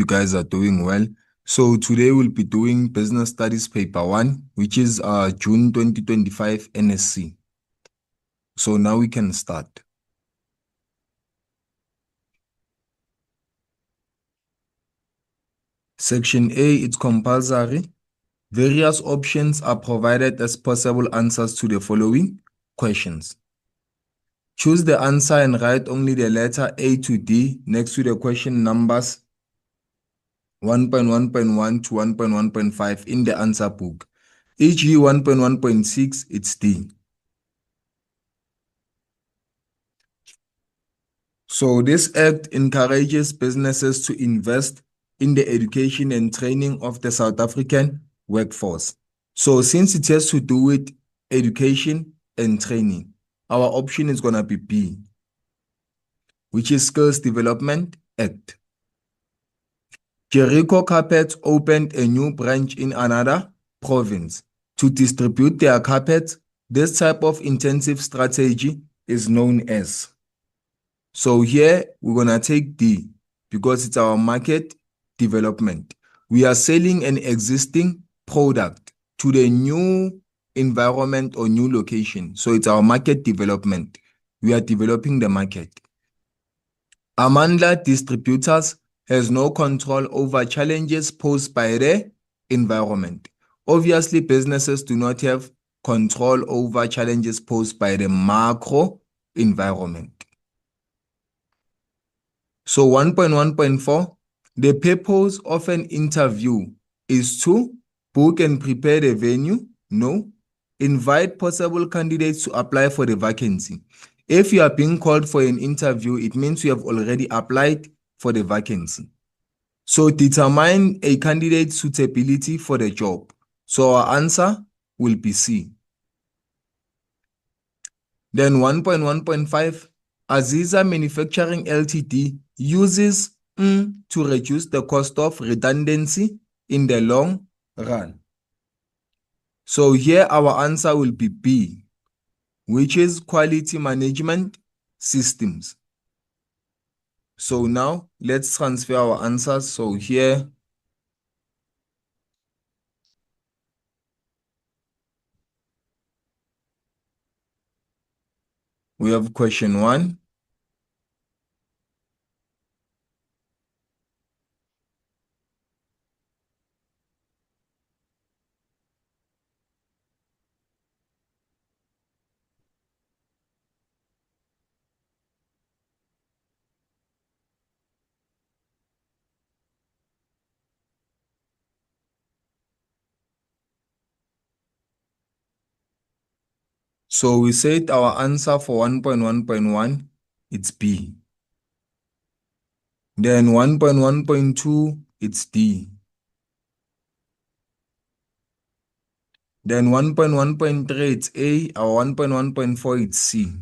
You guys are doing well. So today we'll be doing Business Studies Paper 1, which is June 2025 NSC. So now we can start. Section A, it's compulsory. Various options are provided as possible answers to the following questions. Choose the answer and write only the letter A to D next to the question numbers 1.1.1 to 1.1.5 in the answer book. E.g. 1.1.6, it's D. So this act encourages businesses to invest in the education and training of the South African workforce. So since it has to do with education and training, our option is going to be B, which is Skills Development Act. Jericho Carpets opened a new branch in another province to distribute their carpets. This type of intensive strategy is known as. So here we're going to take D because it's our market development. We are selling an existing product to the new environment or new location. So it's our market development. We are developing the market. Amandla Distributors has no control over challenges posed by the environment. Obviously, businesses do not have control over challenges posed by the macro environment. So 1.1.4, the purpose of an interview is to book and prepare the venue. No. Invite possible candidates to apply for the vacancy. If you are being called for an interview, it means you have already applied for the vacancy. So determine a candidate's suitability for the job. So our answer will be C. Then 1.1.5, Aziza Manufacturing Ltd uses to reduce the cost of redundancy in the long run. So here our answer will be B, which is quality management systems. So now let's transfer our answers. So here we have question 1. So we said our answer for 1.1.1, it's B. Then 1.1.2, it's D. Then 1.1.3, it's A. Our 1.1.4, it's C.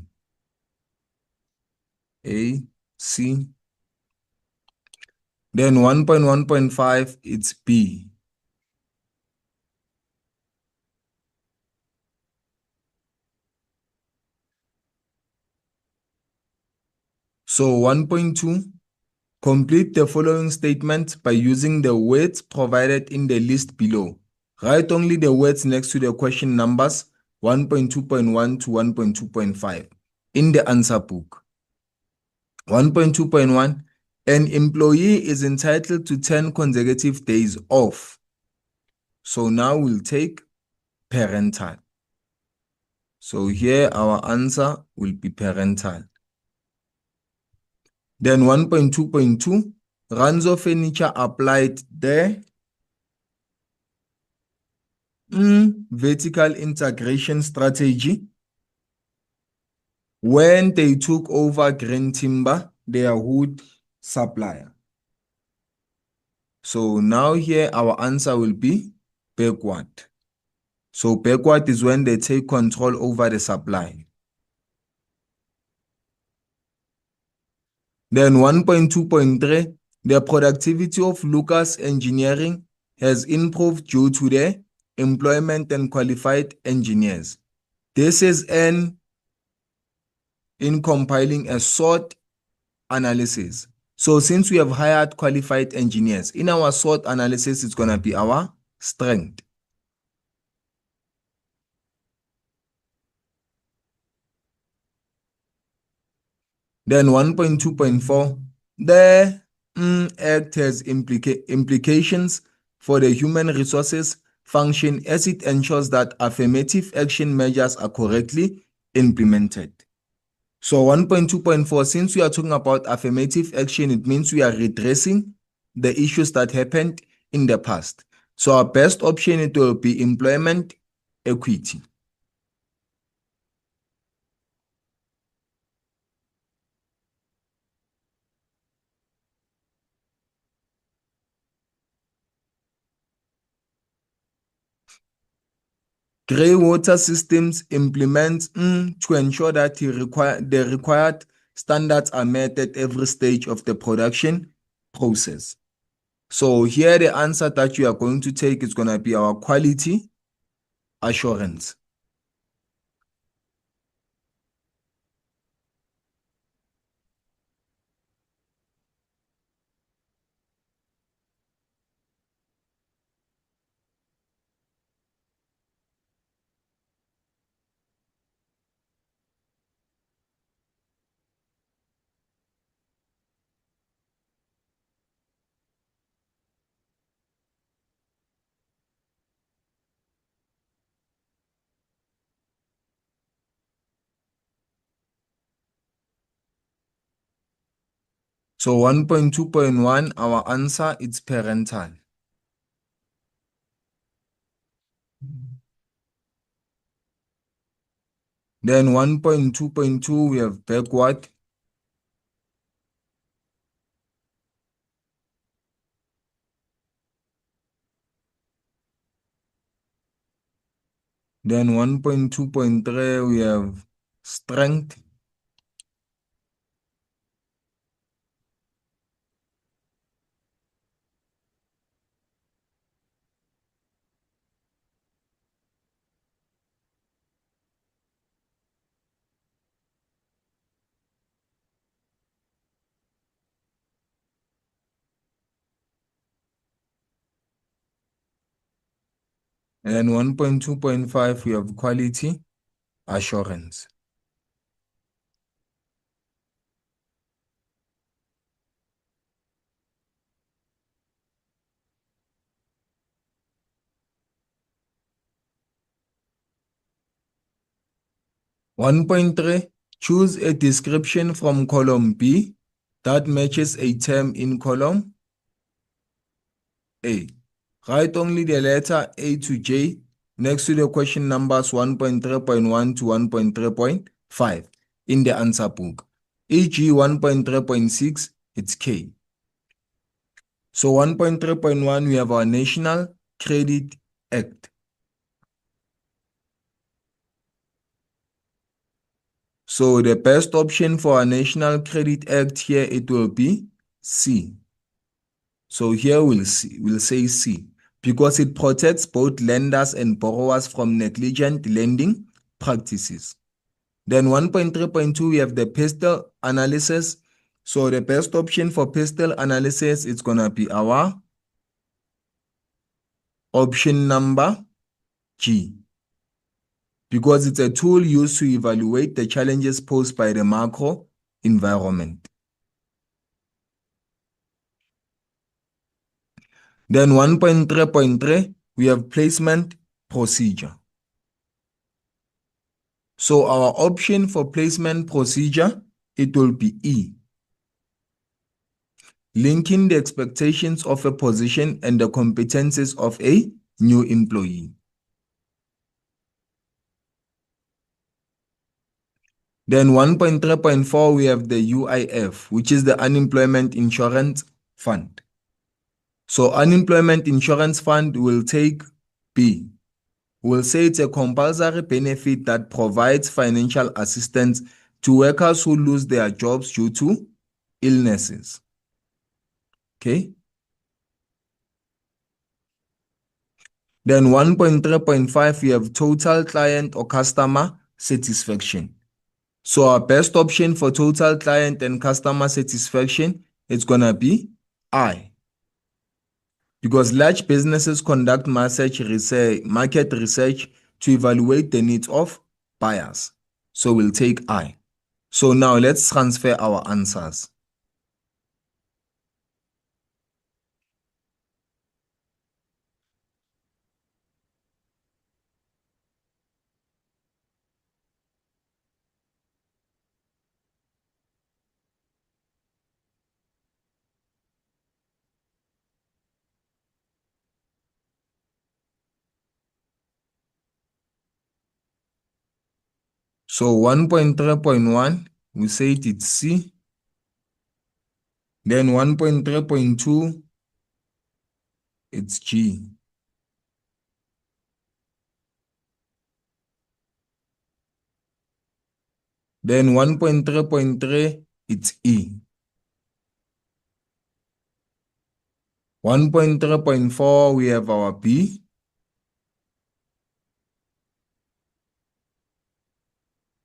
A, C. Then 1.1.5, it's B. So 1.2, complete the following statement by using the words provided in the list below. Write only the words next to the question numbers 1.2.1 to 1.2.5 in the answer book. 1.2.1, an employee is entitled to 10 consecutive days off. So now we'll take parental. So here our answer will be parental. Then 1.2.2, Ranzo Furniture applied the vertical integration strategy when they took over Green Timber, their wood supplier. So now here our answer will be backward. So backward is when they take control over the supply. Then 1.2.3, the productivity of Lucas Engineering has improved due to the employment and qualified engineers. This is in compiling a SWOT analysis. So since we have hired qualified engineers, in our SWOT analysis, it's going to be our strength. Then 1.2.4, the Act has implications for the human resources function as it ensures that affirmative action measures are correctly implemented. So 1.2.4, since we are talking about affirmative action, it means we are redressing the issues that happened in the past. So our best option, it will be employment equity. Grey water systems implements to ensure that the required standards are met at every stage of the production process. So here the answer that you are going to take is going to be our quality assurance. So 1.2.1, our answer is parental. Then 1.2.2, we have backward. Then 1.2.3, we have strength. And 1.2.5, we have quality assurance. One point three, choose a description from column B that matches a term in column A. Write only the letter A to J next to the question numbers 1.3.1 to 1.3.5 in the answer book. E.g. 1.3.6, it's K. So 1.3.1, we have our National Credit Act. So the best option for a National Credit Act here, it will be C. So here we'll say C, because it protects both lenders and borrowers from negligent lending practices. Then 1.3.2, we have the pestle analysis. So the best option for pestle analysis is going to be our option number G, because it's a tool used to evaluate the challenges posed by the macro environment. Then 1.3.3, we have placement procedure. So our option for placement procedure, it will be E. Linking the expectations of a position and the competencies of a new employee. Then 1.3.4, we have the UIF, which is the Unemployment Insurance Fund. So Unemployment Insurance Fund will take B. We'll say it's a compulsory benefit that provides financial assistance to workers who lose their jobs due to illnesses. Okay. Then 1.3.5, we have total client or customer satisfaction. So our best option for total client and customer satisfaction, It's going to be I. Because large businesses conduct market research to evaluate the needs of buyers. So we'll take I. So now let's transfer our answers. So 1.3.1, we said it's C. Then 1.3.2, it's G. Then 1.3.3, it's E. 1.3.4, we have our B.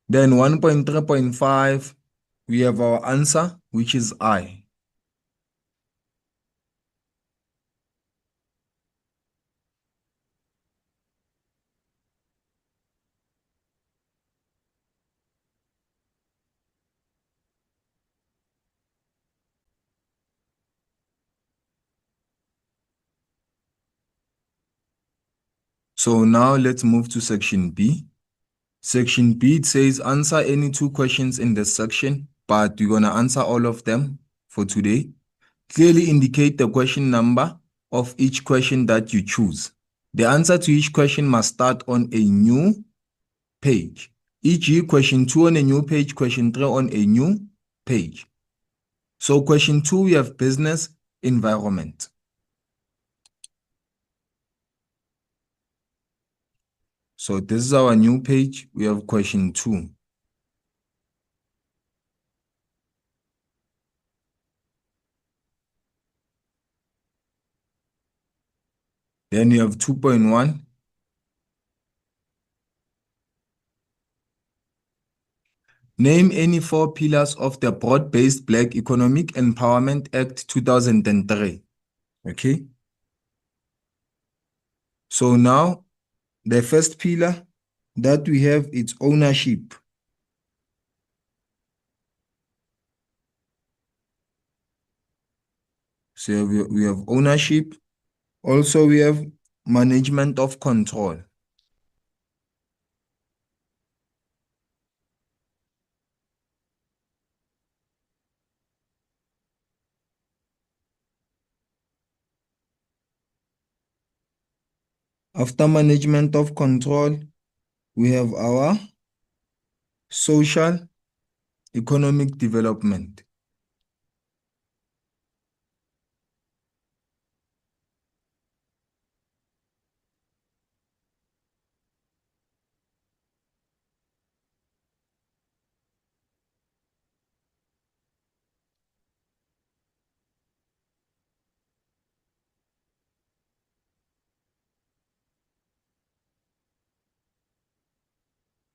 Then 1.3.5, we have our answer, which is I. So now let's move to section B. Section B, it says answer any 2 questions in this section, but we're going to answer all of them for today. Clearly indicate the question number of each question that you choose. The answer to each question must start on a new page. E.g., question 2 on a new page, question 3 on a new page. So question 2, we have business environment. So this is our new page. We have question 2. Then you have 2.1. Name any 4 pillars of the Broad-Based Black Economic Empowerment Act 2003. Okay. So now, the first pillar that we have is ownership. So we have ownership. Also, we have management of control. After management of control, we have our social economic development.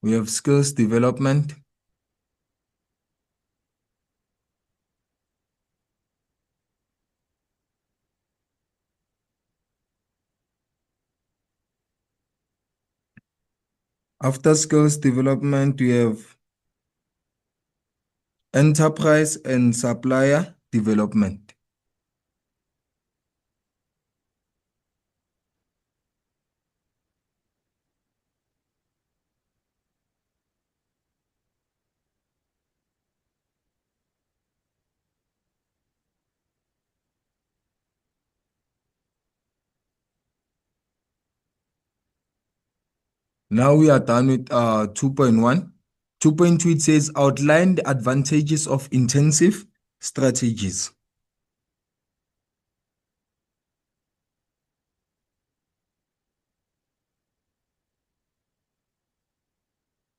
We have skills development. After skills development, we have enterprise and supplier development. Now we are done with 2.1. 2.2, it says outline the advantages of intensive strategies.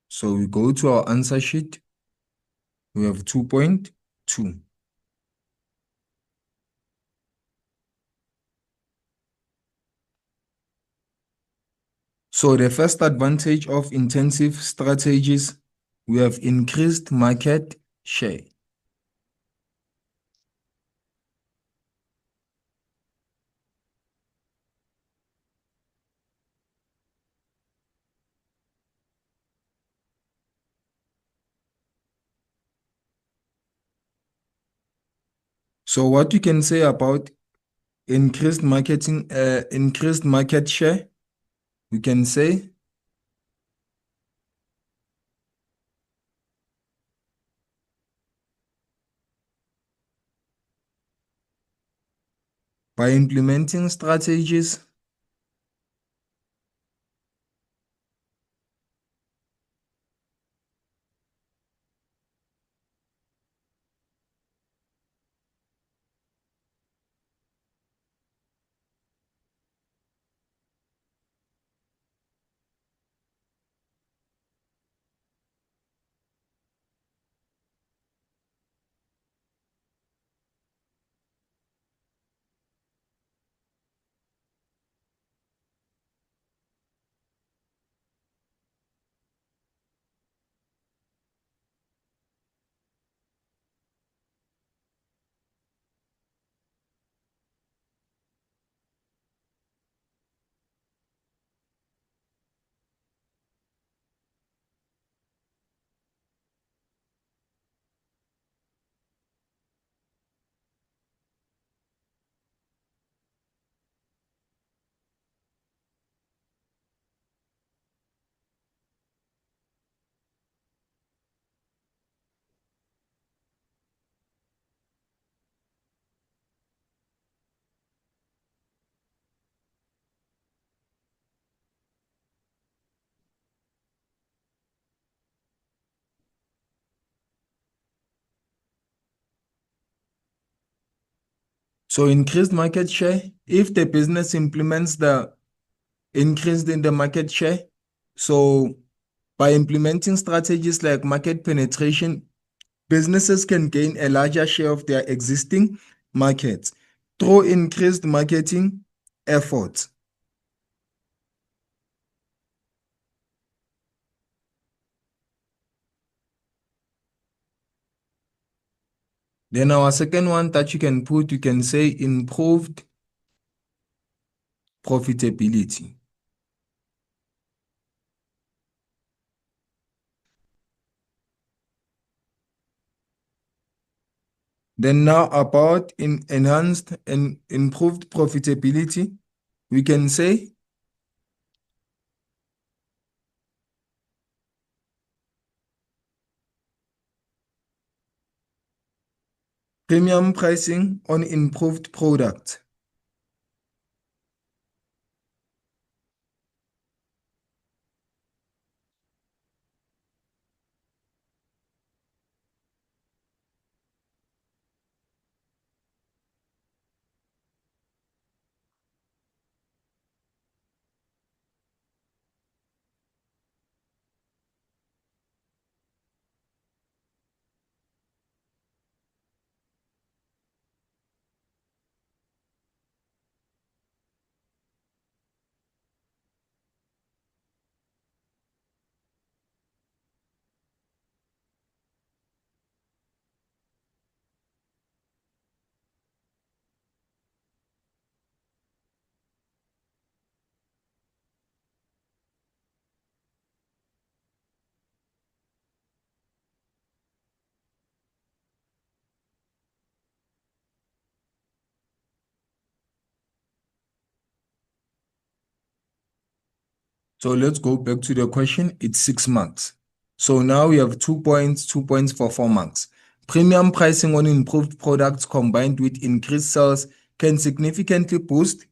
So we go to our answer sheet. We have 2.2. So the first advantage of intensive strategies, we have increased market share. So what you can say about increased market share, we can say by implementing strategies So increased market share, if the business implements the increase in the market share, so by implementing strategies like market penetration, businesses can gain a larger share of their existing markets through increased marketing efforts. Then our second one that you can put, you can say improved profitability. Then now about enhanced and improved profitability, we can say premium pricing on improved products. So let's go back to the question. It's 6 marks. So now we have 2 points for 4 marks. Premium pricing on improved products combined with increased sales can significantly boost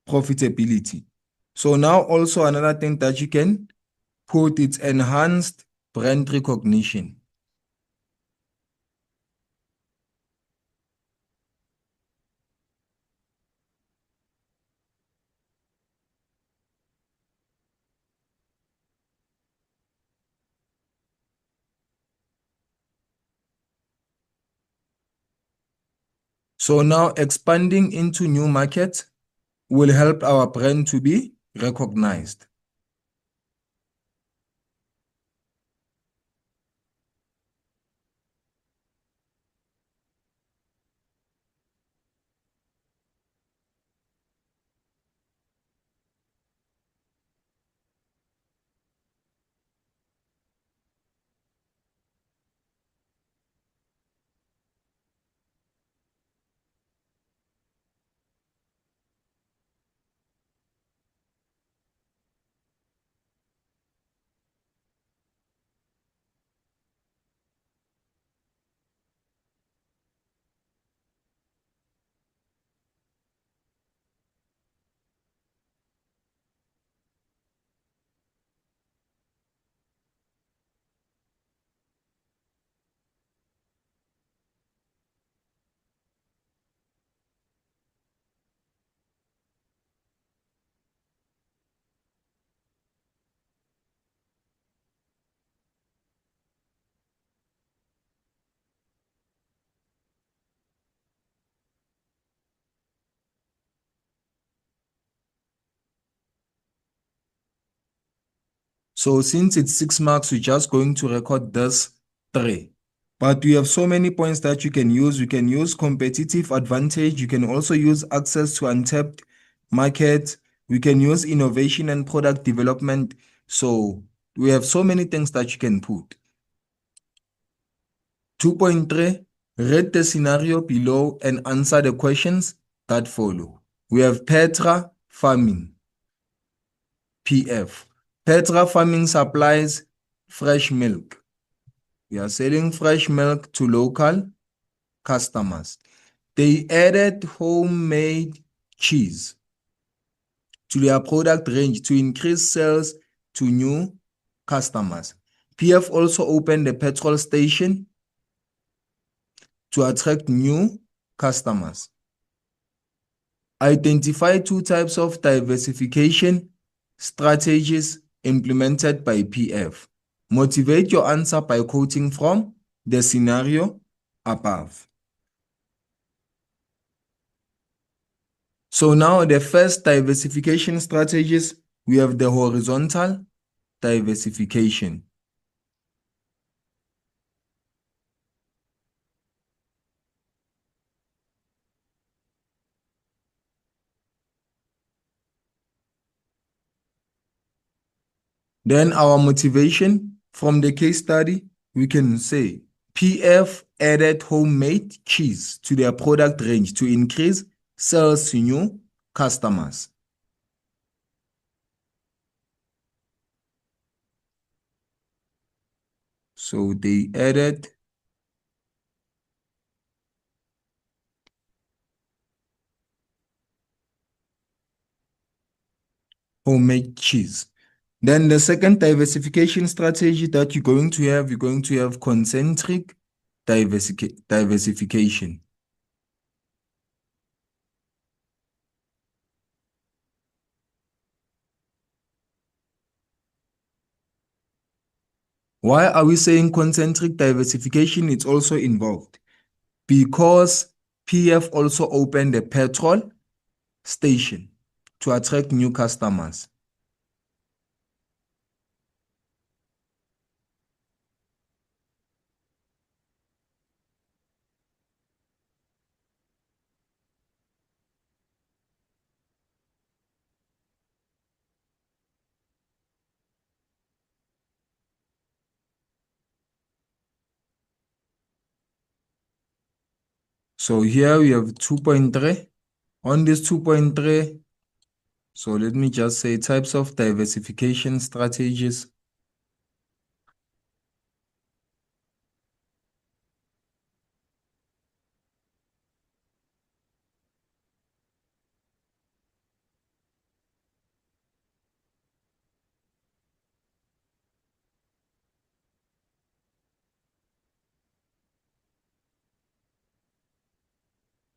profitability. So now also another thing that you can put, it's enhanced brand recognition. So now expanding into new markets will help our brand to be recognized. So since it's 6 marks, we're just going to record this 3. But we have so many points that you can use. You can use competitive advantage. You can also use access to untapped markets. We can use innovation and product development. So we have so many things that you can put. 2.3, read the scenario below and answer the questions that follow. We have Petra farming, PF. Petra farming supplies fresh milk. We are selling fresh milk to local customers. They added homemade cheese to their product range to increase sales to new customers. PF also opened a petrol station to attract new customers. Identify 2 types of diversification strategies implemented by PF. Motivate your answer by quoting from the scenario above. So now the first diversification strategies, we have the horizontal diversification. Then our motivation from the case study, we can say PF added homemade cheese to their product range to increase sales to new customers. So they added homemade cheese. Then the second diversification strategy that you're going to have concentric diversification. Why are we saying concentric diversification? It's also involved because PF also opened a petrol station to attract new customers. So here we have 2.3. On this 2.3, so let me just say types of diversification strategies.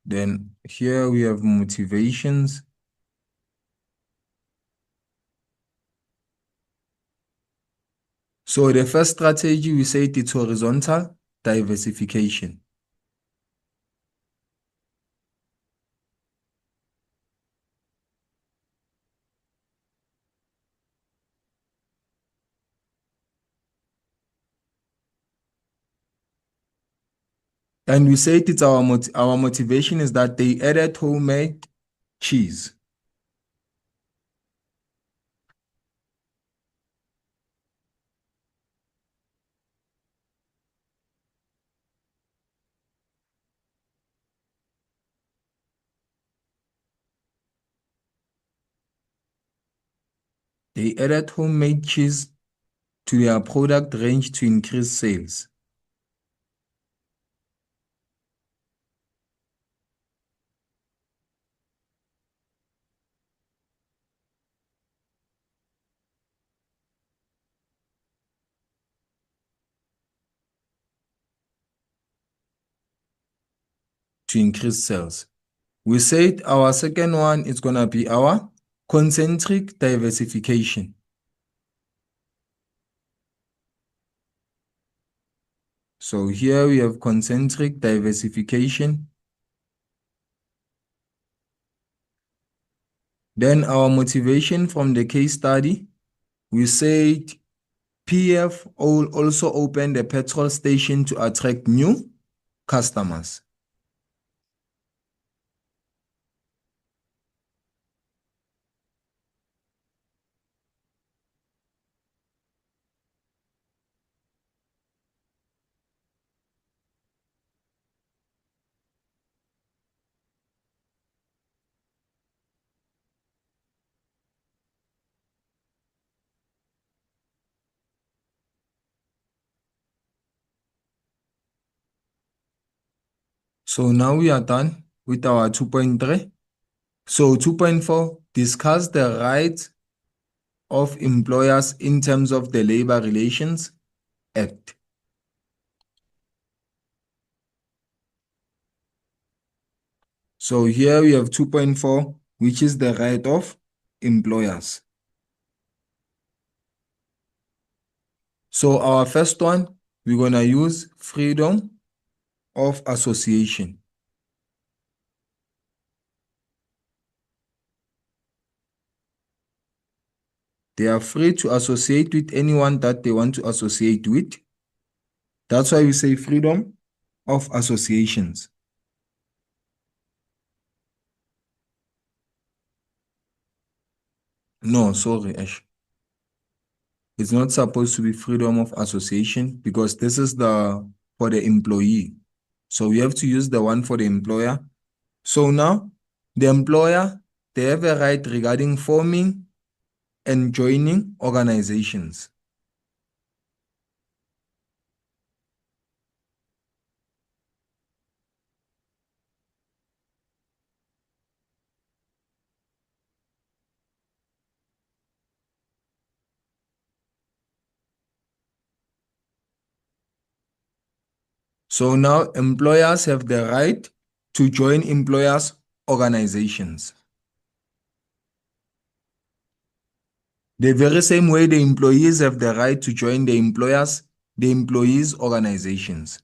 Then here we have motivations. So the first strategy, we say it's horizontal diversification. And we say it's our motivation is that they added homemade cheese. They added homemade cheese to their product range to increase sales. To increase sales. We said our second one is going to be our concentric diversification. So here we have concentric diversification. Then our motivation from the case study, we said PF will also open the petrol station to attract new customers. So now we are done with our 2.3. So 2.4, discuss the rights of employers in terms of the Labor Relations Act. So here we have 2.4, which is the right of employers. So our first one, we're going to use freedom of association. They are free to associate with anyone that they want to associate with. That's why we say freedom of associations. No, sorry, Ash. It's not supposed to be freedom of association because this is for the employee. So we have to use the one for the employer. So now, the employer, they have a right regarding forming and joining organizations. So now employers have the right to join employers' organizations. The very same way the employees have the right to join the employees' organizations.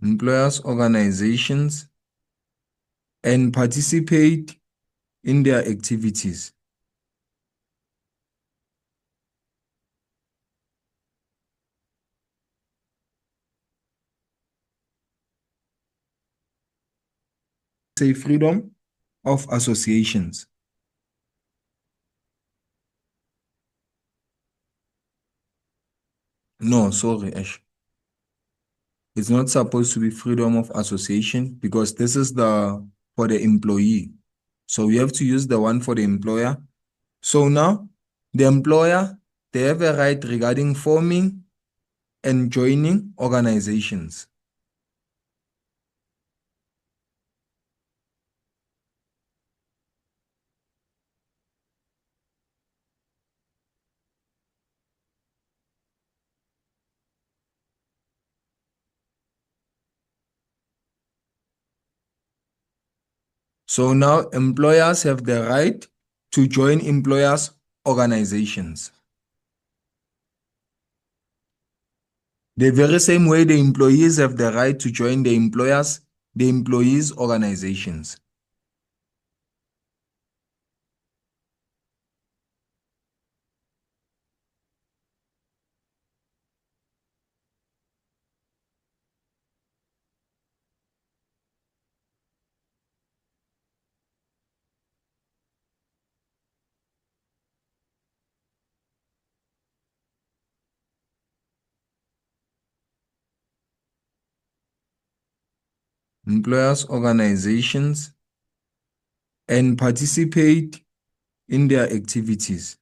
Employers' organizations and participate in their activities. Say freedom of associations. No, sorry, Ash. It's not supposed to be freedom of association because this is for the employee. So we have to use the one for the employer. So now, the employer, they have a right regarding forming and joining organizations. So now employers have the right to join employers' organizations. The very same way the employees have the right to join the employees' organizations. Employers' organizations and participate in their activities.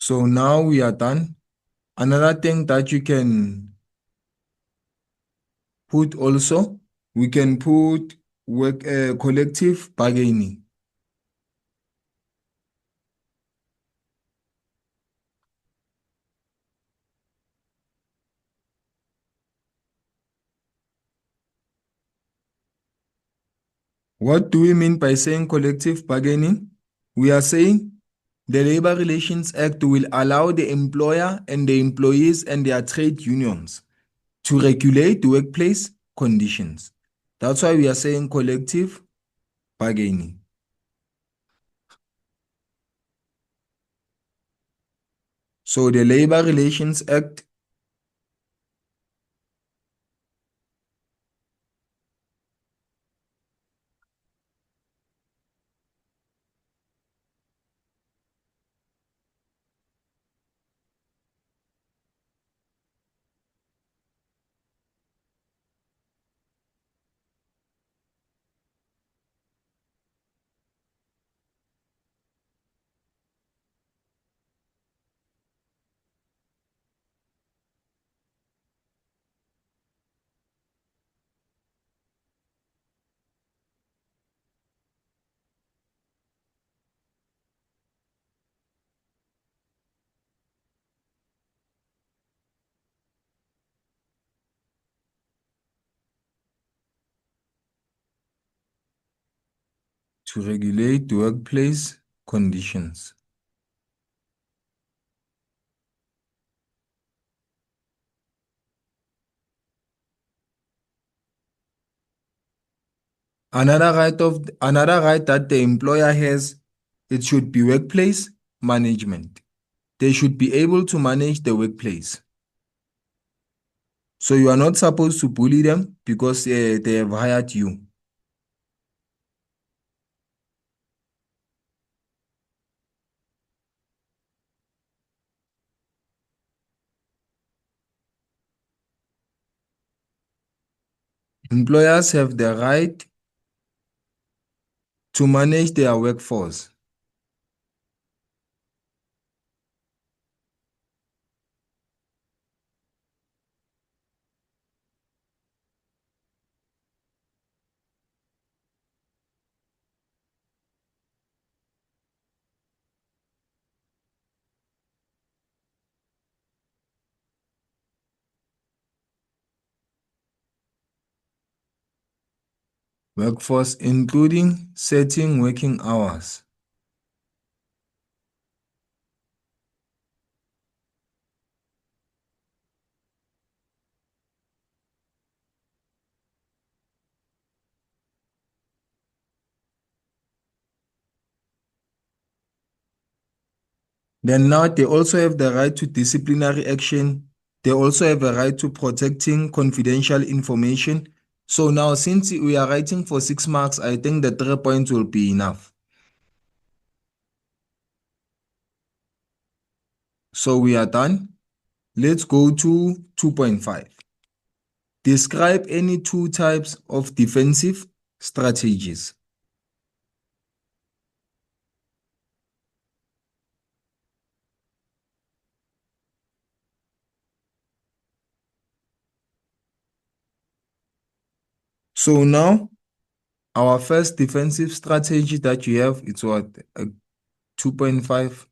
So now we are done. Another thing that you can put also, we can put work collective bargaining. What do we mean by saying collective bargaining? We are saying the Labor Relations Act will allow the employer and the employees and their trade unions to regulate workplace conditions. That's why we are saying collective bargaining. So the Labor Relations Act to regulate workplace conditions. Another right that the employer has, it should be workplace management. They should be able to manage the workplace. So you are not supposed to bully them because they have hired you. Employers have the right to manage their workforce. Workforce including setting working hours. Then now they also have the right to disciplinary action. They also have a right to protecting confidential information. So now since we are writing for 6 marks, I think the 3 points will be enough. So we are done. Let's go to 2.5. Describe any two types of defensive strategies. So now our first defensive strategy that you have, it's what? 2.5.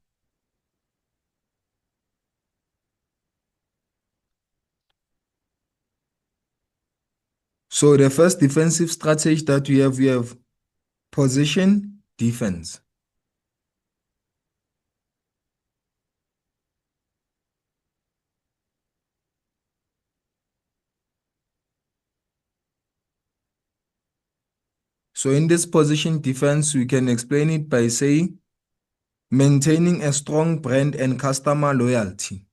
So the first defensive strategy that we have position defense. So in this position defense, we can explain it by saying maintaining a strong brand and customer loyalty.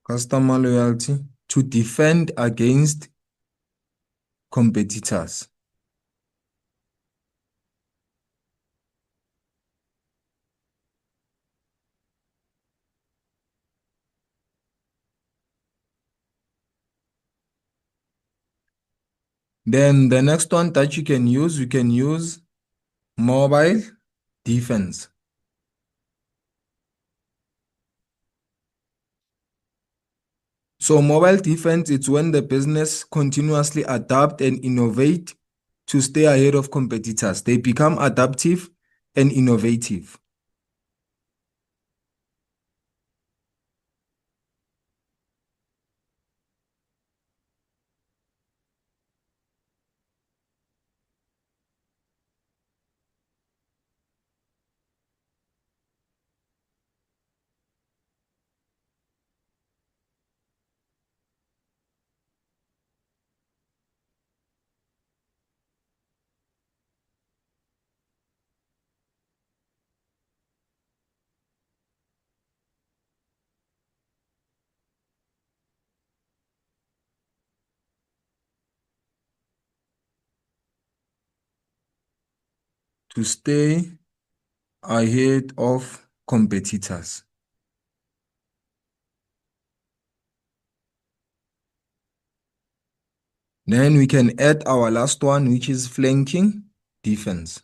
Customer loyalty. to defend against competitors. Then the next one that you can use mobile defense. So mobile defense, it's when the business continuously adapt and innovate to stay ahead of competitors. They become adaptive and innovative. To stay ahead of competitors. Then we can add our last one, which is flanking defense.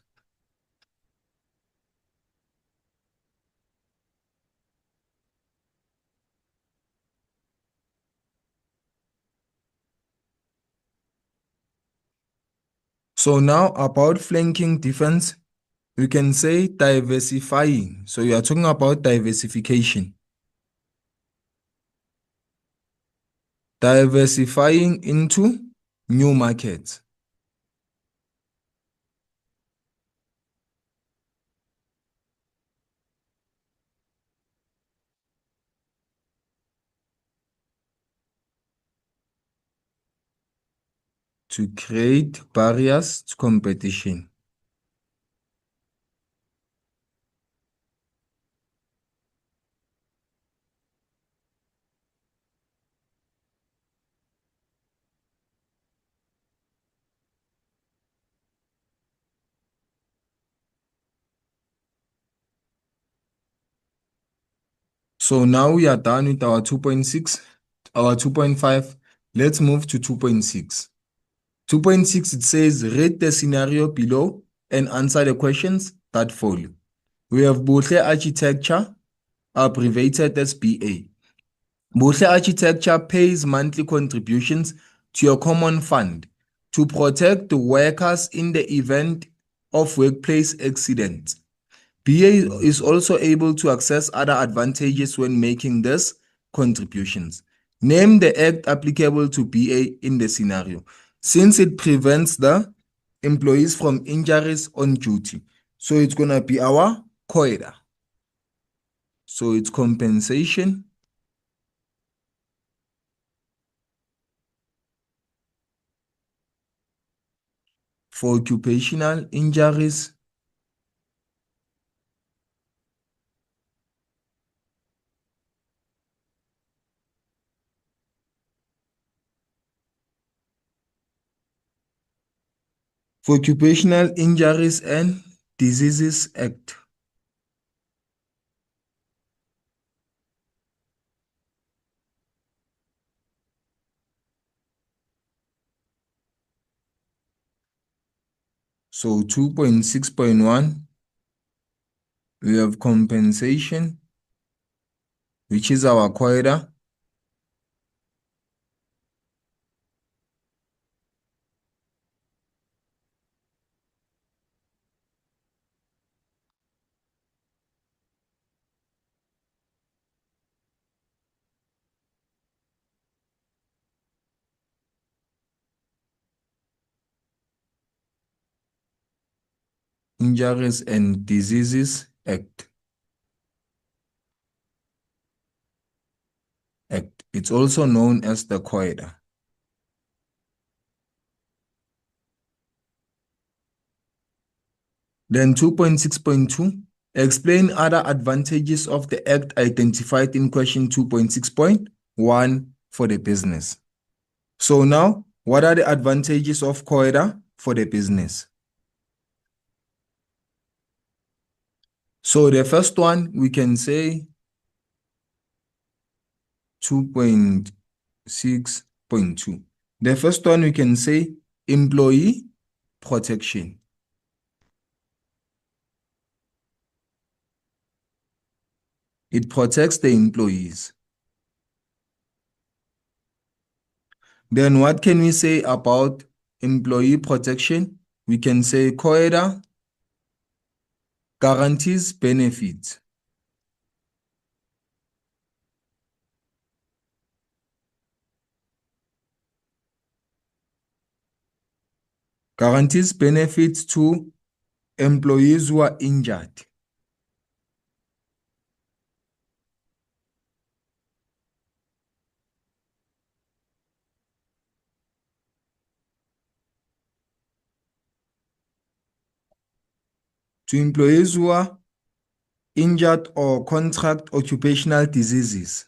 So now about flanking defense, we can say diversifying. So you are talking about diversification. Diversifying into new markets. To create barriers to competition. So now we are done with our 2.6, our 2.5. Let's move to 2.6. 2.6, it says, read the scenario below and answer the questions that follow. We have Bohle Architecture, abbreviated as BA. Bohle Architecture pays monthly contributions to your common fund to protect the workers in the event of workplace accidents. BA is also able to access other advantages when making these contributions. Name the act applicable to BA in the scenario, since it prevents the employees from injuries on duty. So it's going to be our COIDA. So it's compensation for occupational injuries and Diseases Act. So 2.6.1, we have compensation, which is our COIDA. Injuries and Diseases Act. It's also known as the COIDA. Then 2.6.2, explain other advantages of the Act identified in question 2.6.1 for the business. So now, what are the advantages of COIDA for the business? So the first one, we can say 2.6.2. The first one, we can say employee protection. It protects the employees. Then what can we say about employee protection? We can say COIDA guarantees benefits. Guarantees benefits to employees who are injured. To employees who are injured or contract occupational diseases.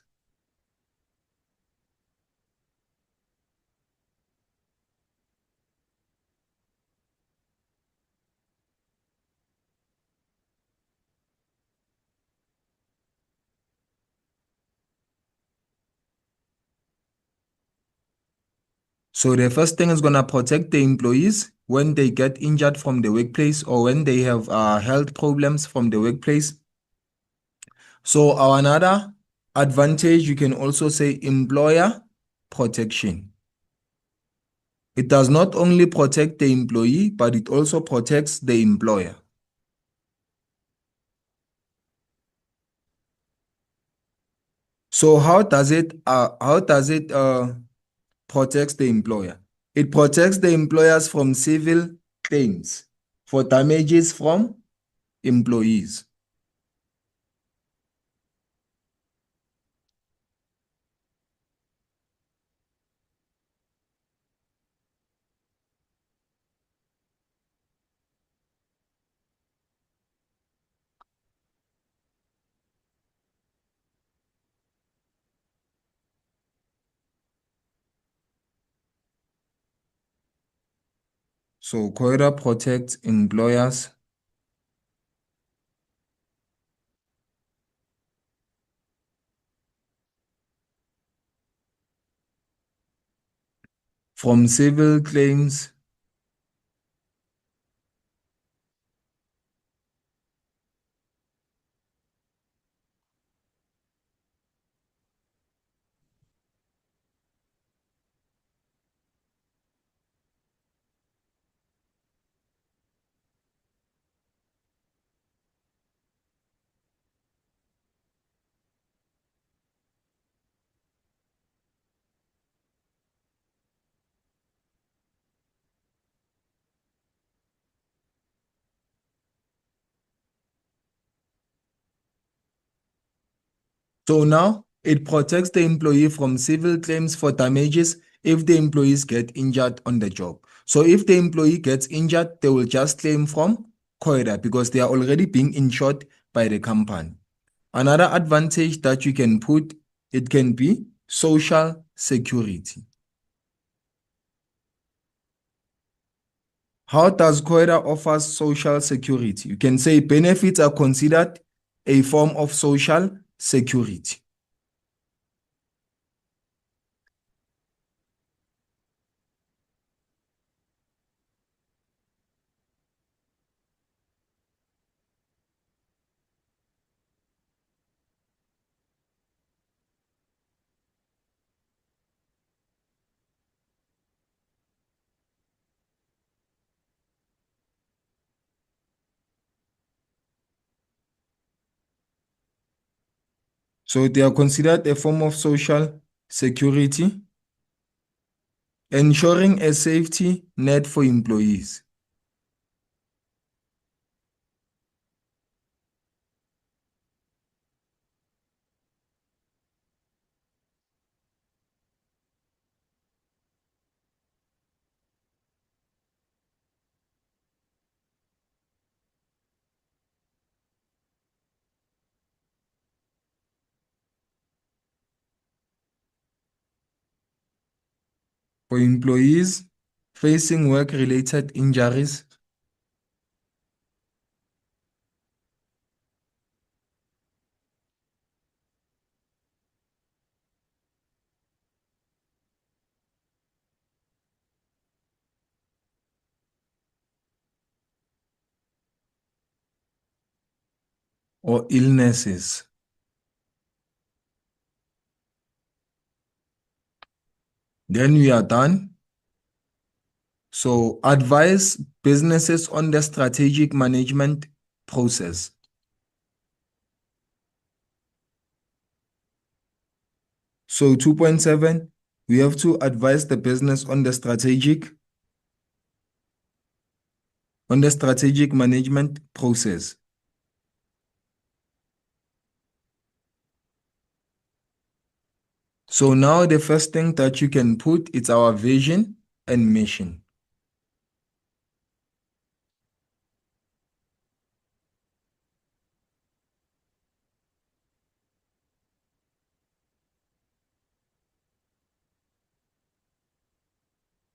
So the first thing is going to protect the employees when they get injured from the workplace or when they have health problems from the workplace. So our another advantage, you can also say employer protection. It does not only protect the employee, but it also protects the employer. So how does it protects the employer? It protects the employers from civil claims for damages from employees. So COIRA protects employers from civil claims So now it protects the employee from civil claims for damages if the employees get injured on the job. So if the employee gets injured, they will just claim from COIRA because they are already being insured by the company. Another advantage that you can put, it can be social security. How does COIRA offer social security? You can say benefits are considered a form of social security. So they are considered a form of social security, ensuring a safety net for employees. For employees facing work-related injuries, or illnesses. Then we are done. So advise businesses on the strategic management process. So 2.7, we have to advise the business on the strategic management process. So now the first thing that you can put is our vision and mission.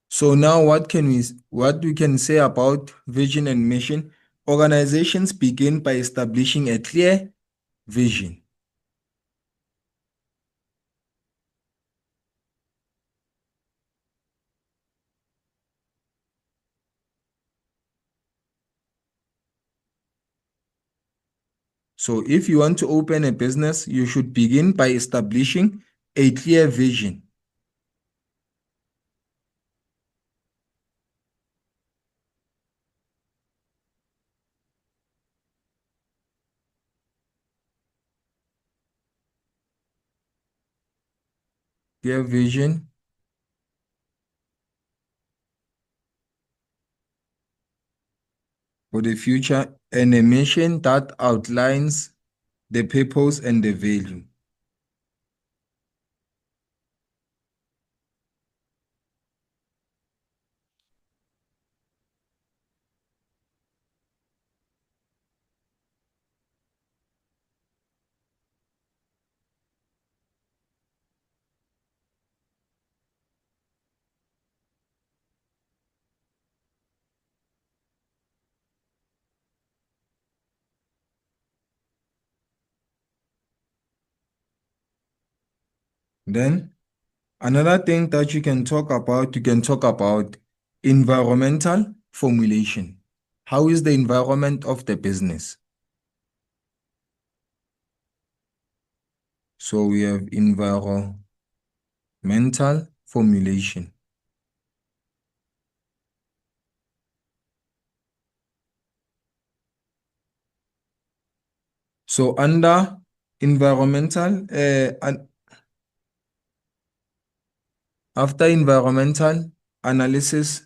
So now what we can say about vision and mission? Organizations begin by establishing a clear vision. So if you want to open a business, you should begin by establishing a clear vision. Clear vision for the future and a mission that outlines the purpose and the value. Then another thing that you can talk about environmental formulation. How is the environment of the business? So we have environmental formulation. So under environmental, after environmental analysis,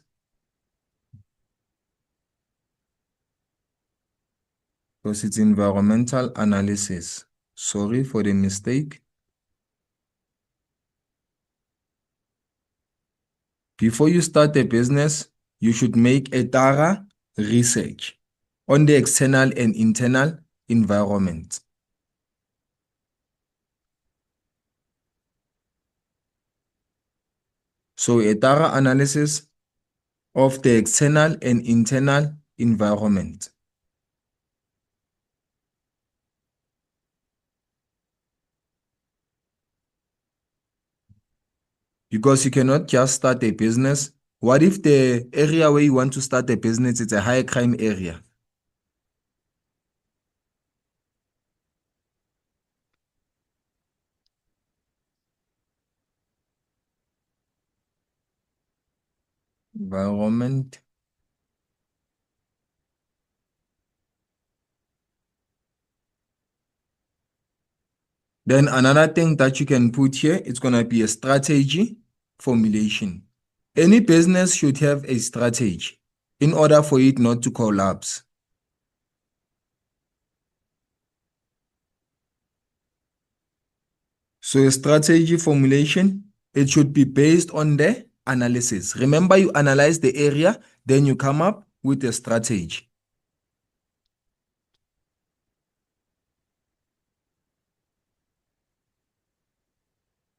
because it's environmental analysis. Sorry for the mistake. Before you start a business, you should make a thorough research on the external and internal environment. So a thorough analysis of the external and internal environment. Because you cannot just start a business. What if the area where you want to start a business is a high crime area? Environment. Then another thing that you can put here, it's going to be a strategy formulation. Any business should have a strategy in order for it not to collapse. So a strategy formulation, it should be based on the analysis. Remember, you analyze the area, then you come up with a strategy.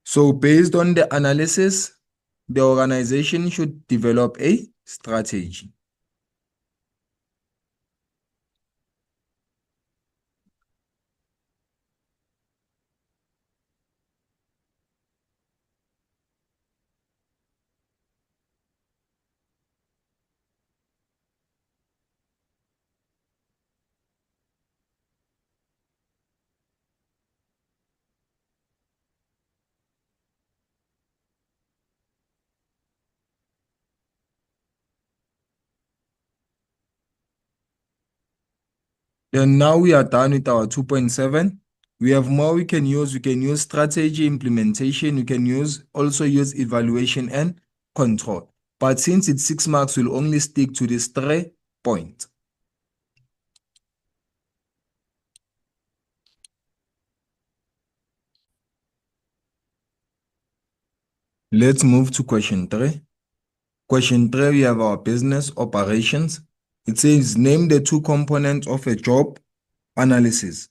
So based on the analysis, the organization should develop a strategy. Then now we are done with our 2.7. We have more we can use. We can use strategy implementation. We can also use evaluation and control. But since it's 6 marks, we'll only stick to this 3 point. Let's move to question 3. Question 3, we have our business operations. It says, name the 2 components of a job analysis.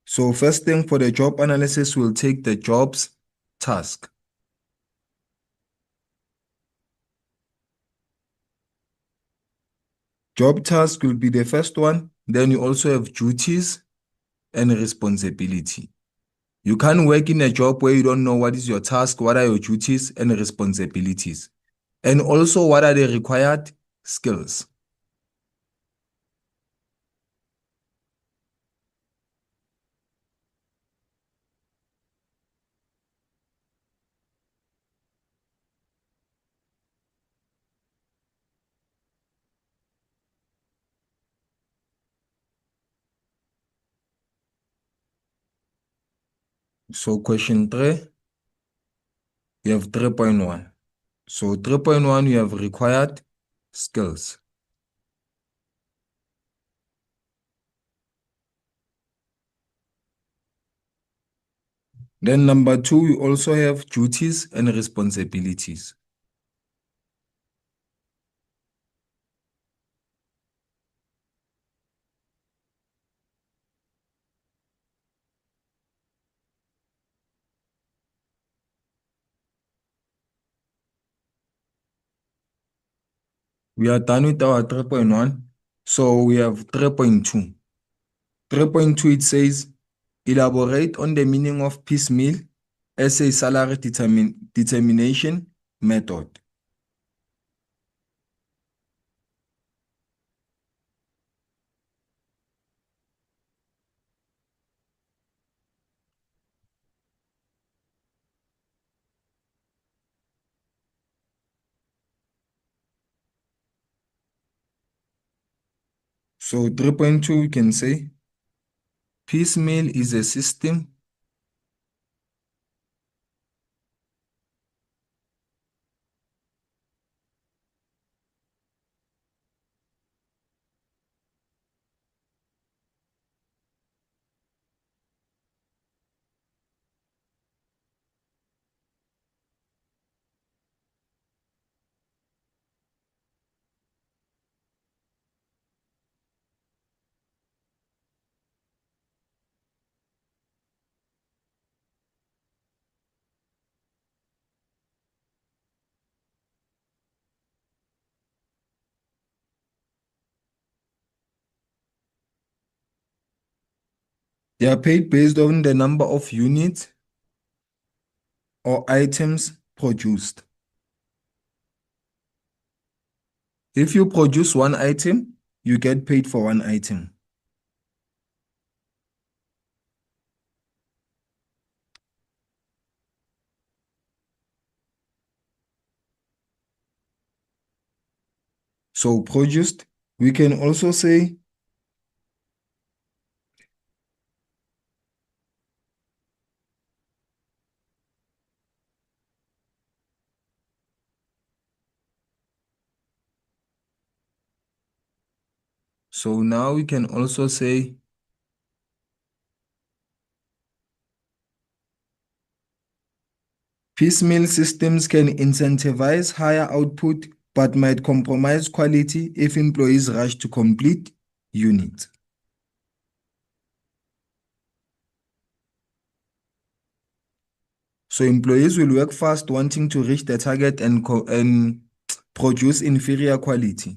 So first thing for the job analysis, we'll take the jobs task. Job task will be the first one. Then you also have duties and responsibility. You can't work in a job where you don't know what is your task, what are your duties and responsibilities, and also what are the required skills. So question 3, you have 3.1. So 3.1, you have required skills. Then number 2, we also have duties and responsibilities. We are done with our 3.1. So we have 3.2. 3.2, it says, elaborate on the meaning of piecemeal as a salary determination method. So 3.2, we can say, piecemeal is a system They are paid based on the number of units or items produced. If you produce 1 item, you get paid for 1 item. So produced, we can also say so now we can also say piecemeal systems can incentivize higher output but might compromise quality if employees rush to complete units. So employees will work fast, wanting to reach the target and produce inferior quality.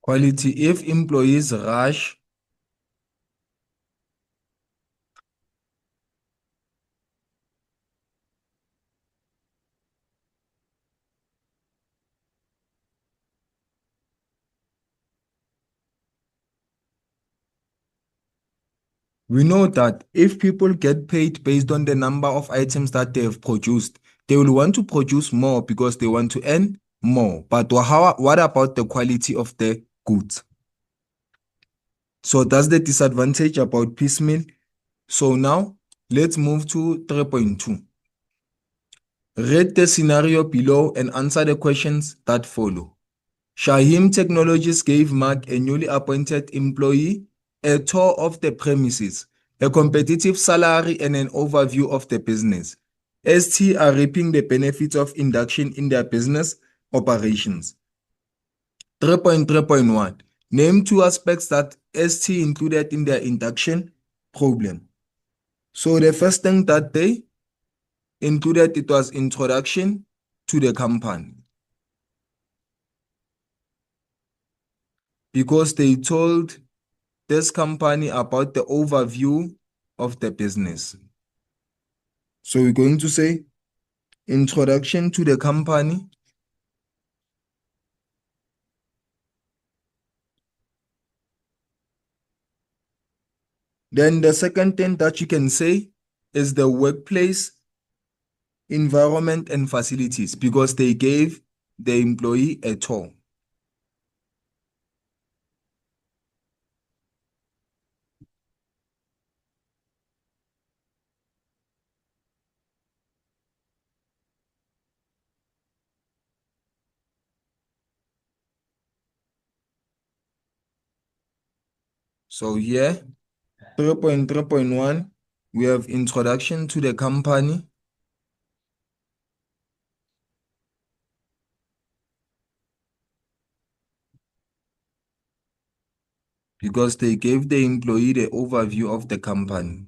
Quality, if employees rush, we know that if people get paid based on the number of items that they have produced, they will want to produce more because they want to earn more. But what about the quality of the goods? So that's the disadvantage about piecemeal. So now let's move to 3.2. Read the scenario below and answer the questions that follow. Shahim Technologies gave Mark, a newly appointed employee, a tour of the premises, a competitive salary, and an overview of the business. ST are reaping the benefits of induction in their business operations. 3.3.1. Name two aspects that ST included in their induction problem. So the first thing that they included, it was introduction to the company, because they told this company about the overview of the business. So we're going to say introduction to the company. Then the second thing that you can say is the workplace environment and facilities, because they gave the employee a tour. So here, 3.3.1, we have introduction to the company. Because they gave the employee the overview of the company.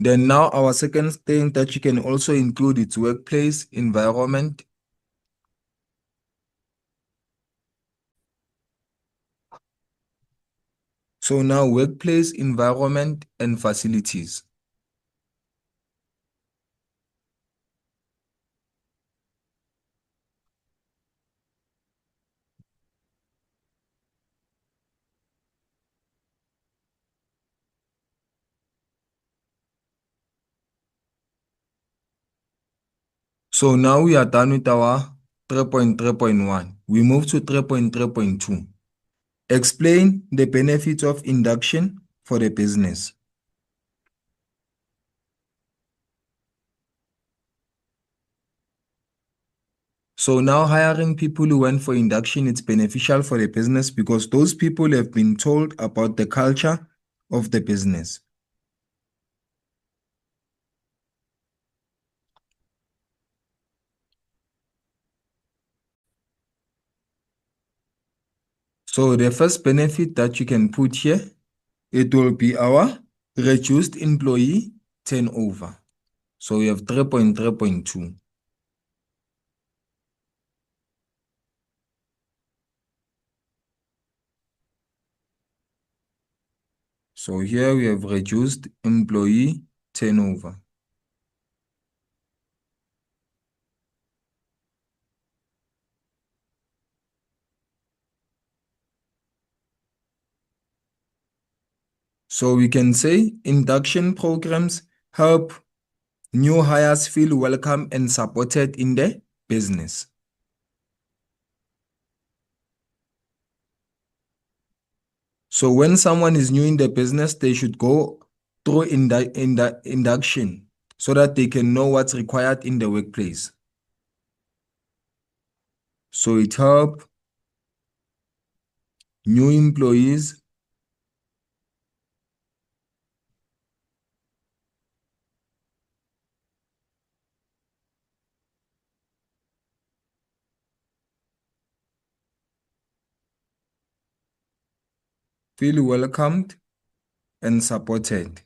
Then now our second thing that you can also include is workplace environment. So now workplace environment and facilities. So now we are done with our 3.3.1. We move to 3.3.2. Explain the benefits of induction for the business. So now hiring people who went for induction, it's beneficial for the business because those people have been told about the culture of the business. So the first benefit that you can put here, it will be our reduced employee turnover. So we have 3.3.2. So here we have reduced employee turnover. So we can say induction programs help new hires feel welcome and supported in the business. So when someone is new in the business, they should go through induction so that they can know what's required in the workplace. So it helps new employees feel welcomed and supported.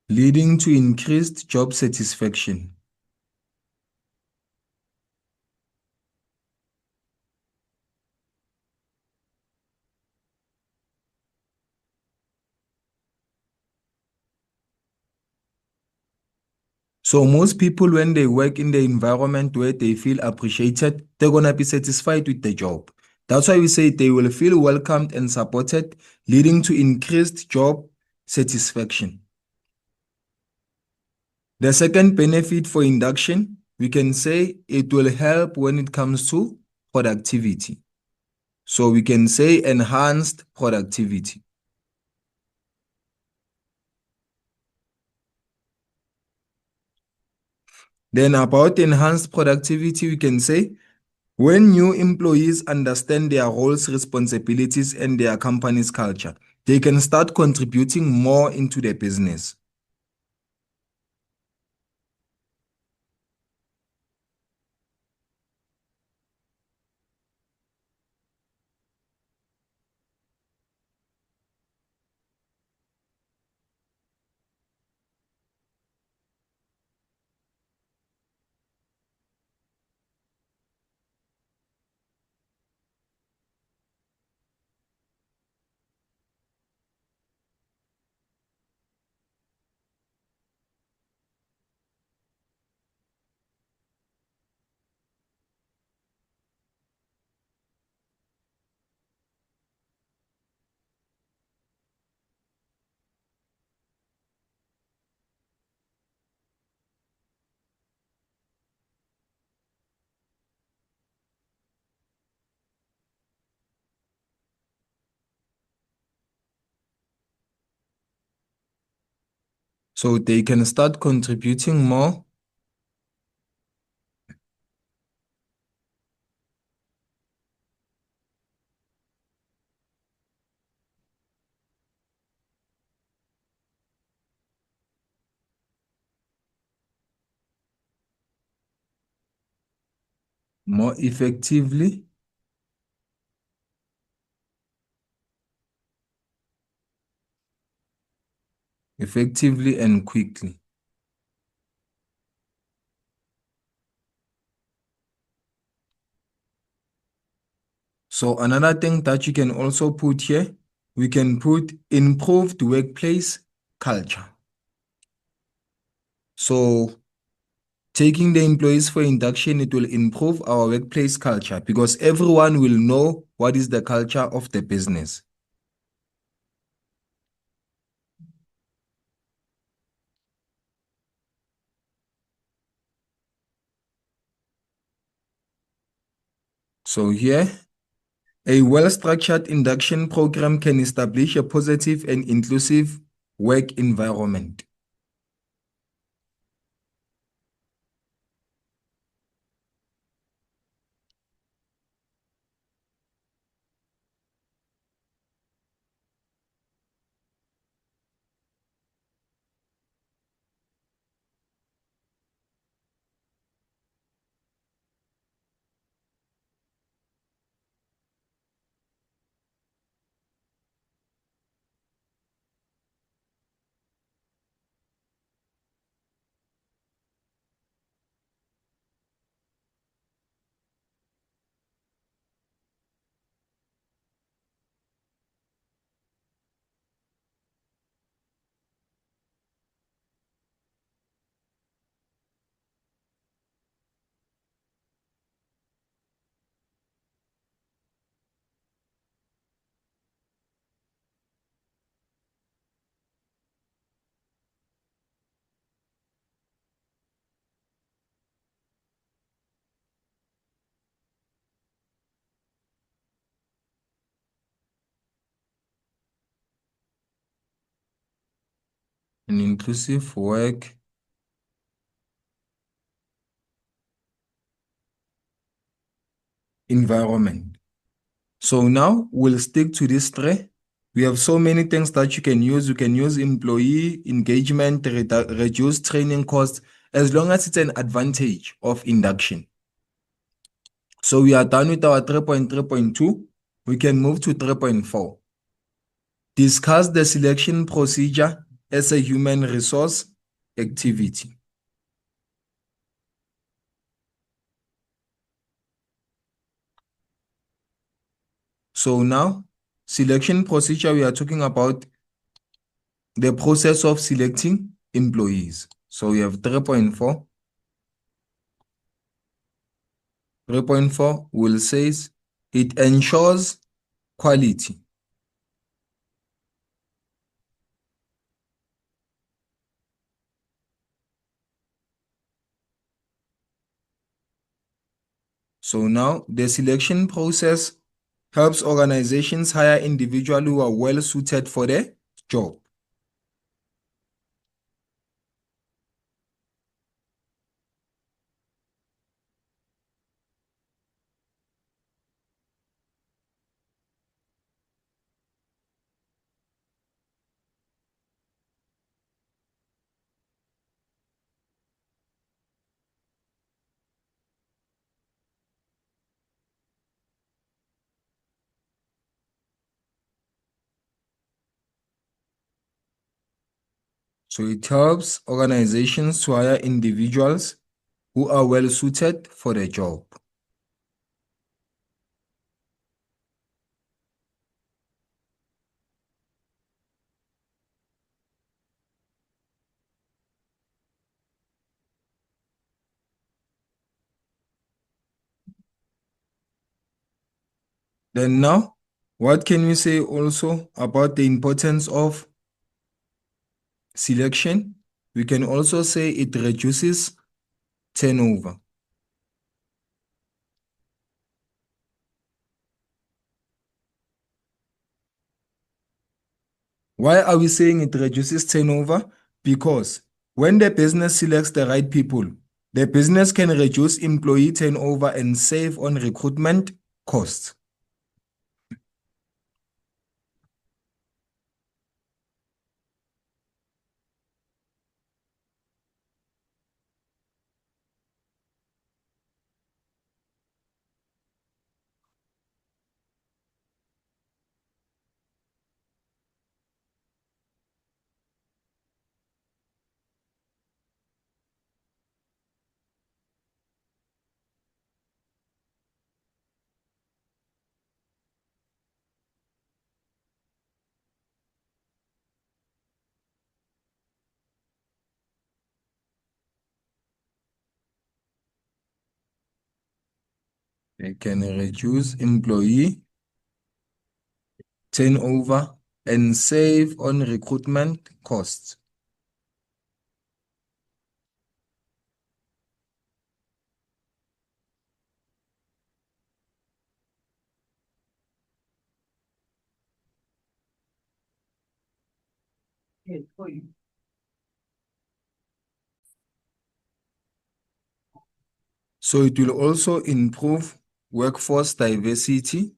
Leading to increased job satisfaction. So most people, when they work in the environment where they feel appreciated, they're going to be satisfied with the job. That's why we say they will feel welcomed and supported, leading to increased job satisfaction. The second benefit for induction, we can say it will help when it comes to productivity. So we can say enhanced productivity. Then about enhanced productivity, we can say when new employees understand their roles, responsibilities, and their company's culture, they can start contributing more into the business. So they can start contributing more more effectively and quickly. So another thing that you can also put here, we can put improved workplace culture. So taking the employees for induction, it will improve our workplace culture because everyone will know what is the culture of the business. So here, a well-structured induction program can establish a positive and inclusive work environment. an inclusive work environment. So now we'll stick to this three. We have so many things that you can use. You can use employee engagement, reduce training costs, as long as it's an advantage of induction. So we are done with our 3.3.2. We can move to 3.4. Discuss the selection procedure as a human resource activity. So now, selection procedure, we are talking about the process of selecting employees. So we have 3.4. 3.4 will says it ensures quality. So now the selection process helps organizations hire individuals who are well suited for the job. So it helps organizations to hire individuals who are well suited for the job. Then now, what can we say also about the importance of selection? We can also say it reduces turnover. Why are we saying it reduces turnover? Because when the business selects the right people, the business can reduce employee turnover and save on recruitment costs. They can reduce employee turnover and save on recruitment costs. So it will also improve workforce diversity.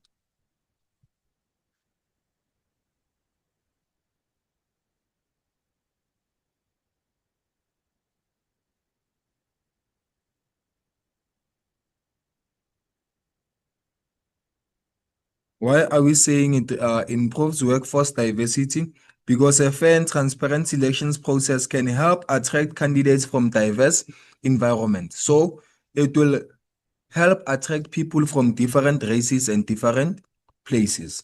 Why are we saying it improves workforce diversity? Because a fair and transparent selections process can help attract candidates from diverse environments. So it will help attract people from different races and different places.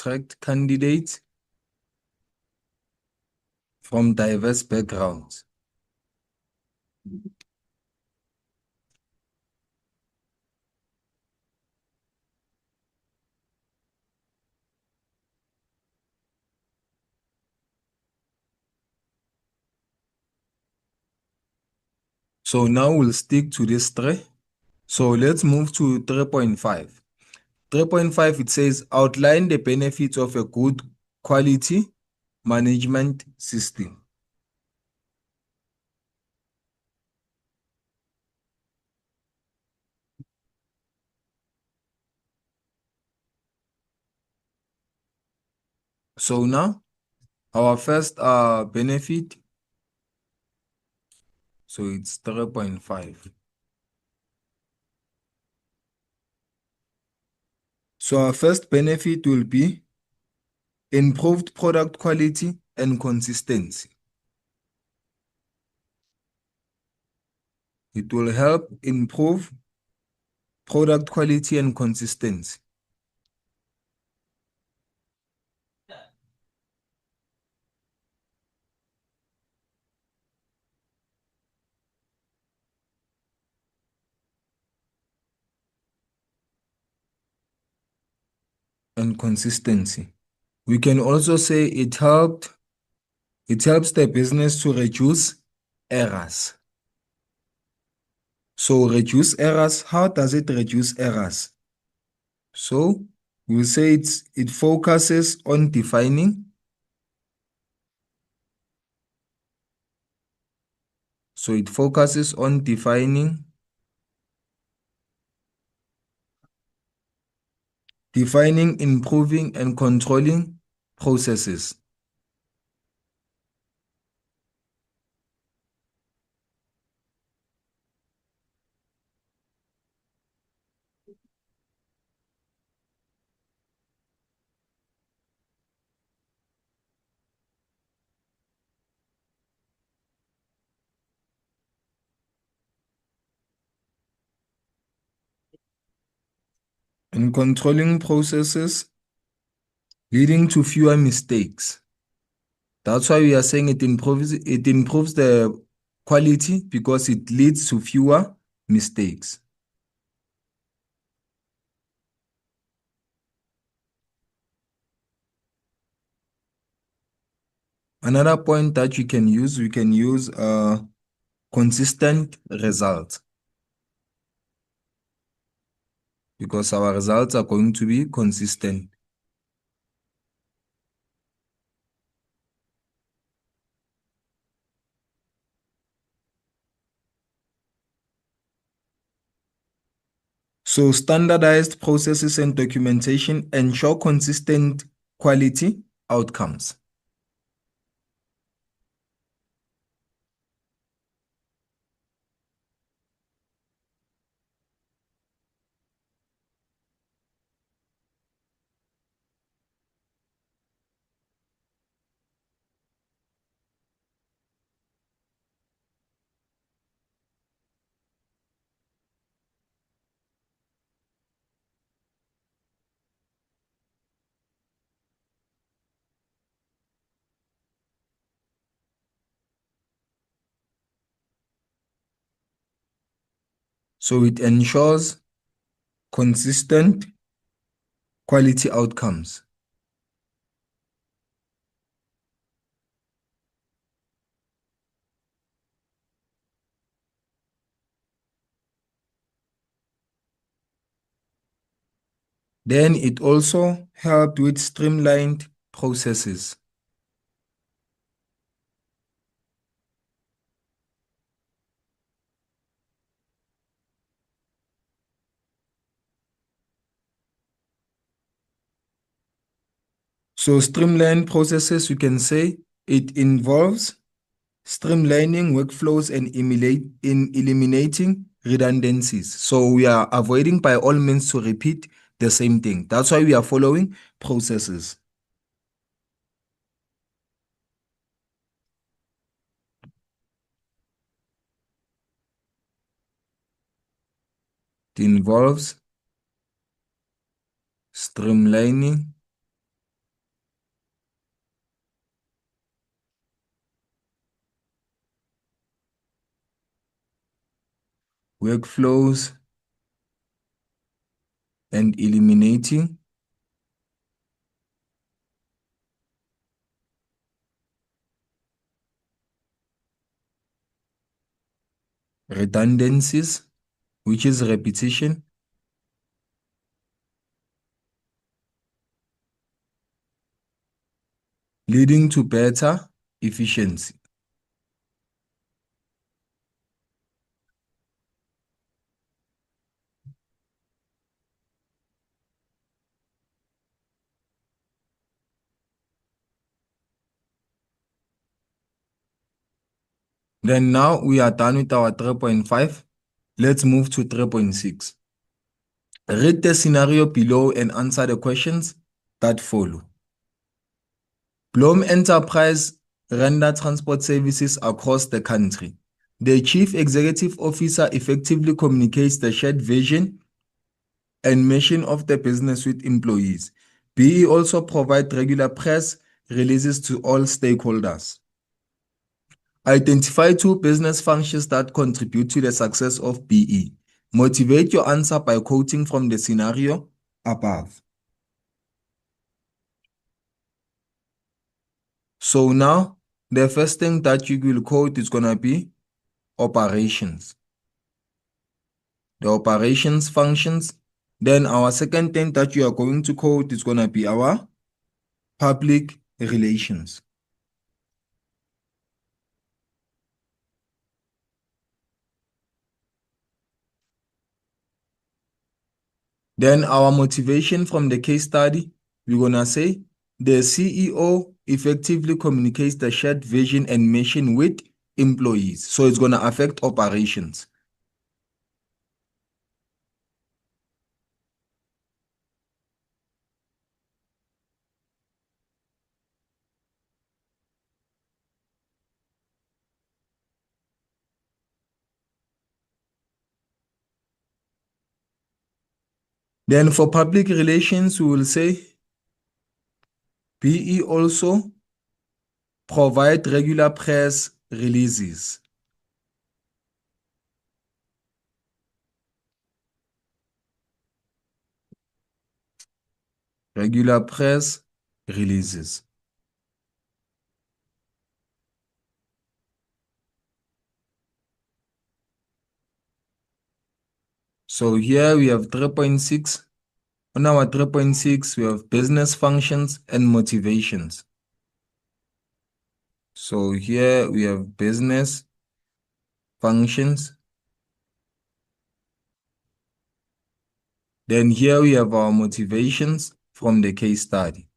attract candidates from diverse backgrounds. So now we'll stick to this 3. So let's move to 3.5. 3.5, it says outline the benefits of a good quality management system. So now our first benefit, so it's 3.5. So our first benefit will be improved product quality and consistency. It will help improve product quality and consistency. And consistency. We can also say it helps the business to reduce errors. So reduce errors, how does it reduce errors? So we'll say it focuses on defining. So it focuses on defining improving, and controlling processes. And controlling processes leading to fewer mistakes. That's why we are saying it improves the quality because it leads to fewer mistakes. Another point that we can use consistent results, because our results are going to be consistent. So standardized processes and documentation ensure consistent quality outcomes. So it ensures consistent quality outcomes. Then it also helped with streamlined processes. So streamlined processes, you can say it involves streamlining workflows and eliminating redundancies. So we are avoiding by all means to repeat the same thing. That's why we are following processes. It involves streamlining workflows, and eliminating redundancies, which is repetition, leading to better efficiency. Then now we are done with our 3.5. Let's move to 3.6. Read the scenario below and answer the questions that follow. Bloom Enterprise render transport services across the country. The Chief Executive Officer effectively communicates the shared vision and mission of the business with employees. BE also provides regular press releases to all stakeholders. Identify two business functions that contribute to the success of BE. Motivate your answer by quoting from the scenario above. So now, the first thing that you will quote is going to be operations. The operations functions. Then our second thing that you are going to quote is going to be our public relations. Then our motivation from the case study, we're going to say the CEO effectively communicates the shared vision and mission with employees. So it's going to affect operations. Then for public relations, we will say PE also provide regular press releases. Regular press releases. So here we have 3.6. On our 3.6, we have business functions and motivations. So here we have business functions. Then here we have our motivations from the case study.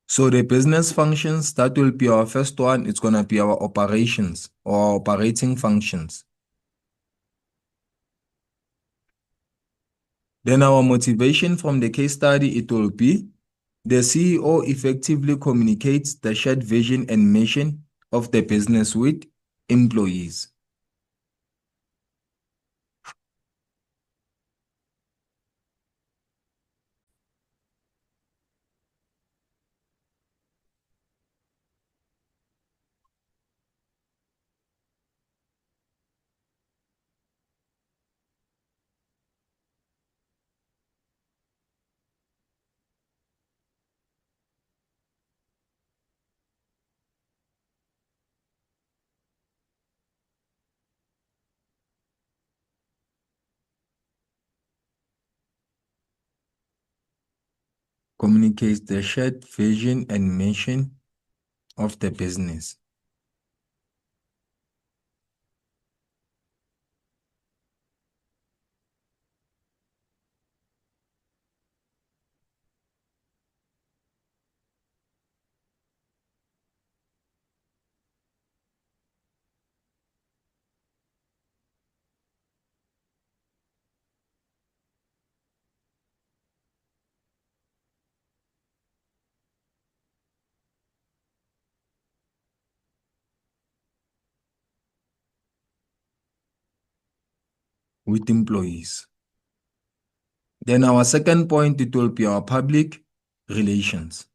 So the business functions, that will be our first one. It's going to be our operations or our operating functions. Then our motivation from the case study, it will be the CEO effectively communicates the shared vision and mission of the business with employees. Communicates the shared vision and mission of the business. With employees. Then our second point, it will be our public relations.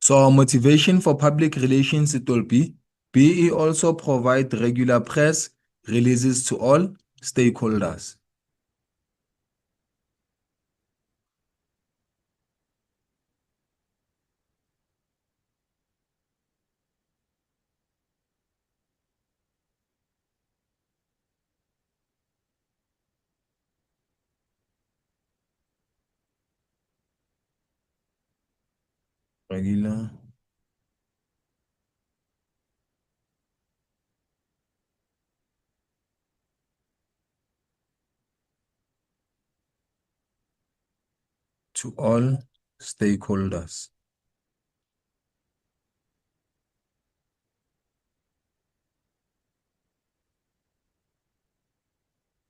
So our motivation for public relations, it will be PE also provide regular press releases to all stakeholders. Regular to all stakeholders.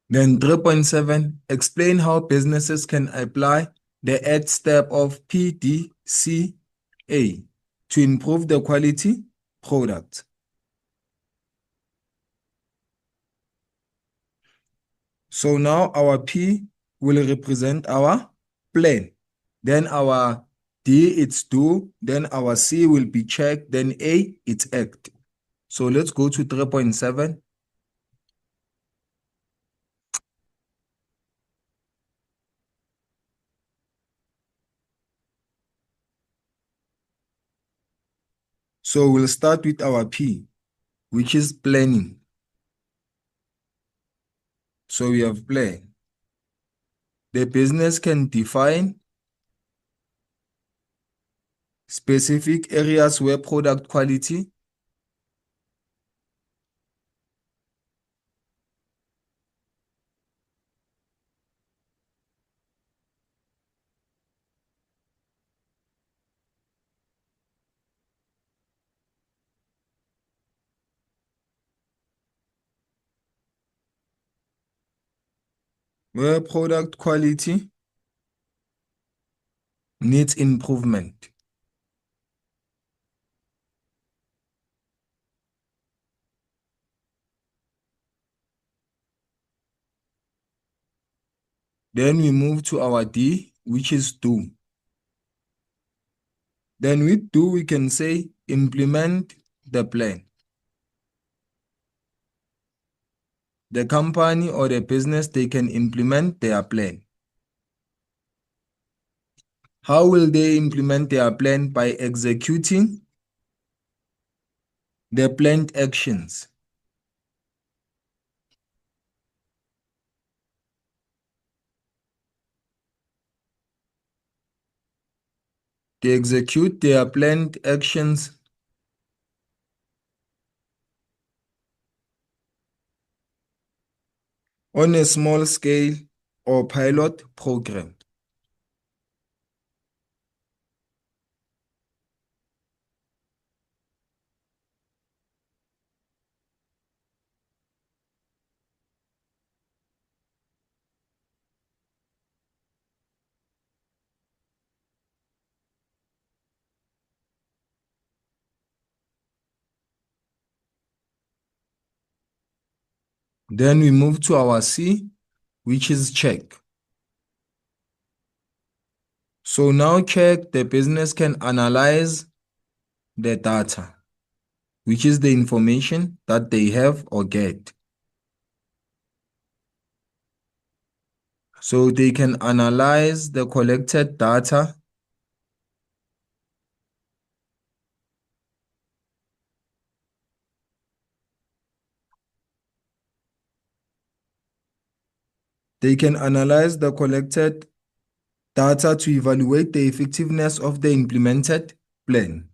Then 3.7, explain how businesses can apply the 8th step of PDCA to improve the quality product. So now our P will represent our plan. Then our D, it's do. Then our C will be check. Then A, it's act. So let's go to 3.7. So we'll start with our P, which is planning. So we have plan. The business can define specific areas where product quality needs improvement. Then we move to our D, which is do. Then with do, we can say implement the plan. The company or the business, they can implement their plan. How will they implement their plan? By executing the planned actions. They execute their planned actions on a small scale or pilot program. Then we move to our C, which is check. So now check, the business can analyze the data, which is the information that they have or get. So they can analyze the collected data They can analyze the collected data to evaluate the effectiveness of the implemented plan.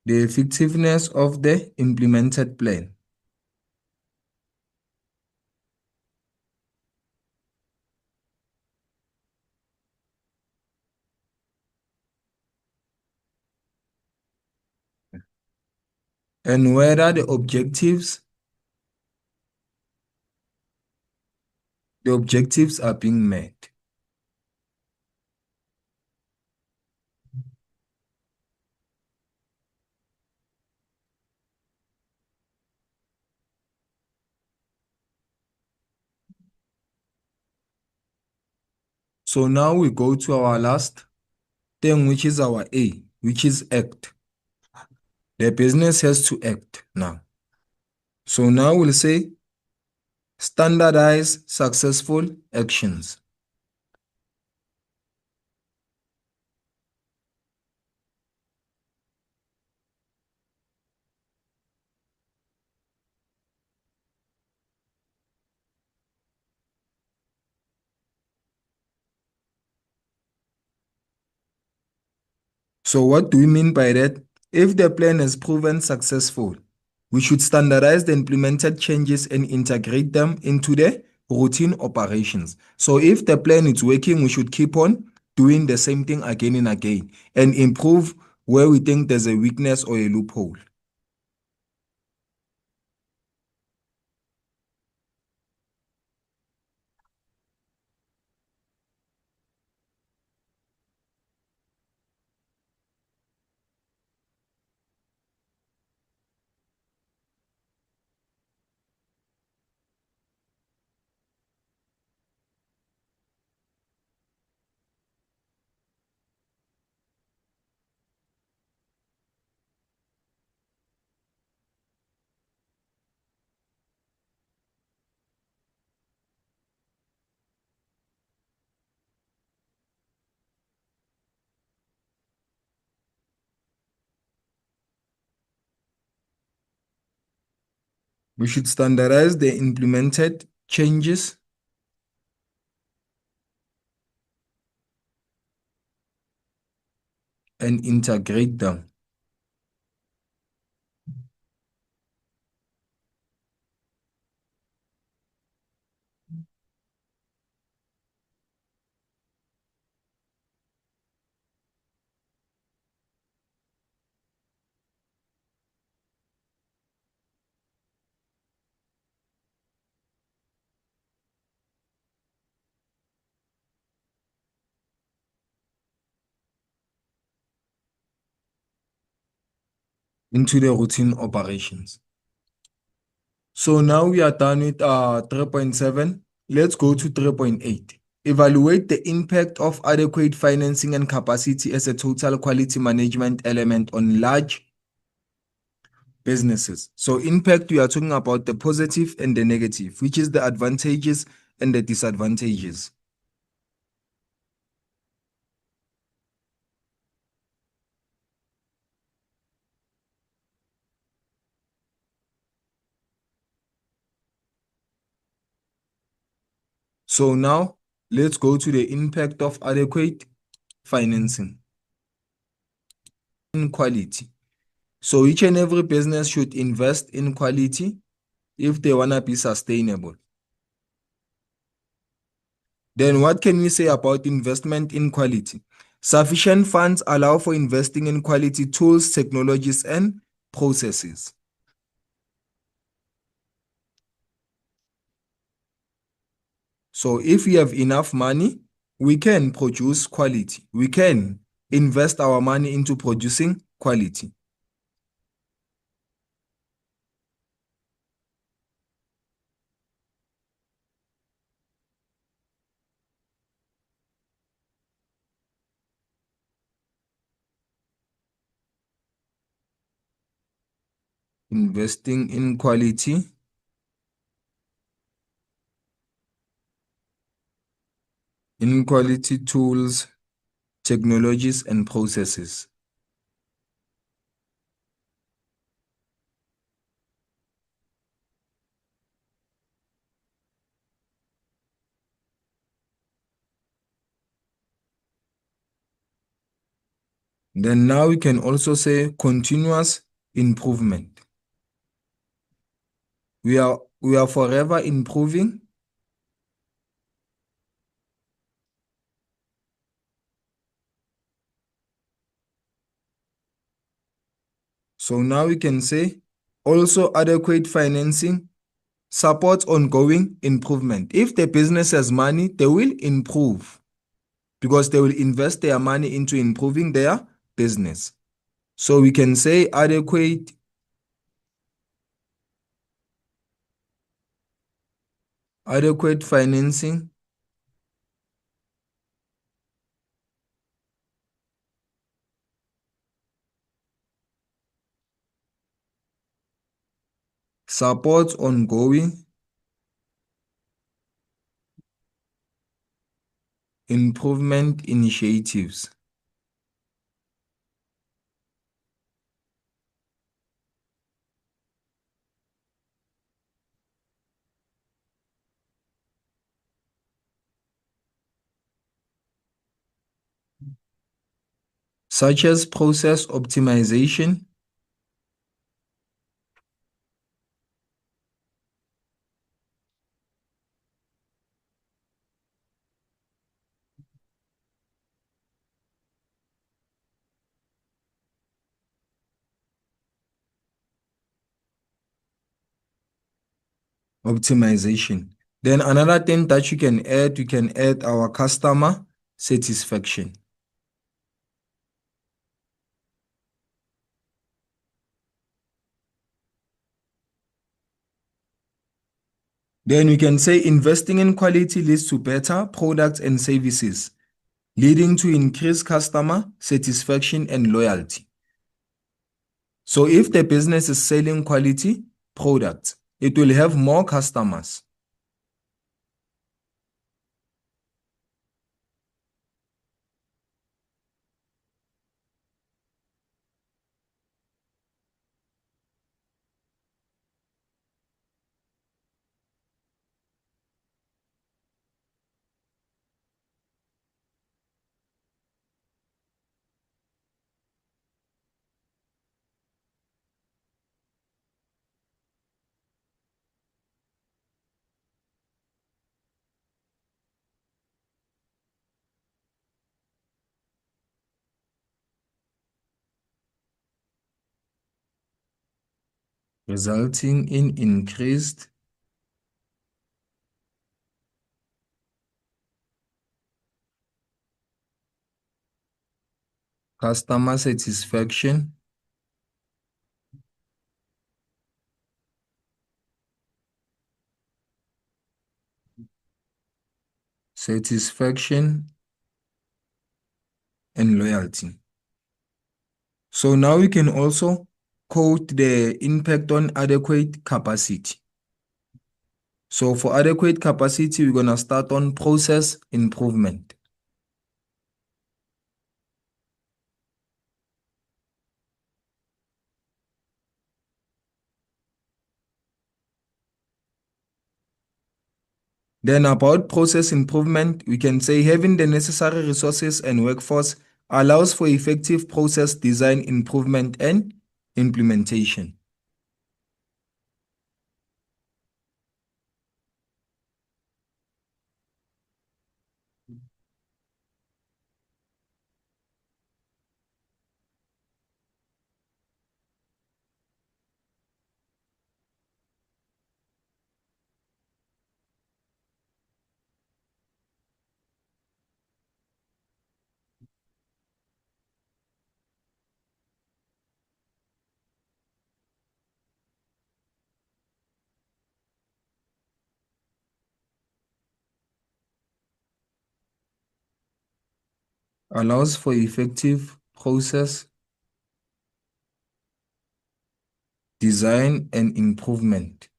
The effectiveness of the implemented plan. And whether the objectives The objectives are being met. So now we go to our last thing, which is our A, which is act. The business has to act now. So now we'll say standardize successful actions. So what do we mean by that? If the plan has proven successful, we should standardize the implemented changes and integrate them into the routine operations. So if the plan is working, we should keep on doing the same thing again and again and improve where we think there's a weakness or a loophole. We should standardize the implemented changes and integrate them into the routine operations. So now we are done with 3.7. Let's go to 3.8. Evaluate the impact of adequate financing and capacity as a total quality management element on large businesses. So impact, we are talking about the positive and the negative, which is the advantages and the disadvantages. So now let's go to the impact of adequate financing in quality. So each and every business should invest in quality if they want to be sustainable. Then what can we say about investment in quality? Sufficient funds allow for investing in quality tools, technologies, and processes. So if we have enough money, we can produce quality. We can invest our money into producing quality. Investing in quality tools, technologies, and processes. Then now we can also say continuous improvement. We are forever improving. So now we can say also adequate financing supports ongoing improvement. If the business has money, they will improve because they will invest their money into improving their business. So we can say adequate financing supports ongoing improvement initiatives. Such as process optimization, optimization. Then another thing that you can add our customer satisfaction. Then we can say investing in quality leads to better products and services, leading to increased customer satisfaction and loyalty. So if the business is selling quality products, it will have more customers. Resulting in increased customer satisfaction and loyalty. So now we can also quote the impact on adequate capacity. So for adequate capacity, we're going to start on process improvement. Then about process improvement, we can say having the necessary resources and workforce allows for effective process design improvement and implementation. Allows for effective process design and improvement.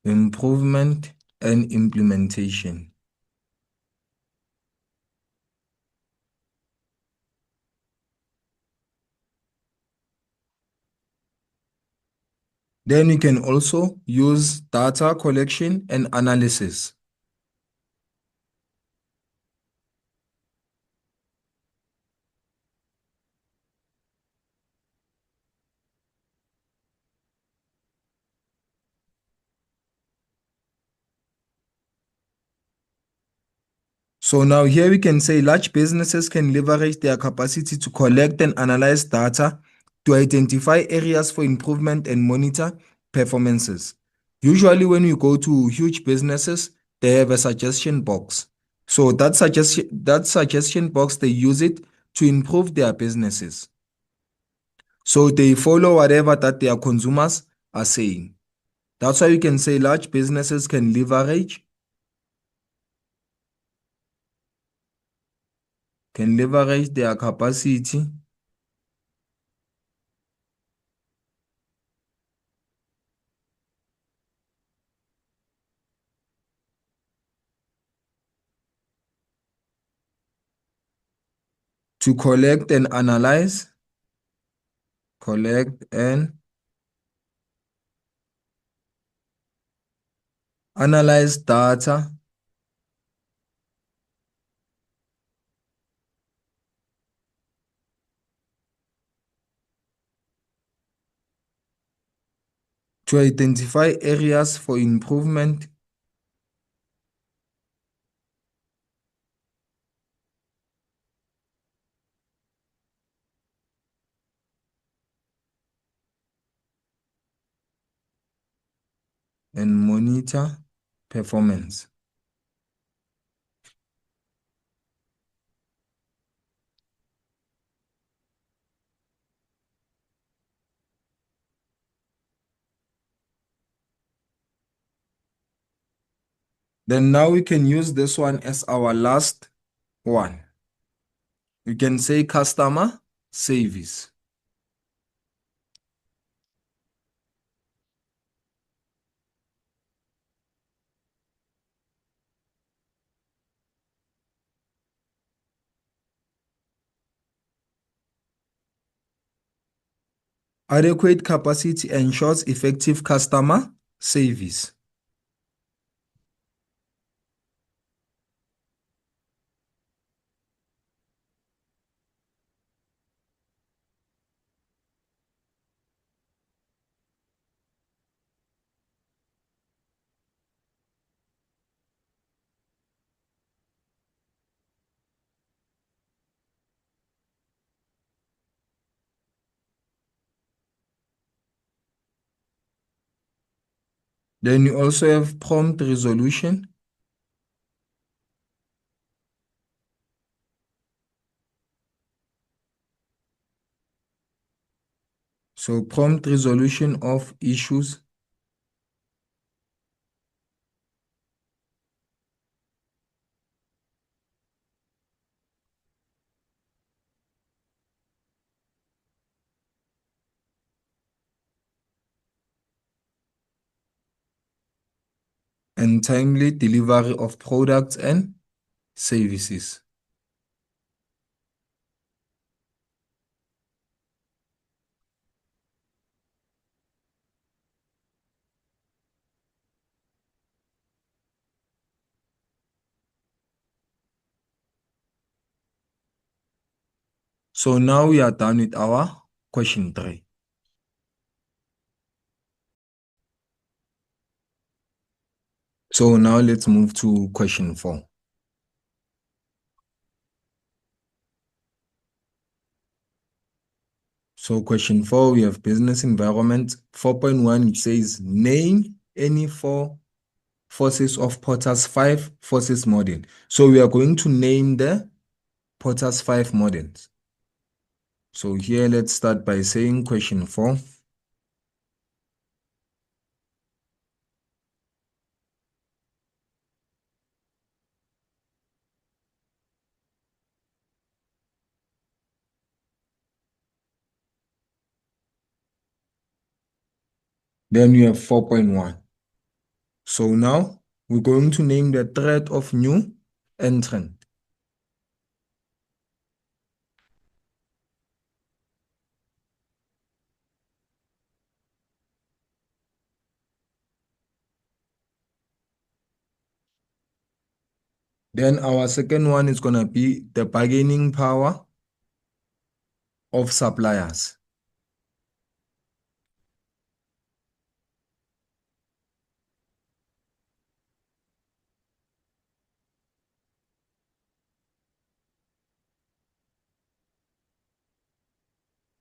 Improvement and implementation. Then we can also use data collection and analysis. So now here we can say large businesses can leverage their capacity to collect and analyze data to identify areas for improvement and monitor performances. Usually when you go to huge businesses, they have a suggestion box. So that suggestion box, they use it to improve their businesses. So they follow whatever that their consumers are saying. That's why you can say large businesses can leverage their capacity to collect and analyze data to identify areas for improvement and monitor performance. Then now we can use this one as our last one. We can say customer service. Adequate capacity ensures effective customer service. Then you also have prompt resolution. So prompt resolution of issues. And timely delivery of products and services. So now we are done with our question 3. So now let's move to question 4. So question 4, we have business environment. 4.1, it says name any 4 forces of Potter's 5 forces model. So we are going to name the Potter's 5 models. So here let's start by saying question 4. Then we have 4.1. So now we're going to name the thread of new entrant. Then our second one is going to be the bargaining power of suppliers.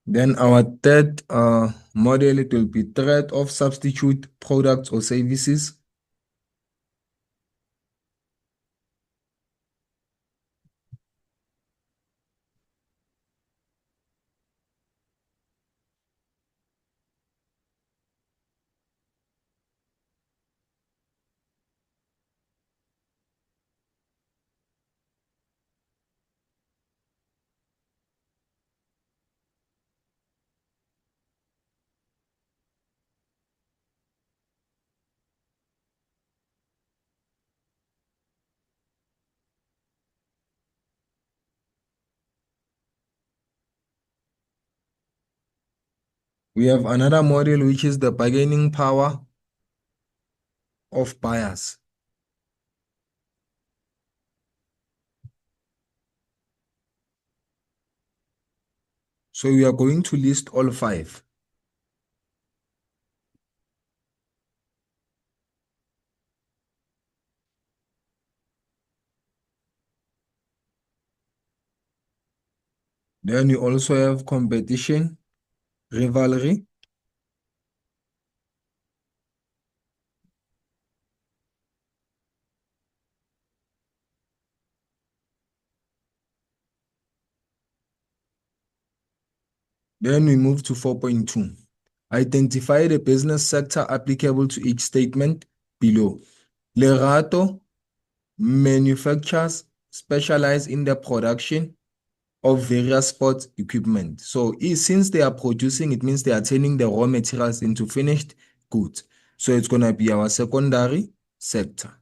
Then our third model, it will be threat of substitute products or services. We have another model, which is the bargaining power of buyers. So we are going to list all five. Then you also have competition, rivalry. Then we move to 4.2. Identify the business sector applicable to each statement below. Lerato manufacturers specialize in the production of various sports equipment. So since they are producing, it means they are turning the raw materials into finished goods. So it's going to be our secondary sector.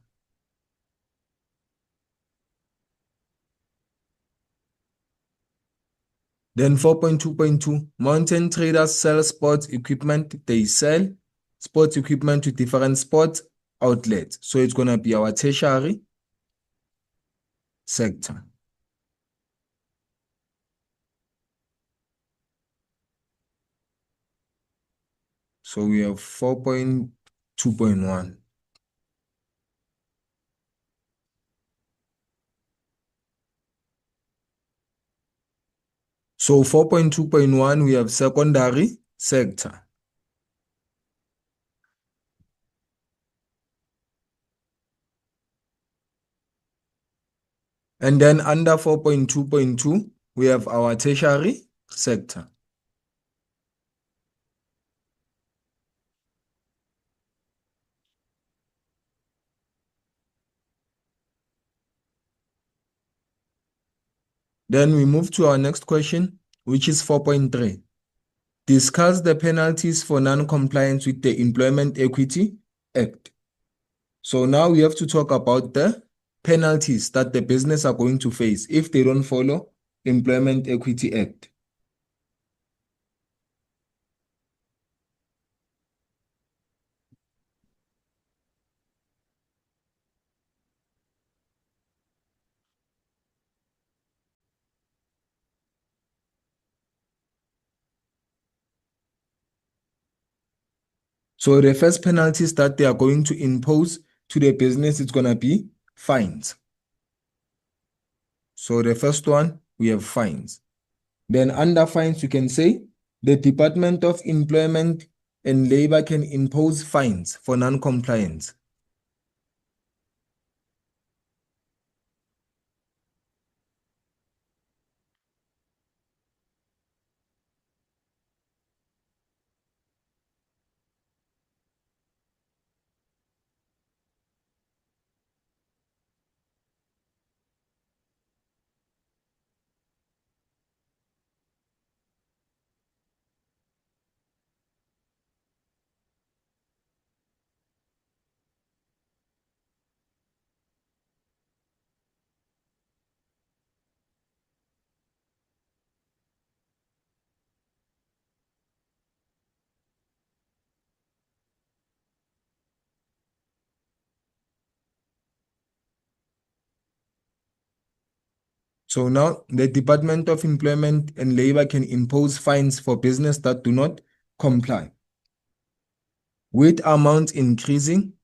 Then 4.2.2, mountain traders sell sports equipment. They sell sports equipment to different sports outlets. So it's going to be our tertiary sector. So we have 4.2.1. So 4.2.1, we have secondary sector. And then under 4.2.2, we have our tertiary sector. Then we move to our next question, which is 4.3. Discuss the penalties for non-compliance with the Employment Equity Act. So now we have to talk about the penalties that the business are going to face if they don't follow Employment Equity Act. So the first penalties that they are going to impose to the business is going to be fines. So the first one, we have fines. Then under fines, you can say the Department of Employment and Labor can impose fines for non-compliance. So now the Department of Employment and Labor can impose fines for business that do not comply, with amounts increasing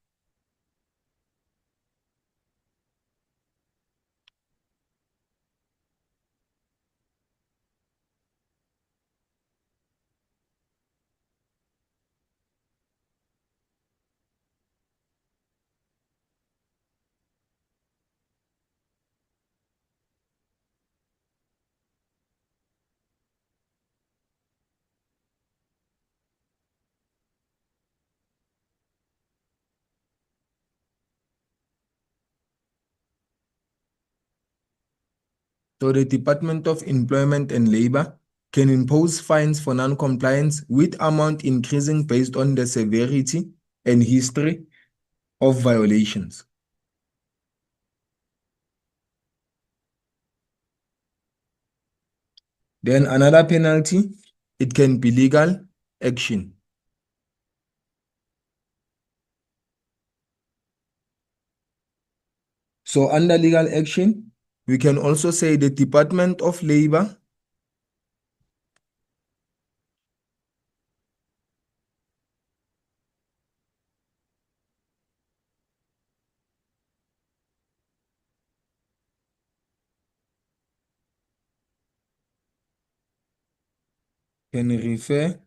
So the Department of Employment and Labor can impose fines for non-compliance with amount increasing based on the severity and history of violations. Then another penalty, it can be legal action. So under legal action, we can also say the Department of Labor can refer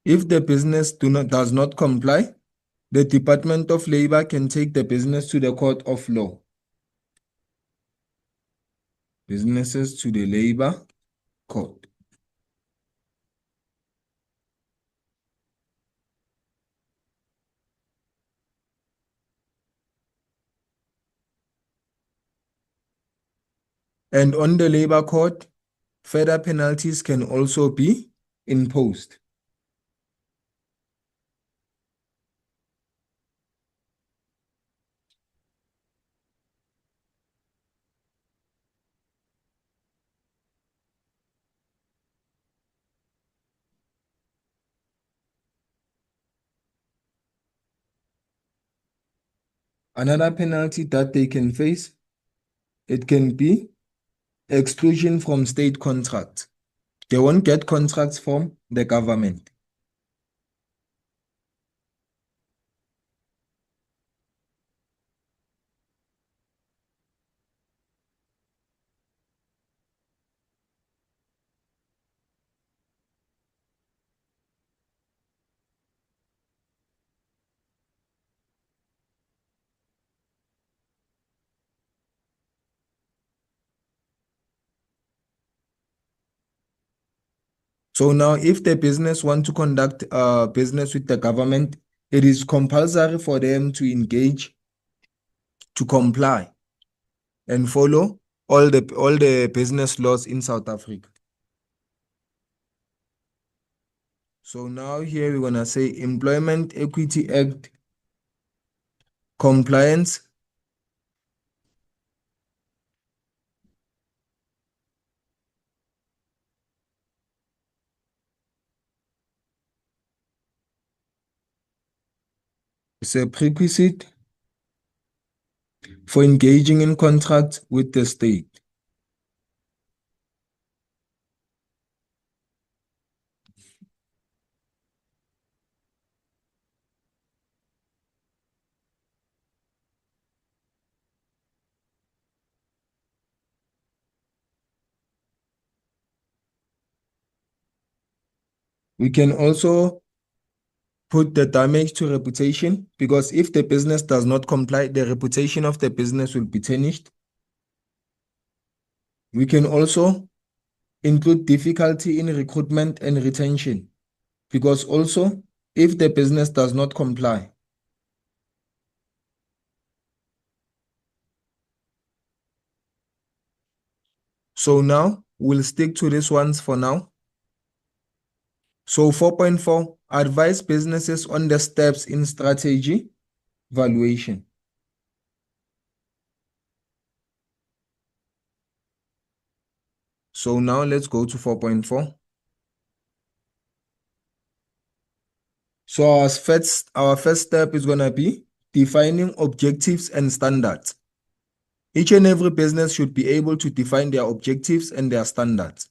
if the business does not comply, the Department of Labor can take the business to the court of law. Businesses to the labor court. And on the labor court, further penalties can also be imposed. Another penalty that they can face, it can be exclusion from state contracts. They won't get contracts from the government. So now if the business want to conduct business with the government, it is compulsory for them to engage, to comply and follow all the business laws in South Africa. So now here we're going to say Employment Equity Act compliance is a prerequisite for engaging in contracts with the state. We can also put the damage to reputation, because if the business does not comply, the reputation of the business will be tarnished. We can also include difficulty in recruitment and retention, because also if the business does not comply. So now we'll stick to these ones for now. So 4.4, advise businesses on the steps in strategy valuation. So now let's go to 4.4. So our first step is going to be defining objectives and standards. Each and every business should be able to define their objectives and their standards.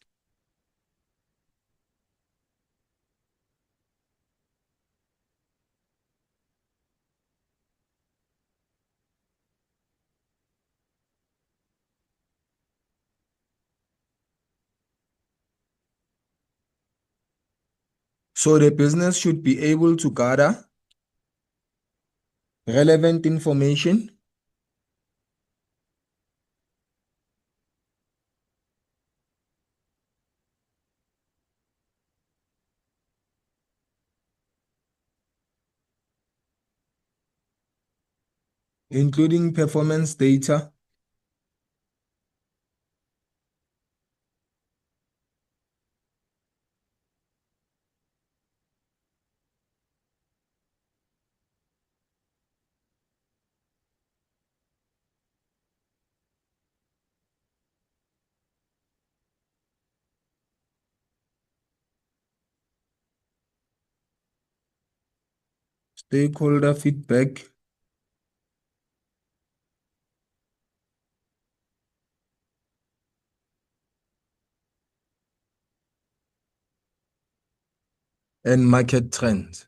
So the business should be able to gather relevant information, including performance data, stakeholder feedback, and market trends.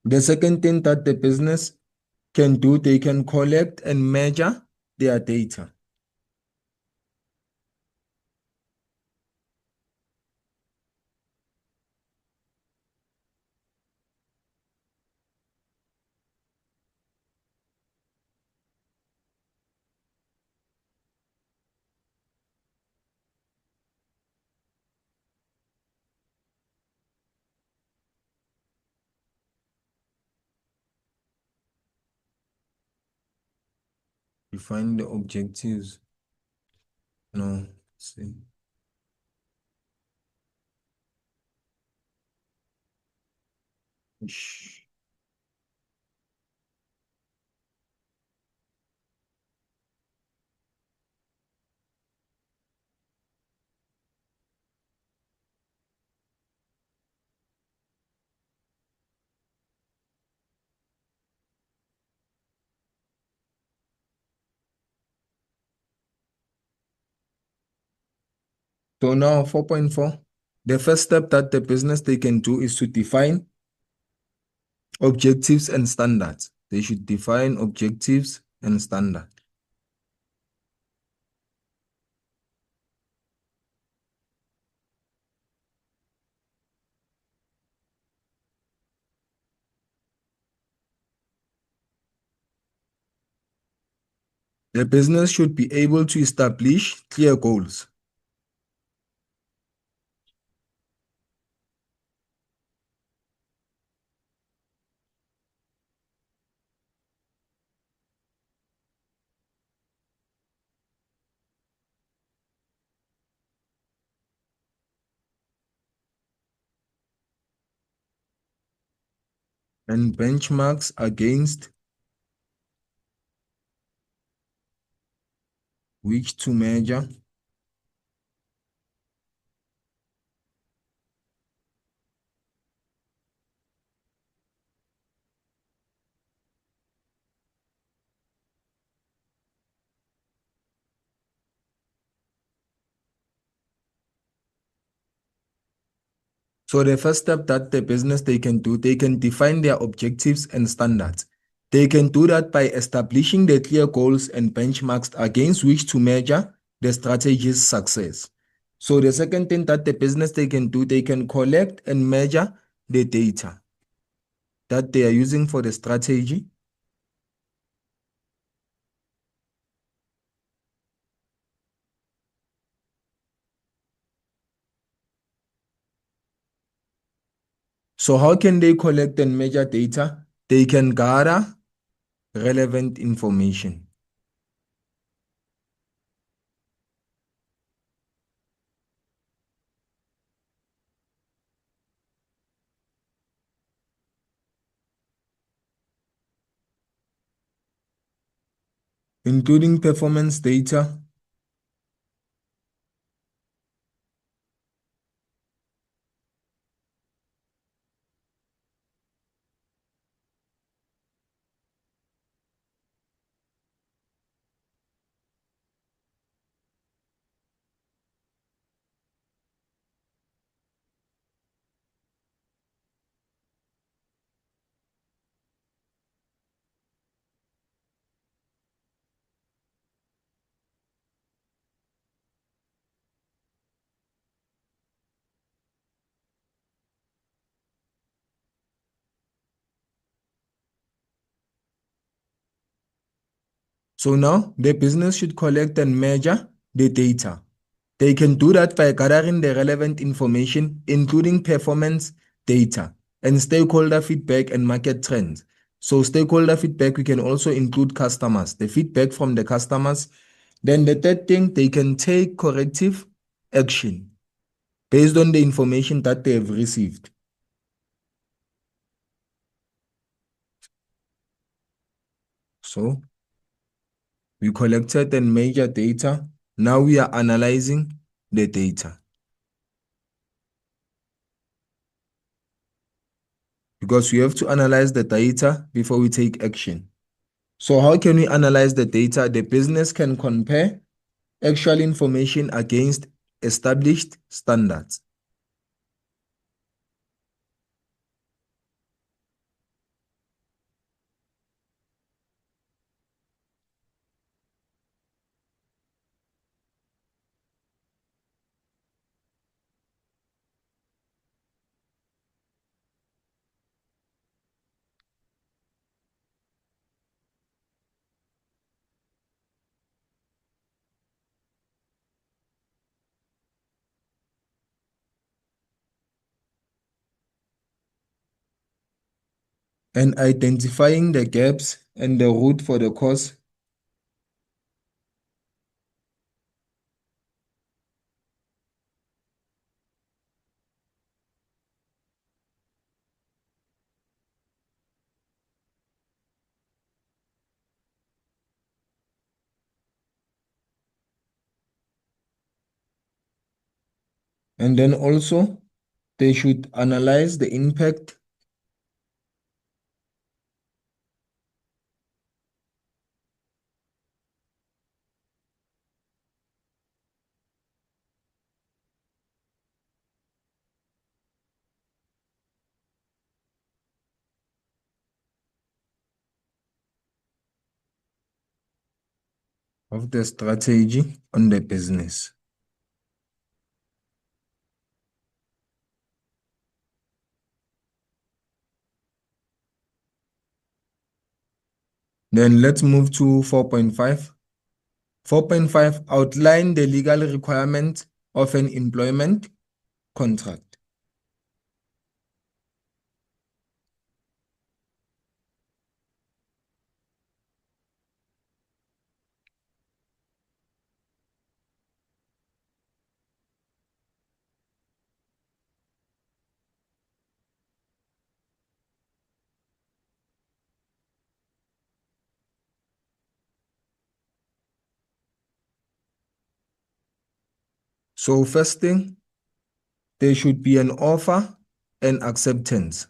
The second thing that the business can do, they can collect and measure their data. Define the objectives. No, see. Shh. So now 4.4, the first step that the business they can do is to define objectives and standards. They should define objectives and standards. The business should be able to establish clear goals. And benchmarks against which to measure. So the first step that the business they can do, they can define their objectives and standards. They can do that by establishing the clear goals and benchmarks against which to measure the strategy's success. So the second thing that the business they can do, they can collect and measure the data that they are using for the strategy. So how can they collect and measure data? They can gather relevant information, including performance data, So now the business should collect and measure the data. They can do that by gathering the relevant information, including performance data and stakeholder feedback and market trends. So stakeholder feedback, we can also include customers, the feedback from the customers. Then the third thing, they can take corrective action based on the information that they have received. So we collected and measured data. Now we are analyzing the data, because we have to analyze the data before we take action. So how can we analyze the data? The business can compare actual information against established standards. And identifying the gaps and the root for the cause. And then also they should analyze the impact of the strategy on the business. Then let's move to 4.5. 4.5, outline the legal requirement of an employment contract. So first thing, there should be an offer and acceptance.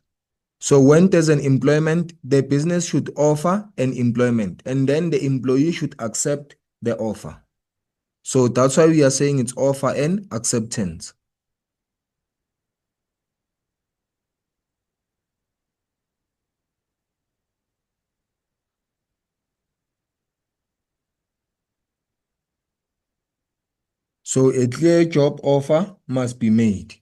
So when there's an employment, the business should offer an employment and then the employee should accept the offer. So that's why we are saying it's offer and acceptance. So a clear job offer must be made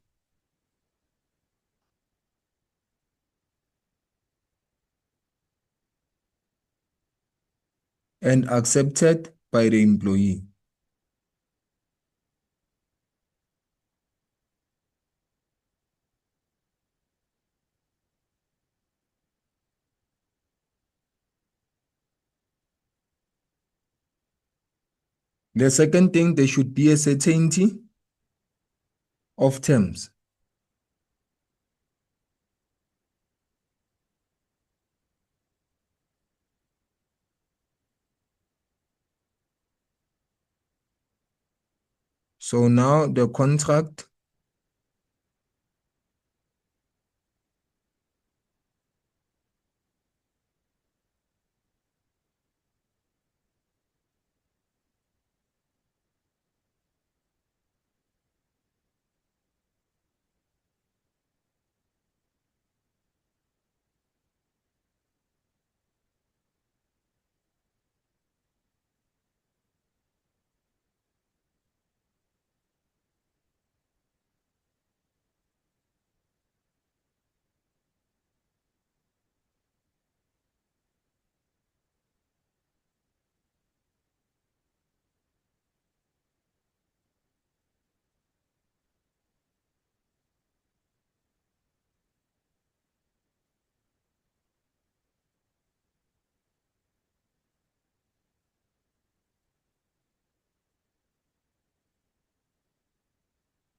and accepted by the employee. The second thing, there should be a certainty of terms. So now the contract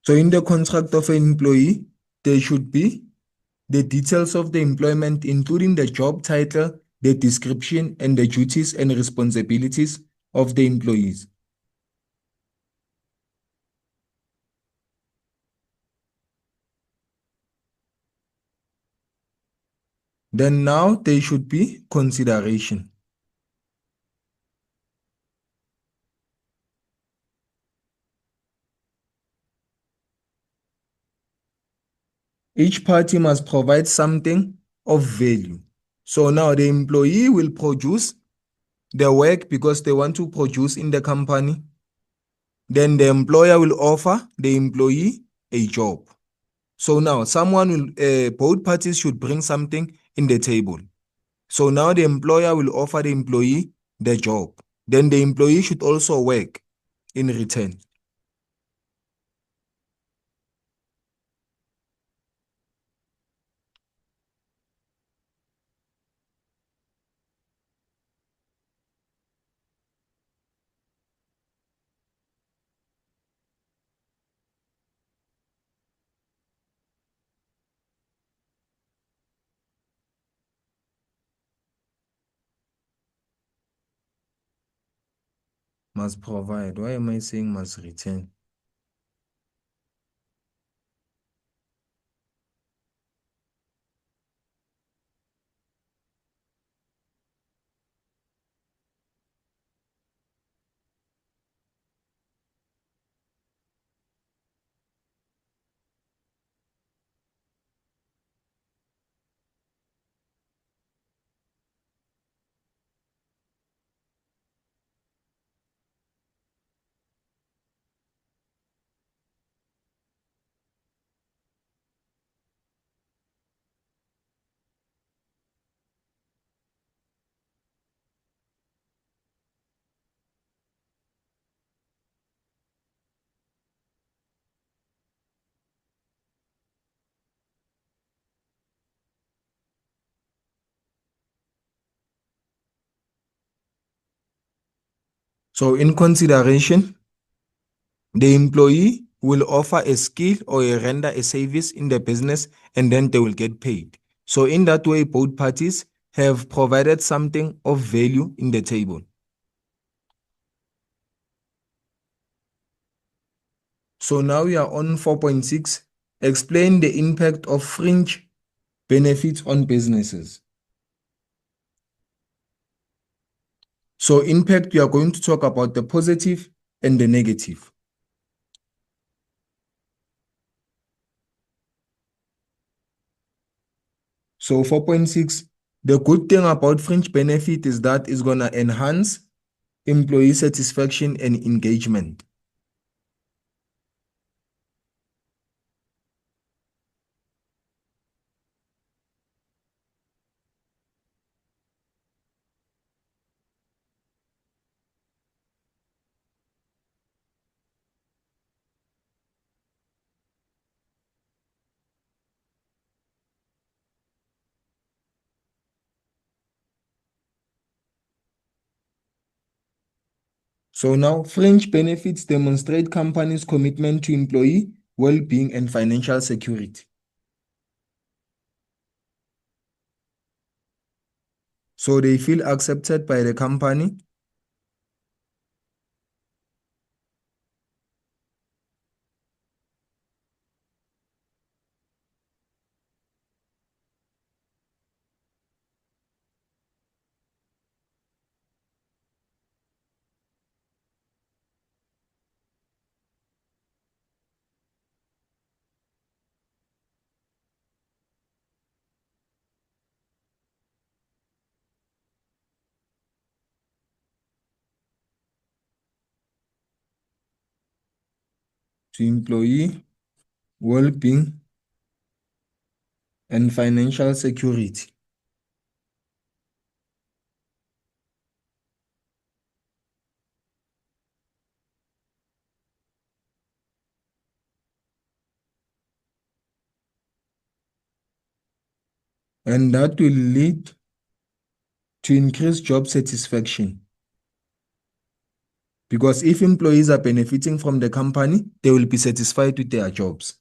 So in the contract of an employee, there should be the details of the employment, including the job title, the description, and the duties and responsibilities of the employees. Then now there should be consideration. Each party must provide something of value. So now the employee will produce the work because they want to produce in the company. Then the employer will offer the employee a job. So now both parties should bring something in the table. So now the employer will offer the employee the job. Then the employee should also work in return. Must provide. Why am I saying must return? So in consideration, the employee will offer a skill or render a service in the business and then they will get paid. So in that way, both parties have provided something of value in the table. So now we are on 4.6. Explain the impact of fringe benefits on businesses. So impact, we are going to talk about the positive and the negative. So 4.6, the good thing about fringe benefit is that it's going to enhance employee satisfaction and engagement. So now fringe benefits demonstrate companies' commitment to employee well-being and financial security. So they feel accepted by the company. To employee well-being and financial security. And that will lead to increased job satisfaction. Because if employees are benefiting from the company, they will be satisfied with their jobs.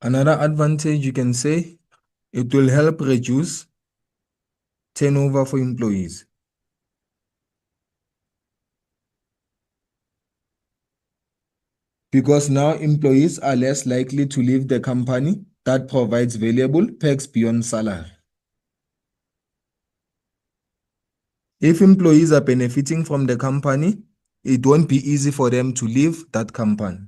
Another advantage you can say, it will help reduce turnover for employees. Because now employees are less likely to leave the company that provides valuable perks beyond salary. If employees are benefiting from the company, it won't be easy for them to leave that company.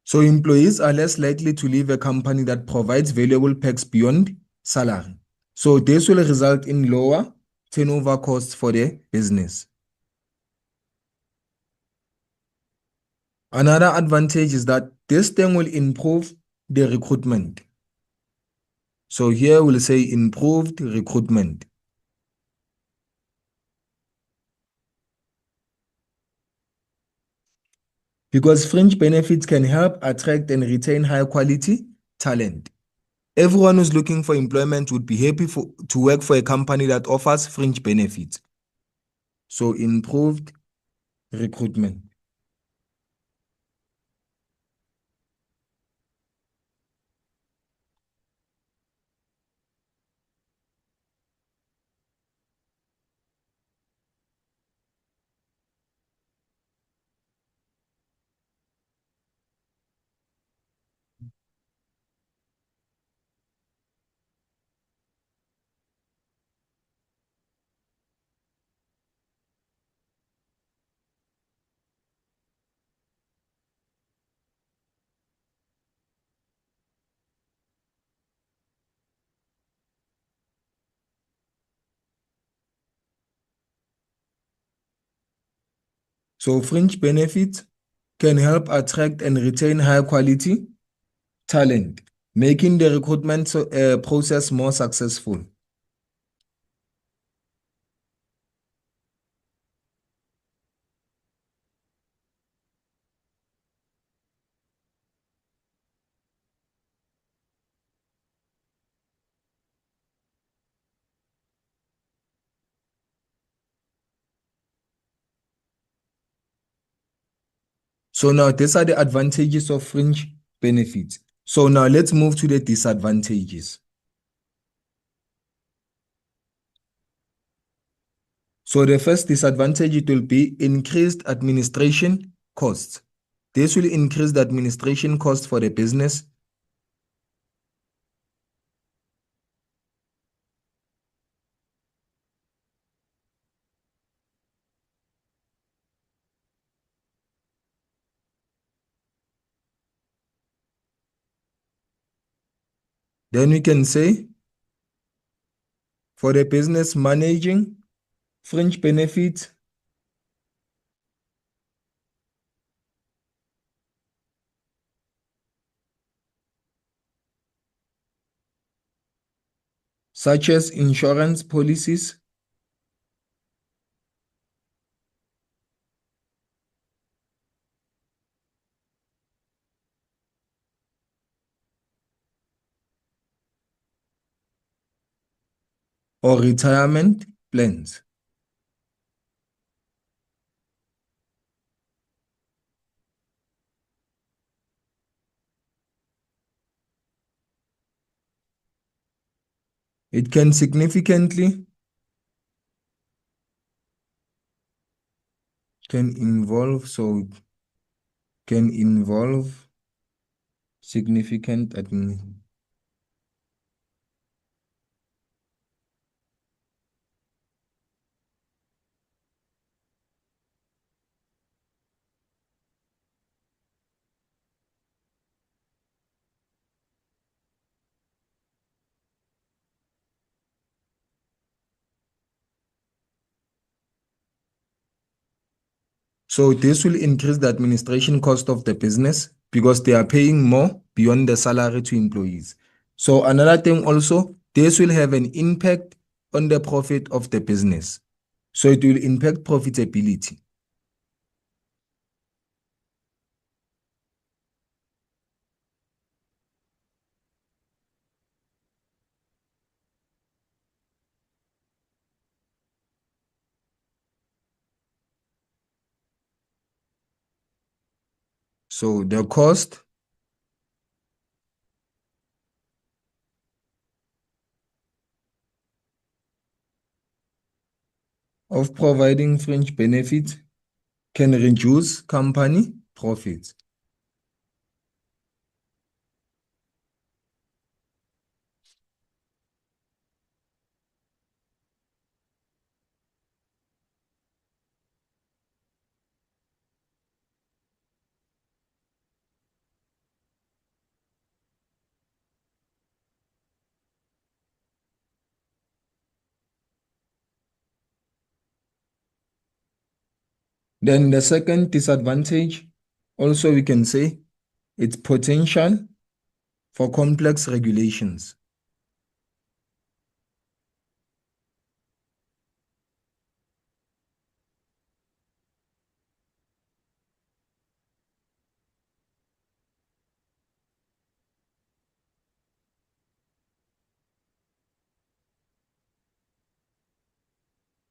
So employees are less likely to leave a company that provides valuable perks beyond salary. So this will result in lower turnover costs for the business. Another advantage is that this thing will improve the recruitment. So here we'll say improved recruitment. Because fringe benefits can help attract and retain high quality talent. Everyone who's looking for employment would be happy to work for a company that offers fringe benefits. So improved recruitment. So fringe benefits can help attract and retain high quality talent, making the recruitment process more successful. So now these are the advantages of fringe benefits. So now let's move to the disadvantages. So the first disadvantage, it will be increased administration costs. This will increase the administration cost for the business. Then we can say for the business managing fringe benefits, such as insurance policies, or retirement plans. It can significantly involve significant So this will increase the administration cost of the business because they are paying more beyond the salary to employees. So another thing also, this will have an impact on the profit of the business. So it will impact profitability. So the cost of providing fringe benefits can reduce company profits. Then the second disadvantage, also we can say, its potential for complex regulations.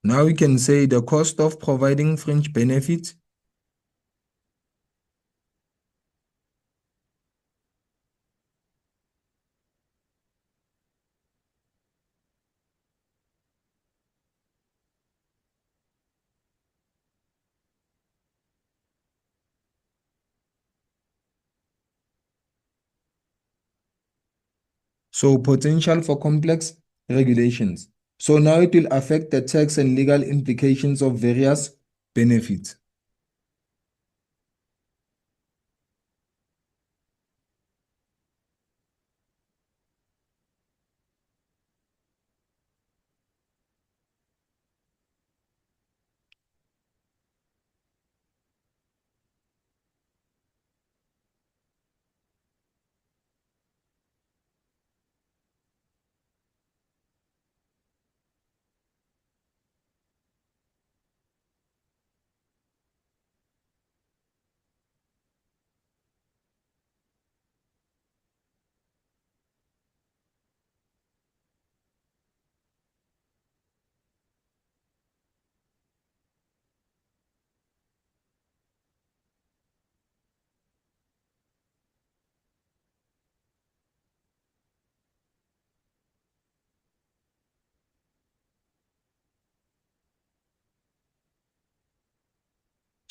Now we can say the cost of providing fringe benefits So potential for complex regulations. So now it will affect the tax and legal implications of various benefits.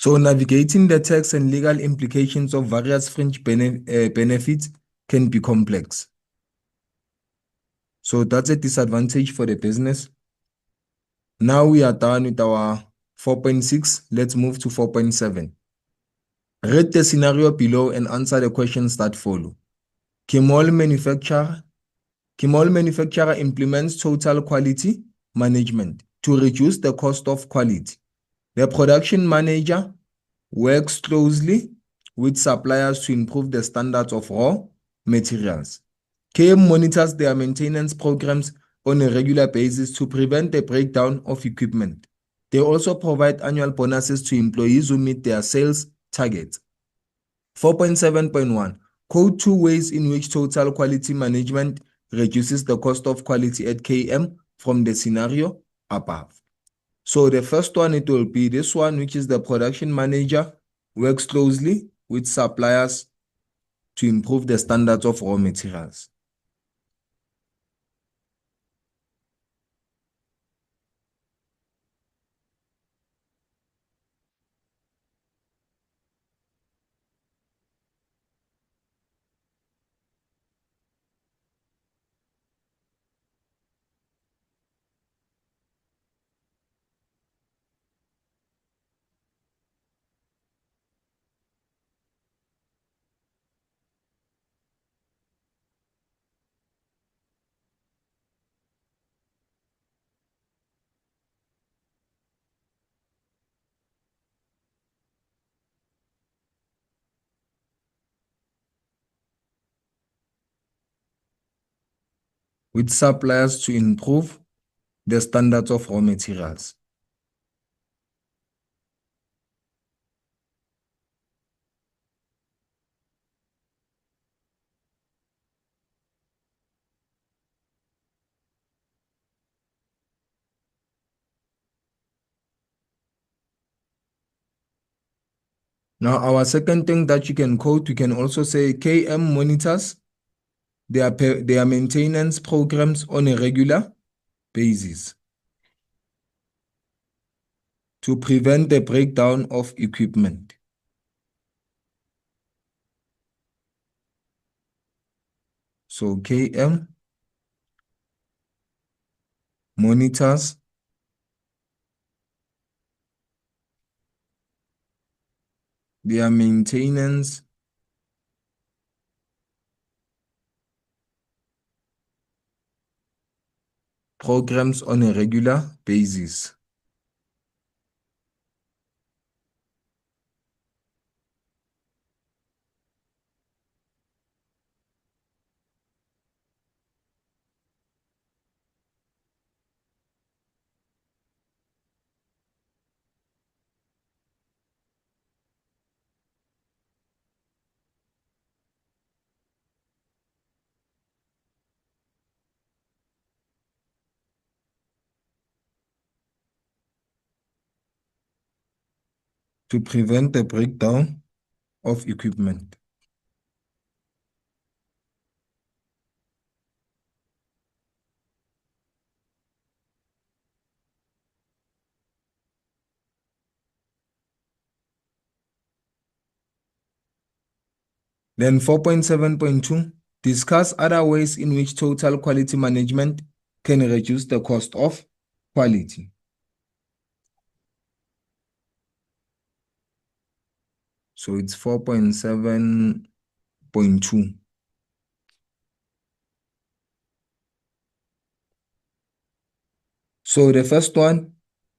So navigating the tax and legal implications of various fringe benefits can be complex. So that's a disadvantage for the business. Now we are done with our 4.6. Let's move to 4.7. Read the scenario below and answer the questions that follow. Chemol manufacturer implements total quality management to reduce the cost of quality. The production manager works closely with suppliers to improve the standards of raw materials. KM monitors their maintenance programs on a regular basis to prevent the breakdown of equipment. They also provide annual bonuses to employees who meet their sales targets. 4.7.1. Code 2 ways in which total quality management reduces the cost of quality at KM from the scenario above. So the first one, it will be this one, which is the production manager works closely with suppliers to improve the standards of raw materials. With suppliers to improve the standards of raw materials. Now, our second thing that you can quote, you can also say KM monitors their maintenance programs on a regular basis to prevent the breakdown of equipment. So KM monitors their maintenance programs on a regular basis. To prevent the breakdown of equipment. Then 4.7.2, discuss other ways in which total quality management can reduce the cost of quality. So it's 4.7.2. So the first one,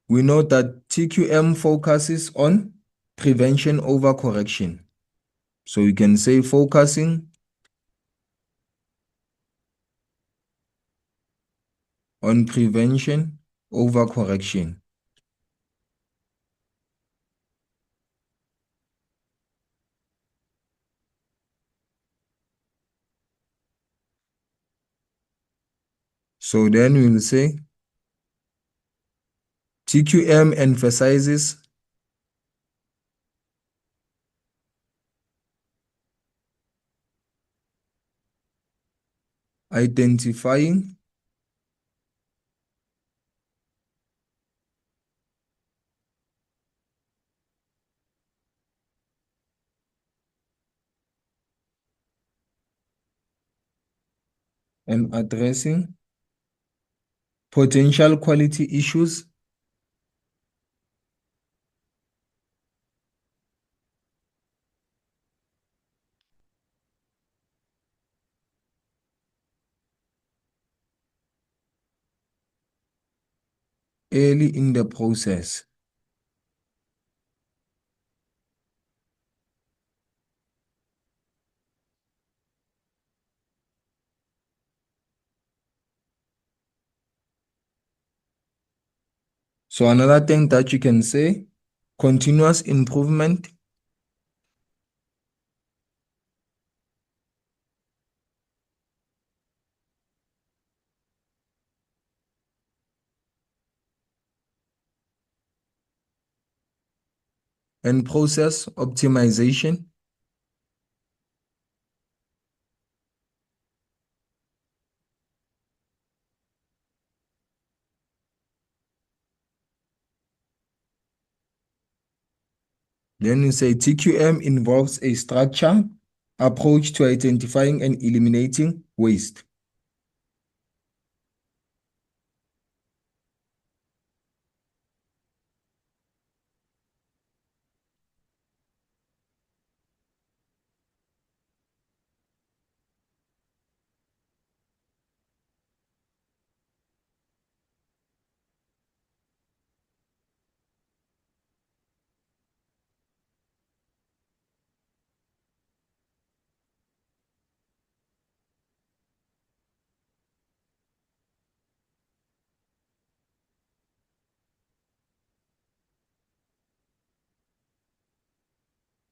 we know that TQM focuses on prevention over correction. So we can say focusing on prevention over correction. So then we'll say TQM emphasizes identifying and addressing potential quality issues early in the process. So another thing that you can say, continuous improvement and process optimization. Then we say TQM involves a structured approach to identifying and eliminating waste.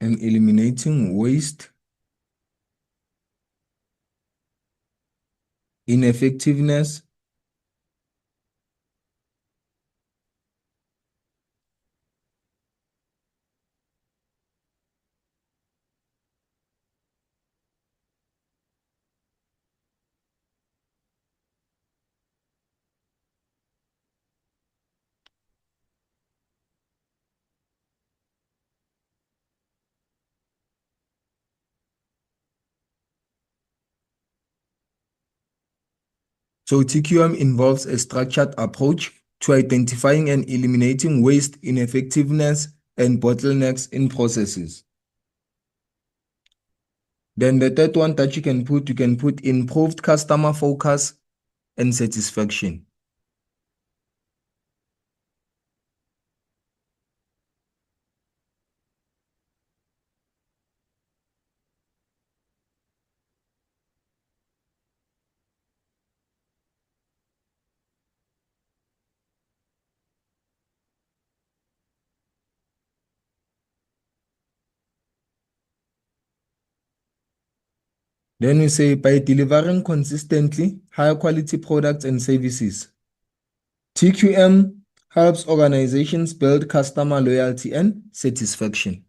And eliminating waste, ineffectiveness, so TQM involves a structured approach to identifying and eliminating waste, ineffectiveness, and bottlenecks in processes. Then the third one that you can put improved customer focus and satisfaction. Then we say by delivering consistently high quality products and services. TQM helps organizations build customer loyalty and satisfaction.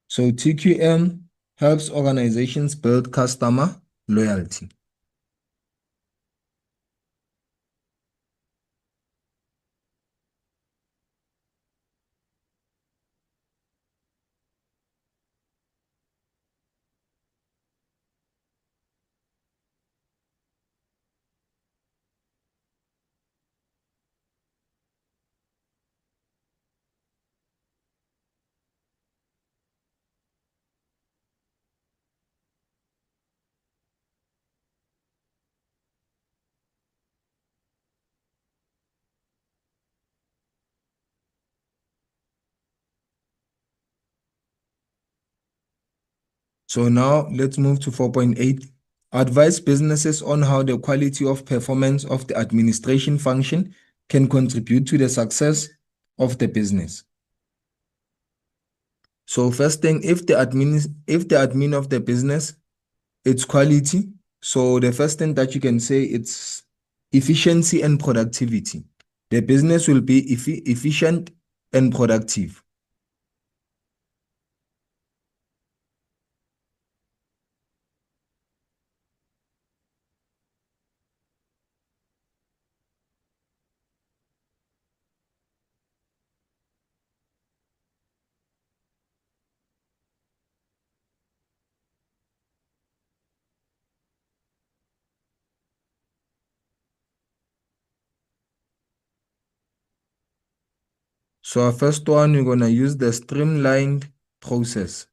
So TQM helps organizations build customer loyalty. So now let's move to 4.8. Advise businesses on how the quality of performance of the administration function can contribute to the success of the business. So first thing, if the admin of the business, it's quality. So the first thing that you can say, it's efficiency and productivity. The business will be efficient and productive. So our first one, we're going to use the streamlined process.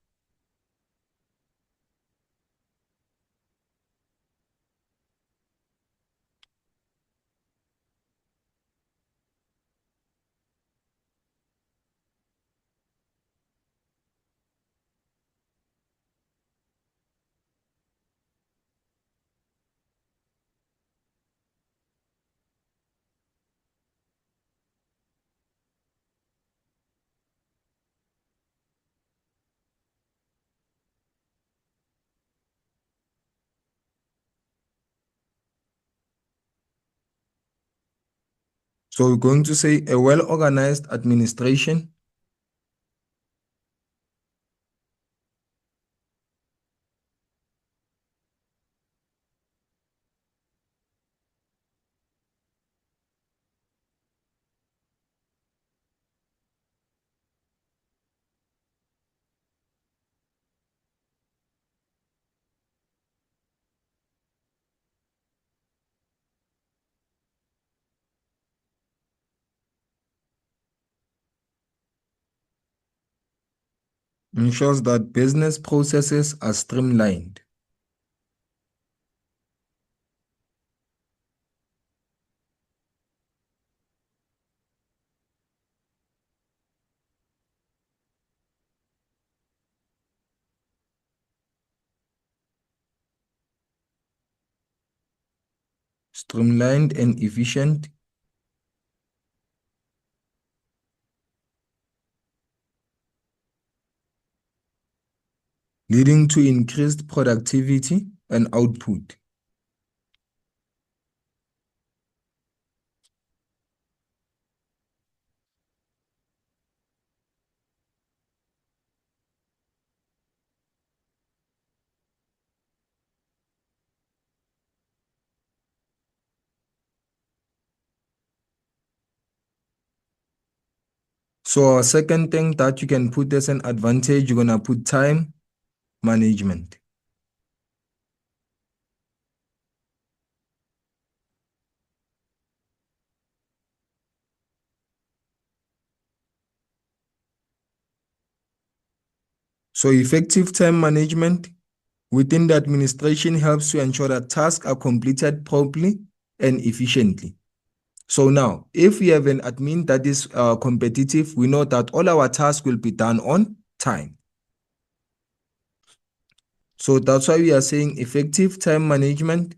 So we're going to say a well-organized administration ensures that business processes are streamlined. Streamlined and efficient, leading to increased productivity and output. So our second thing that you can put as an advantage, you're gonna put time management. So effective time management within the administration helps to ensure that tasks are completed promptly and efficiently. So now, if we have an admin that is competitive, we know that all our tasks will be done on time. So that's why we are saying effective time management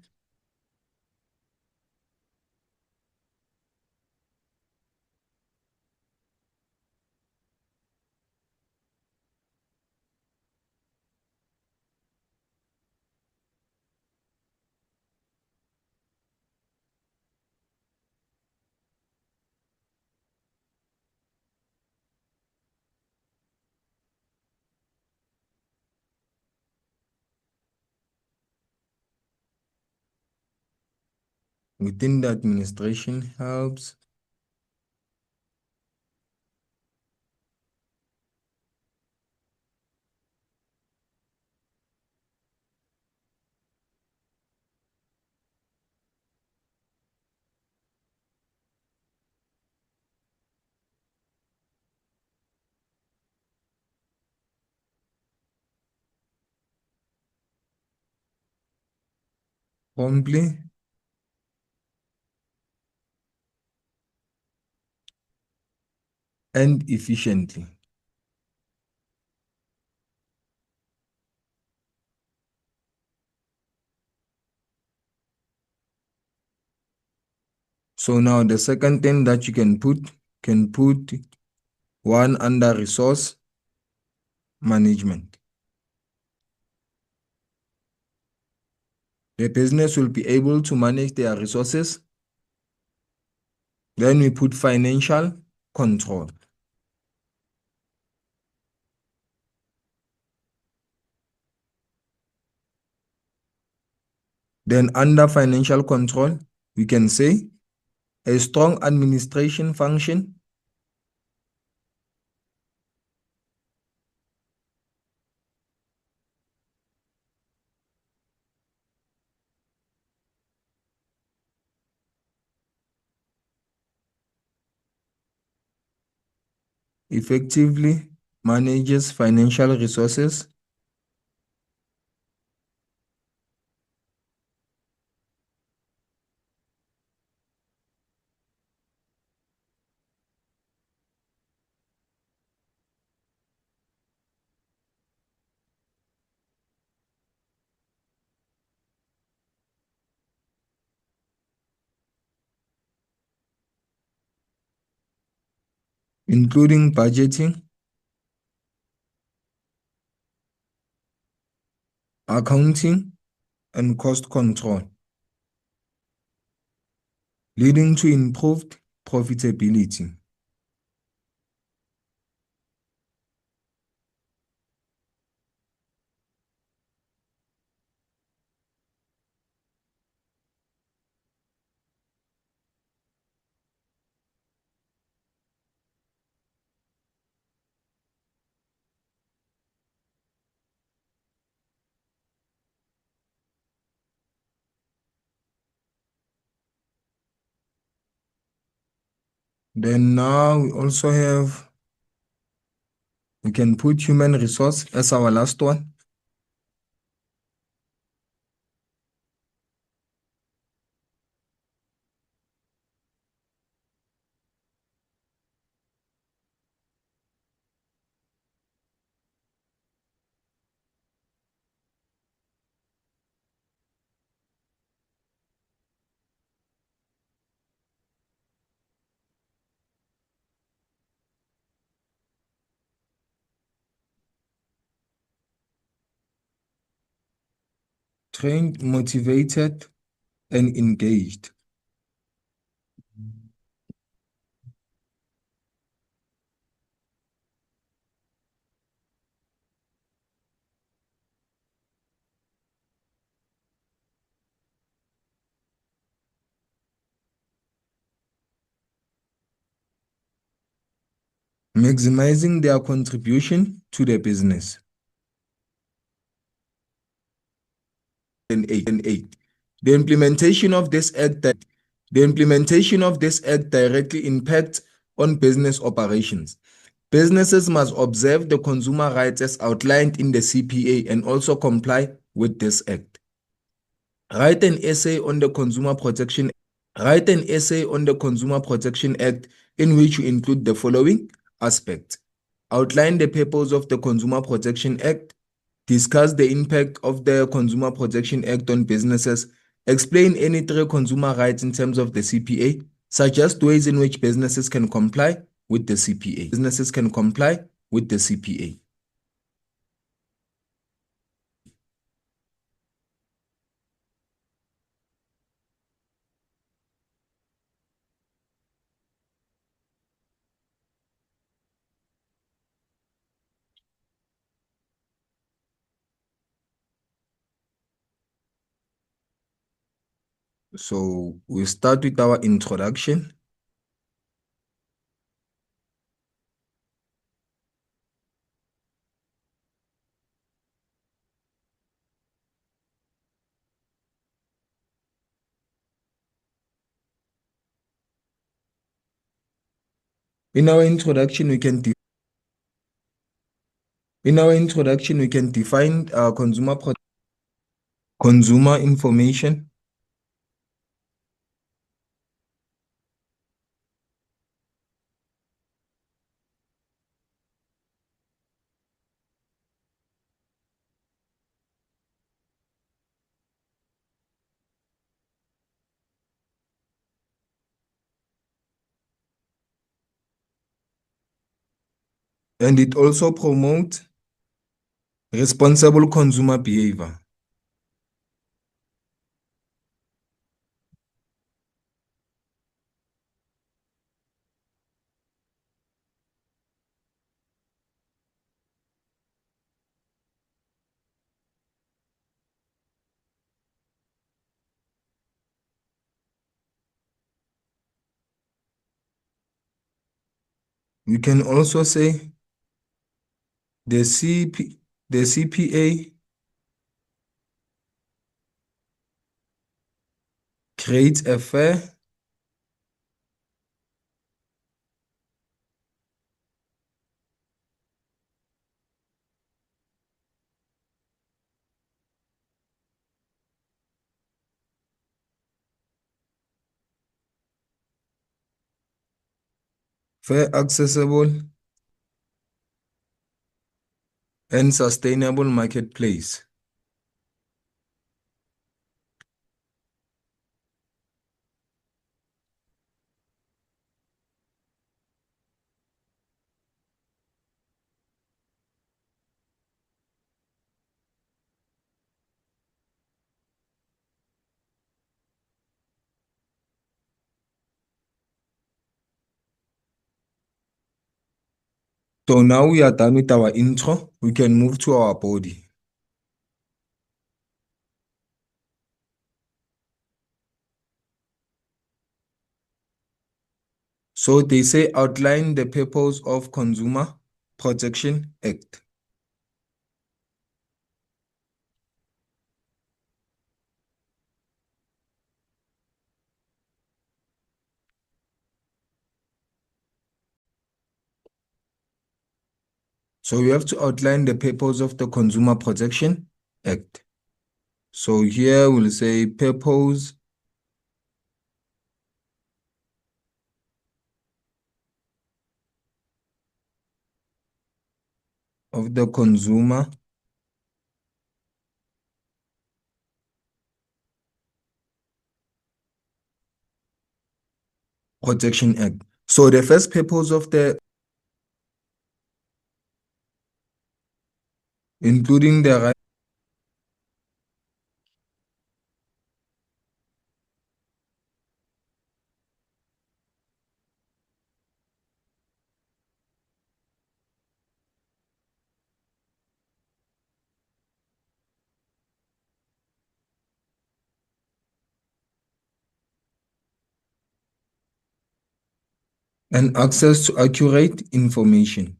within the administration helps promptly and efficiently. So now the second thing that you can put one under resource management. The business will be able to manage their resources. Then we put financial control. Then under financial control, we can say a strong administration function effectively manages financial resources including budgeting, accounting, and cost control, leading to improved profitability. Then now we can put human resource as our last one. Trained, motivated, and engaged. Maximizing their contribution to the business. And eight. The implementation of this act directly impacts on business operations. Businesses must observe the consumer rights as outlined in the CPA and also comply with this act. Write an essay on the Consumer Protection Act in which you include the following aspects. Outline the purpose of the Consumer Protection Act. Discuss the impact of the Consumer Protection Act on businesses. Explain any three consumer rights in terms of the CPA. Suggest ways in which businesses can comply with the CPA. So we start with our introduction. In our introduction, we can define consumer information. And it also promotes responsible consumer behavior. We can also say the CPA creates a fair, accessible, and sustainable marketplace. So now we are done with our intro. We can move to our body. So they say outline the purpose of Consumer Protection Act. So we have to outline the purpose of the Consumer Protection Act. So here we'll say purpose of the Consumer Protection Act. So the first purpose of the, including the right and access to accurate information.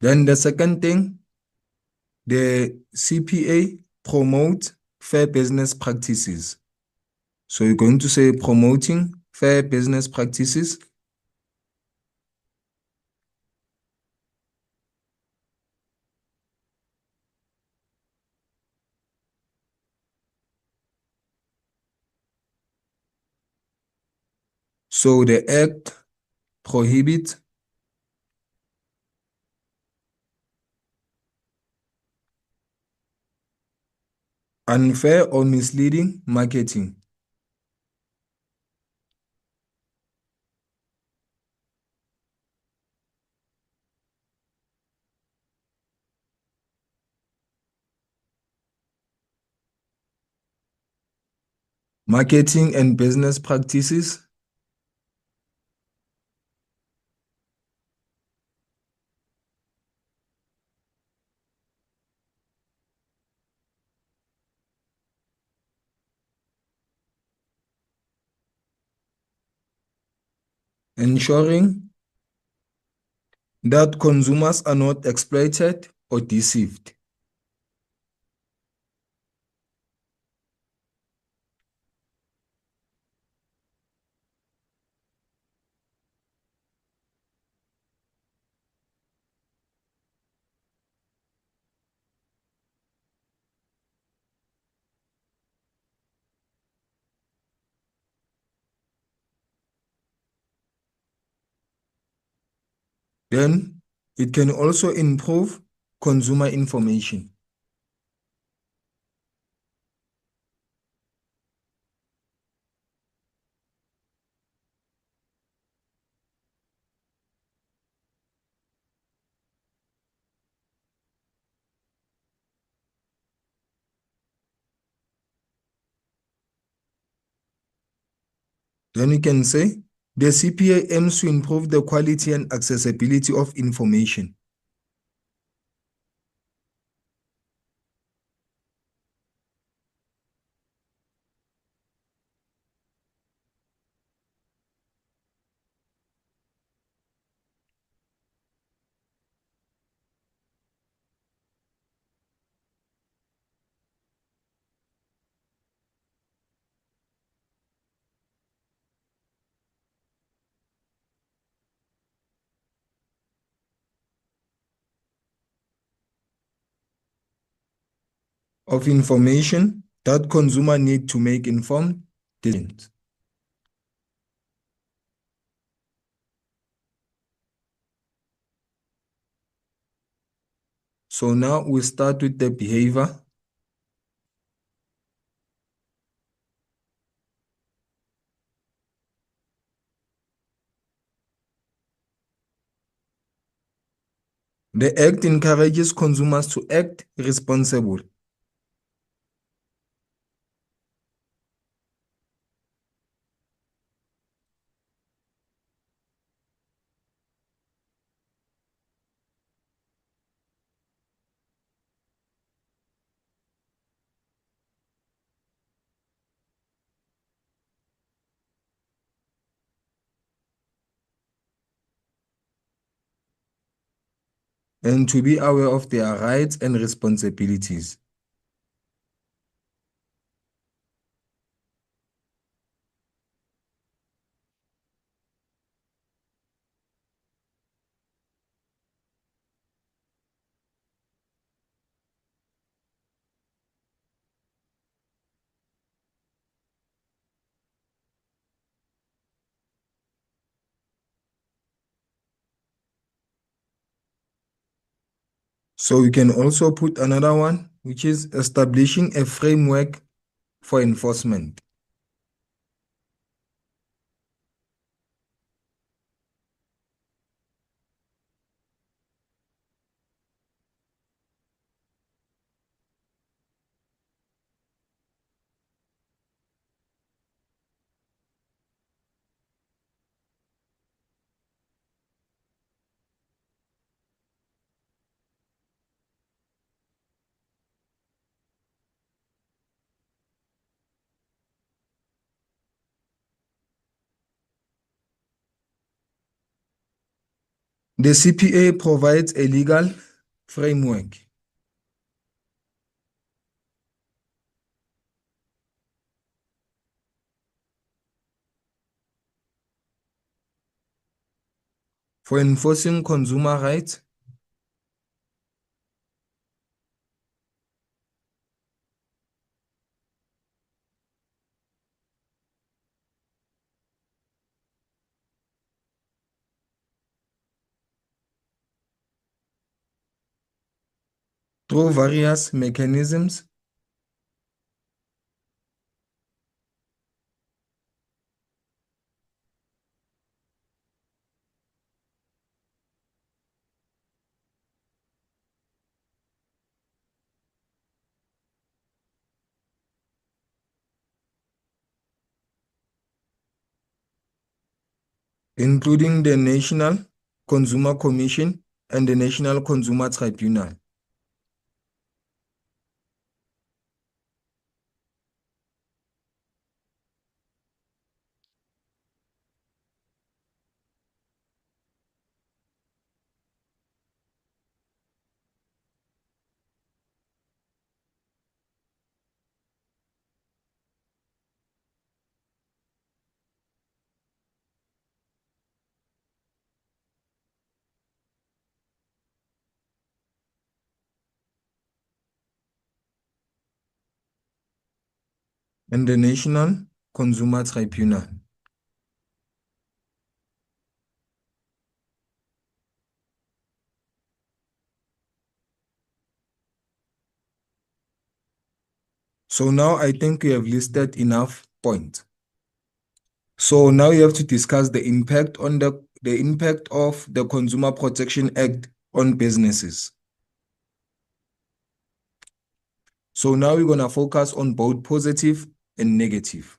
Then the second thing, the CPA promotes fair business practices. So you're going to say promoting fair business practices. So the act prohibits unfair or misleading marketing. Marketing and business practices. Ensuring that consumers are not exploited or deceived. Then it can also improve consumer information. Then we can say the CPA aims to improve the quality and accessibility of information. Of information that consumer need to make informed decisions. So now we start with the behavior. The act encourages consumers to act responsible. And to be aware of their rights and responsibilities. So we can also put another one, which is establishing a framework for enforcement. The CPA provides a legal framework for enforcing consumer rights through various mechanisms. Including the National Consumer Commission and the National Consumer Tribunal. And the National Consumer Tribunal. So now I think we have listed enough points. So now you have to discuss the impact on the impact of the Consumer Protection Act on businesses. So now we're going to focus on both positive and negative.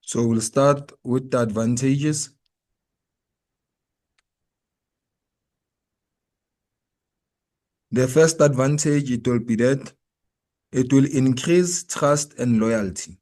So we'll start with the advantages. The first advantage, it will be that it will increase trust and loyalty.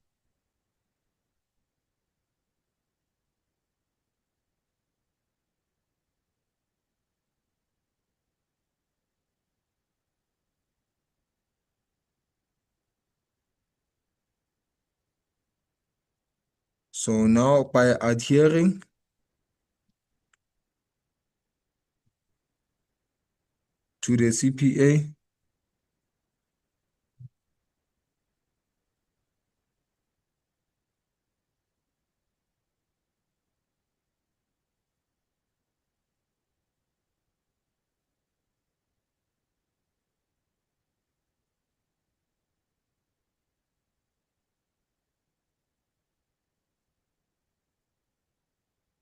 So now by adhering to the CPA.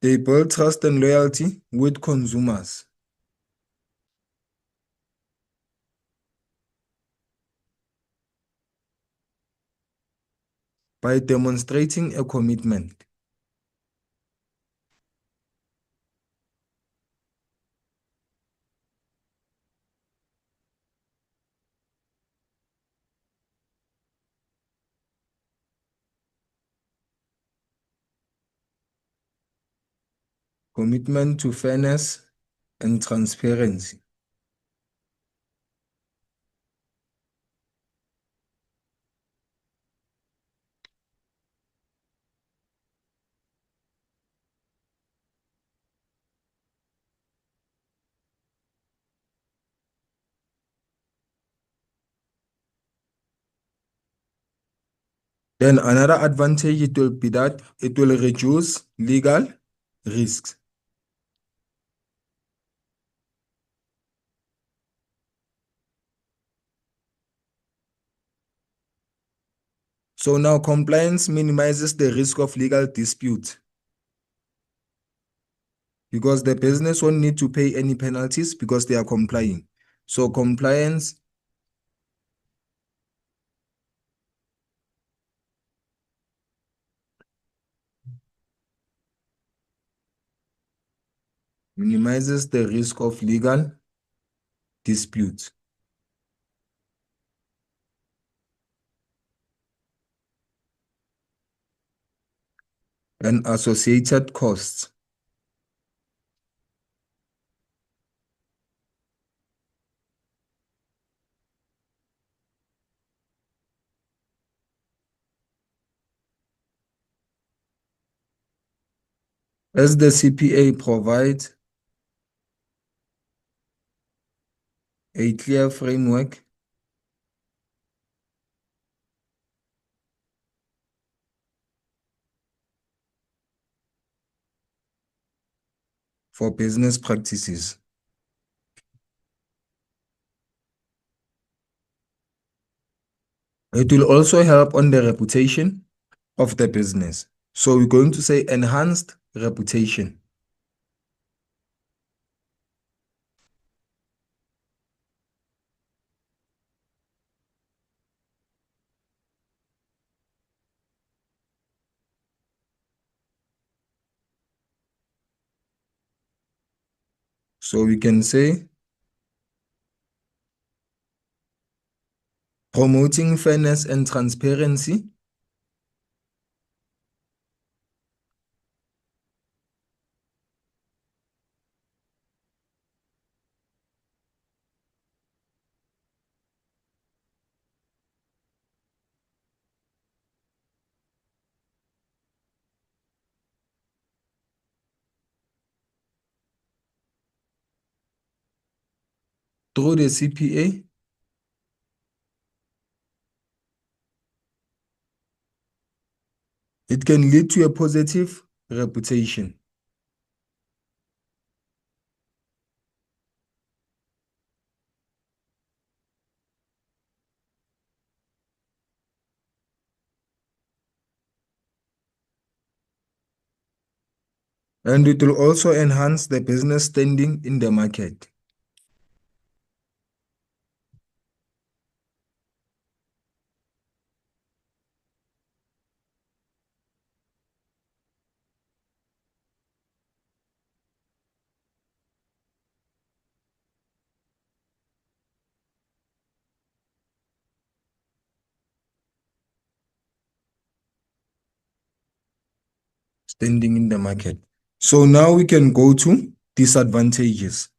They build trust and loyalty with consumers by demonstrating a commitment. Commitment to fairness and transparency. Then another advantage, it will be that it will reduce legal risks. So now compliance minimizes the risk of legal dispute because the business won't need to pay any penalties because they are complying. So compliance minimizes the risk of legal dispute. And associated costs. As the CPA provides a clear framework for business practices. It will also help on the reputation of the business. So we're going to say enhanced reputation. So we can say promoting fairness and transparency through the CPA. It can lead to a positive reputation. And it will also enhance the business standing in the market. Standing in the market. So now we can go to disadvantages.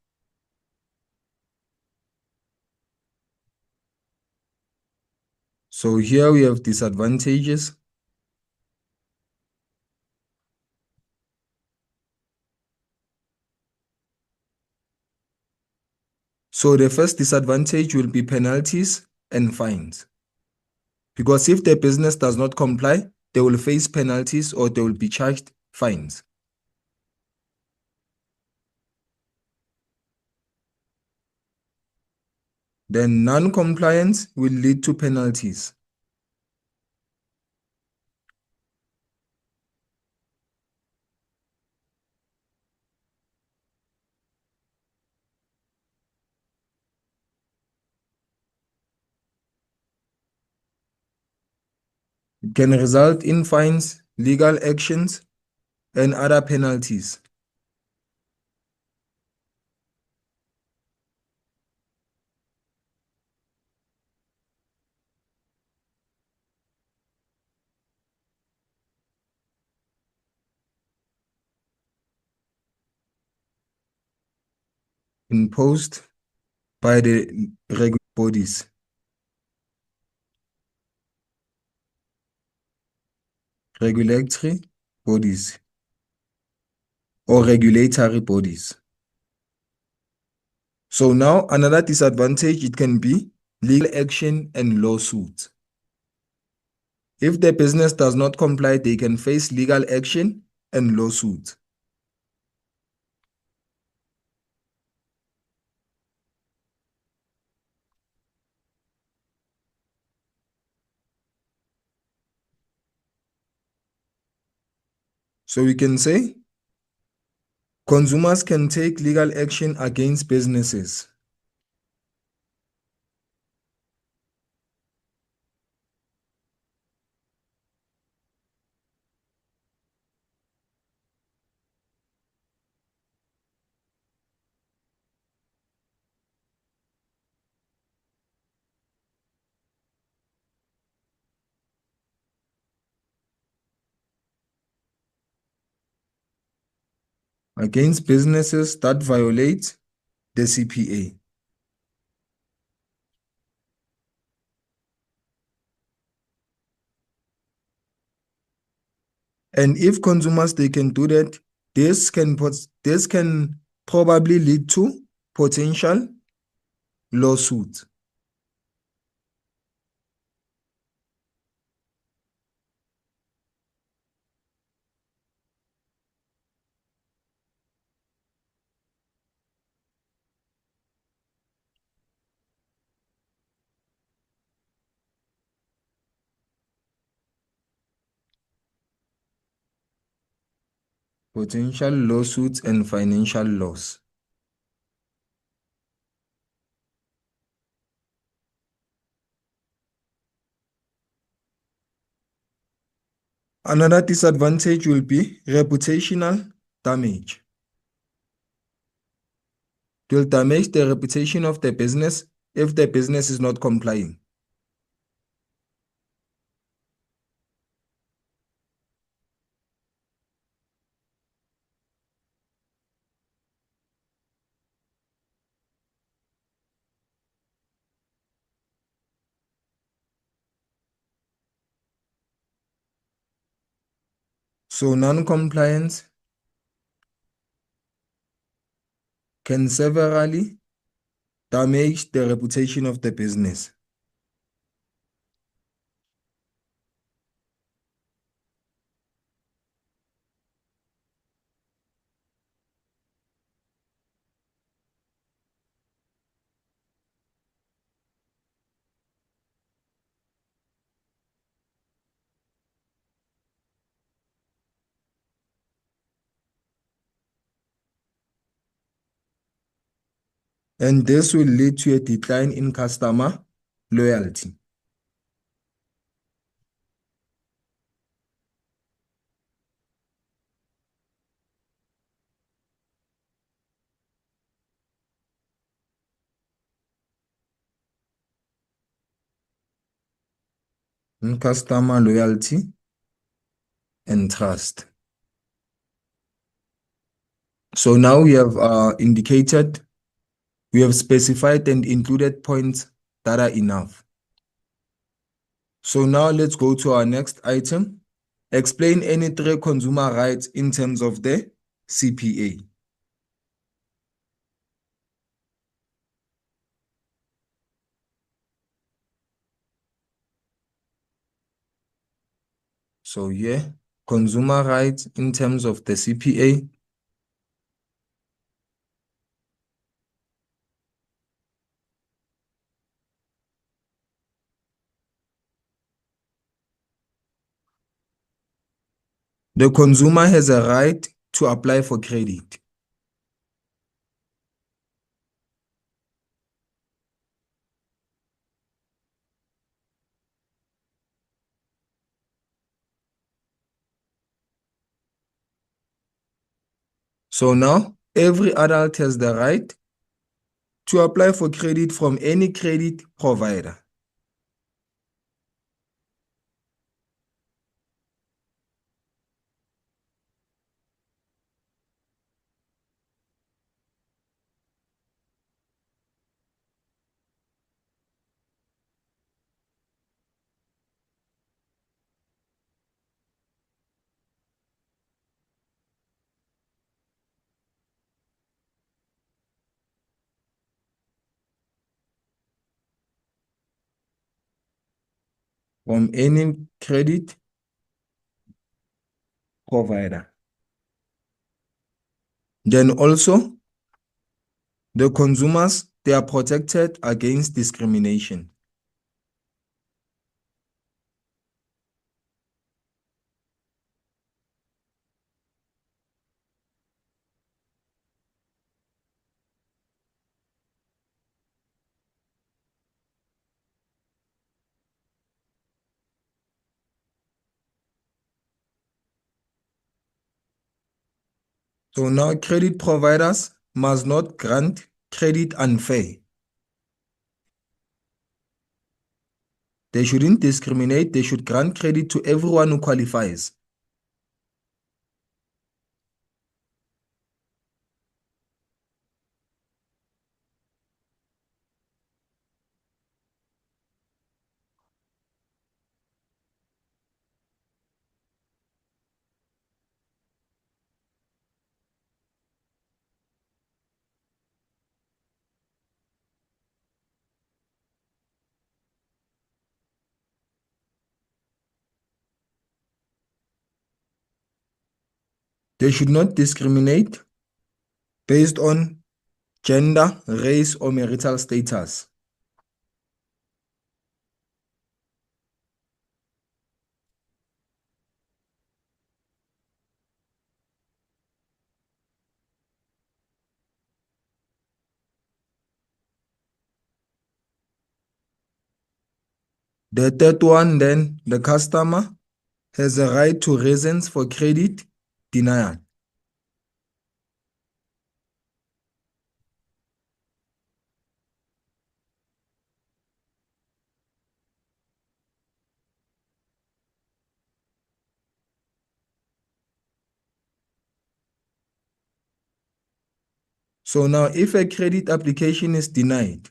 So here we have disadvantages. So the first disadvantage will be penalties and fines. Because if the business does not comply, they will face penalties or they will be charged fines. Then non-compliance will lead to penalties. It can result in fines, legal actions, and other penalties. Imposed by the regulatory bodies. Regulatory bodies or regulatory bodies. So now another disadvantage, it can be legal action and lawsuits. If the business does not comply, they can face legal action and lawsuits. So we can say consumers can take legal action against businesses. Against businesses that violate the CPA. And if consumers, they can do that, this can probably lead to potential lawsuits. Potential lawsuits and financial loss. Another disadvantage will be reputational damage. It will damage the reputation of the business if the business is not complying. So non-compliance can severely damage the reputation of the business. And this will lead to a decline in customer loyalty. In customer loyalty and trust. So now we have we have specified and included points that are enough. So now let's go to our next item. Explain any three consumer rights in terms of the CPA. So here, consumer rights in terms of the CPA. The consumer has a right to apply for credit. So now, every adult has the right to apply for credit from any credit provider. From any credit provider. Then also, the consumers, they are protected against discrimination. So now credit providers must not grant credit unfair. They shouldn't discriminate. They should grant credit to everyone who qualifies. They should not discriminate based on gender, race, or marital status. The third one, then, the customer has a right to reasons for credit denial. So now, if a credit application is denied,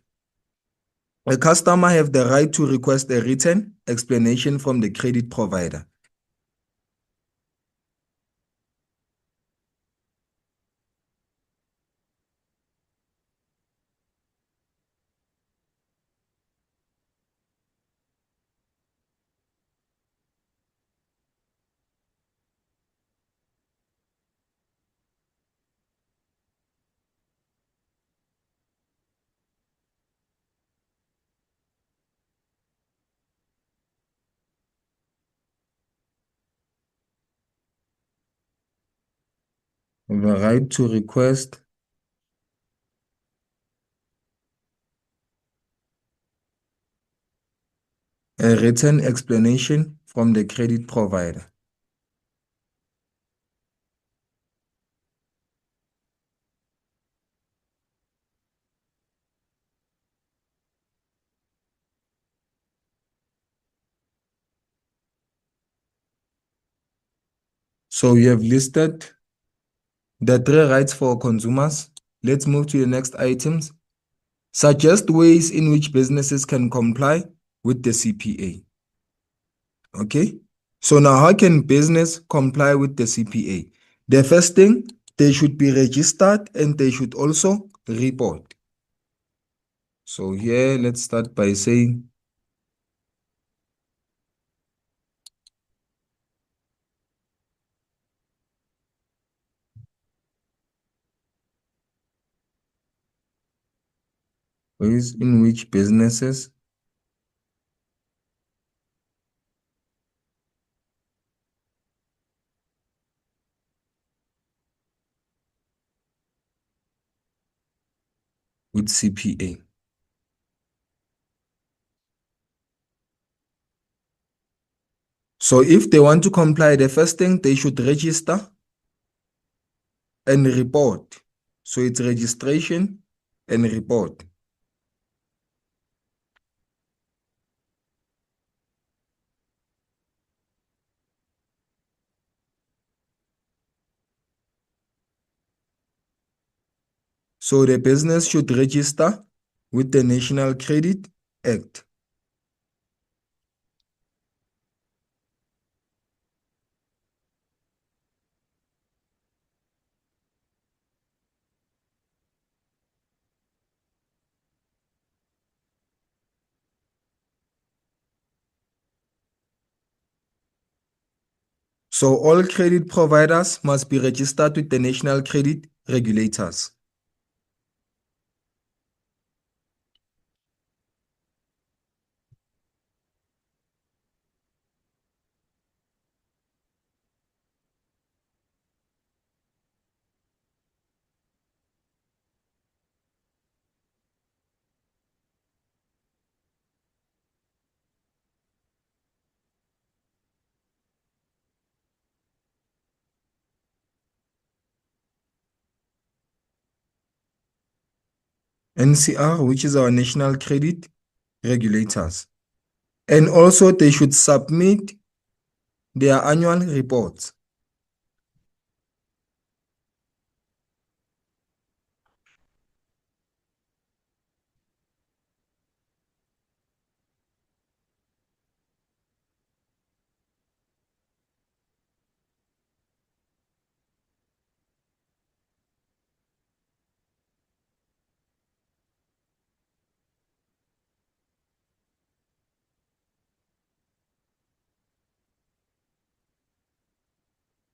a customer have the right to request a written explanation from the credit provider. The right to request a written explanation from the credit provider. So we have listed the three rights for consumers. Let's move to the next items. Suggest ways in which businesses can comply with the CPA. Okay, so now how can business comply with the CPA? The first thing, they should be registered and they should also report. So here, let's start by saying ways in which businesses with CPA. So if they want to comply, the first thing they should register and report. So it's registration and report. So the business should register with the National Credit Act. So all credit providers must be registered with the national credit regulators. NCR, which is our national credit regulators. And also they should submit their annual reports.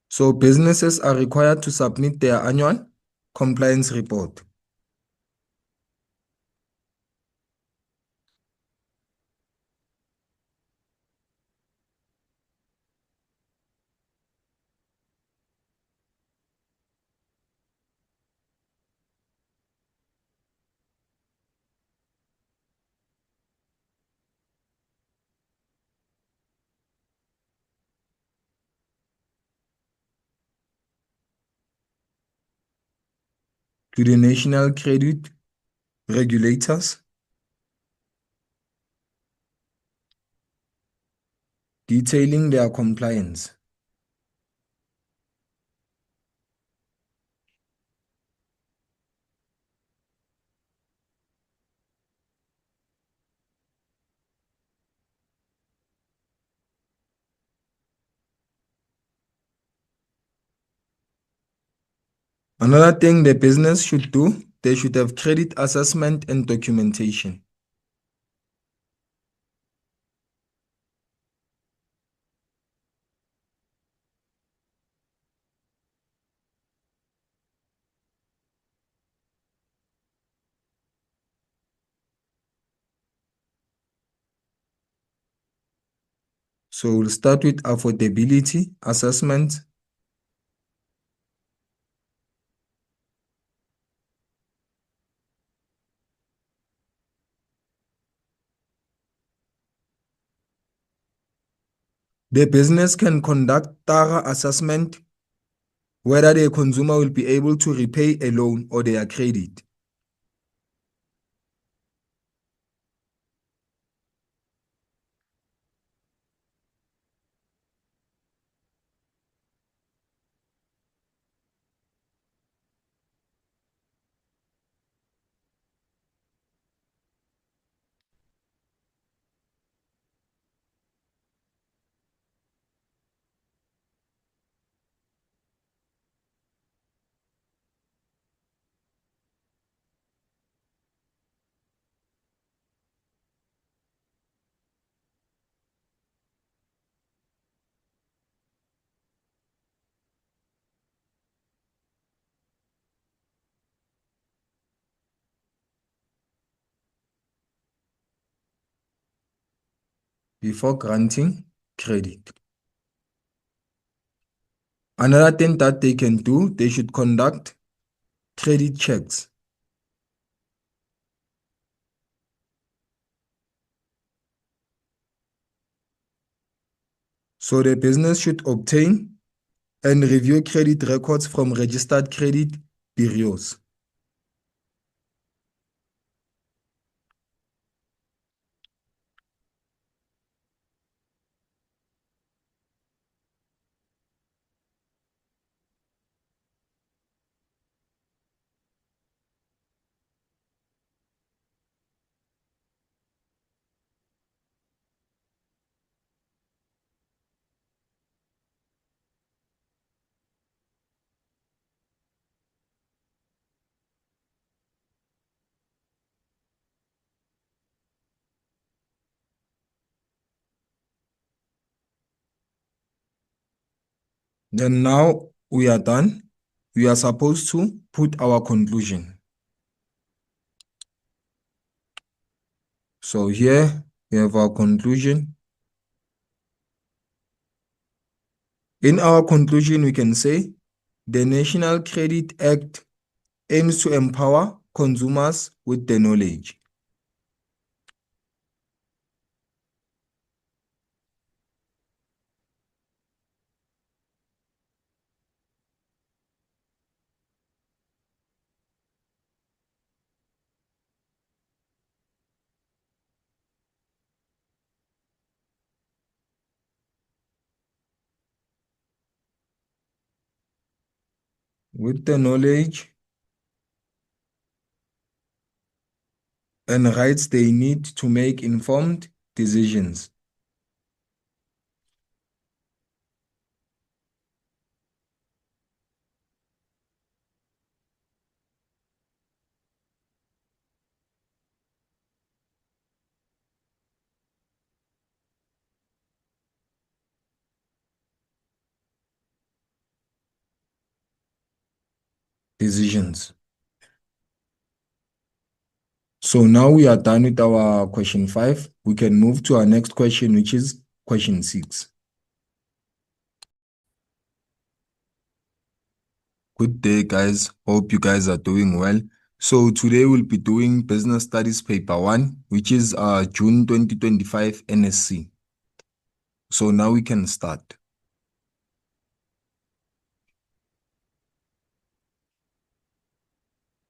So businesses are required to submit their annual compliance report. To the national credit regulators, detailing their compliance. Another thing the business should do, they should have credit assessment and documentation. So we'll start with affordability assessment. The business can conduct thorough assessment whether the consumer will be able to repay a loan or their credit. before granting credit. Another thing that they can do, they should conduct credit checks. So the business should obtain and review credit records from registered credit bureaus. Then now we are done. We are supposed to put our conclusion. So here we have our conclusion. In our conclusion, we can say the National Credit Act aims to empower consumers with the knowledge. With the knowledge and rights they need to make informed decisions. So now we are done with our question 5. We can move to our next question, which is question 6. Good day, guys. Hope you guys are doing well. So today we'll be doing Business Studies Paper 1, which is June 2025 NSC. So now we can start.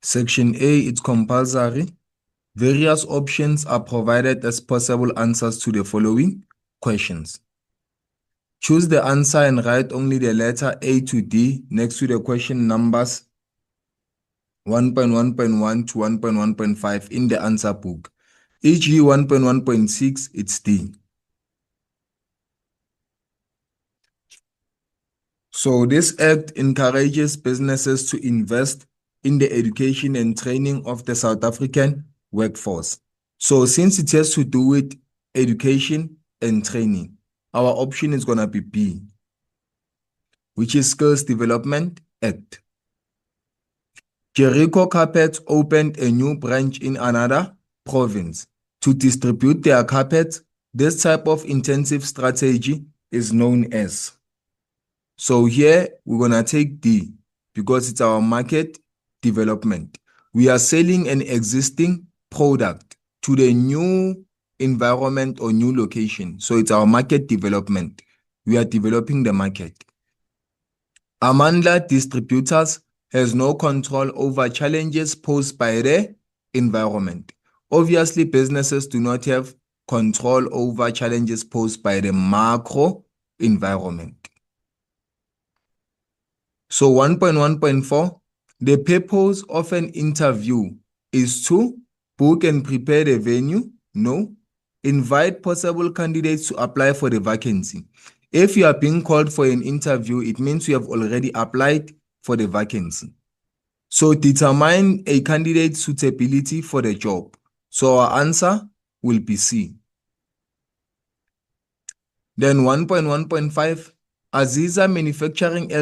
Section A, it's compulsory. Various options are provided as possible answers to the following questions. Choose the answer and write only the letter A to D next to the question numbers 1.1.1 to 1.1.5 in the answer book. E.g. 1.1.6, it's D. So this act encourages businesses to invest in the education and training of the South African workforce. So since it has to do with education and training, our option is going to be B, which is Skills Development Act. Jericho Carpets opened a new branch in another province to distribute their carpets. This type of intensive strategy is known as. So here we're going to take D because it's our market development. We are selling an existing product to the new environment or new location. So it's our market development. We are developing the market. Amandla Distributors has no control over challenges posed by the environment. Obviously, businesses do not have control over challenges posed by the macro environment. So 1.1.4, the purpose of an interview is to book and prepare the venue. No. Invite possible candidates to apply for the vacancy. If you are being called for an interview, it means you have already applied for the vacancy. So determine a candidate's suitability for the job. So our answer will be C. Then 1.1.5, Aziza Manufacturing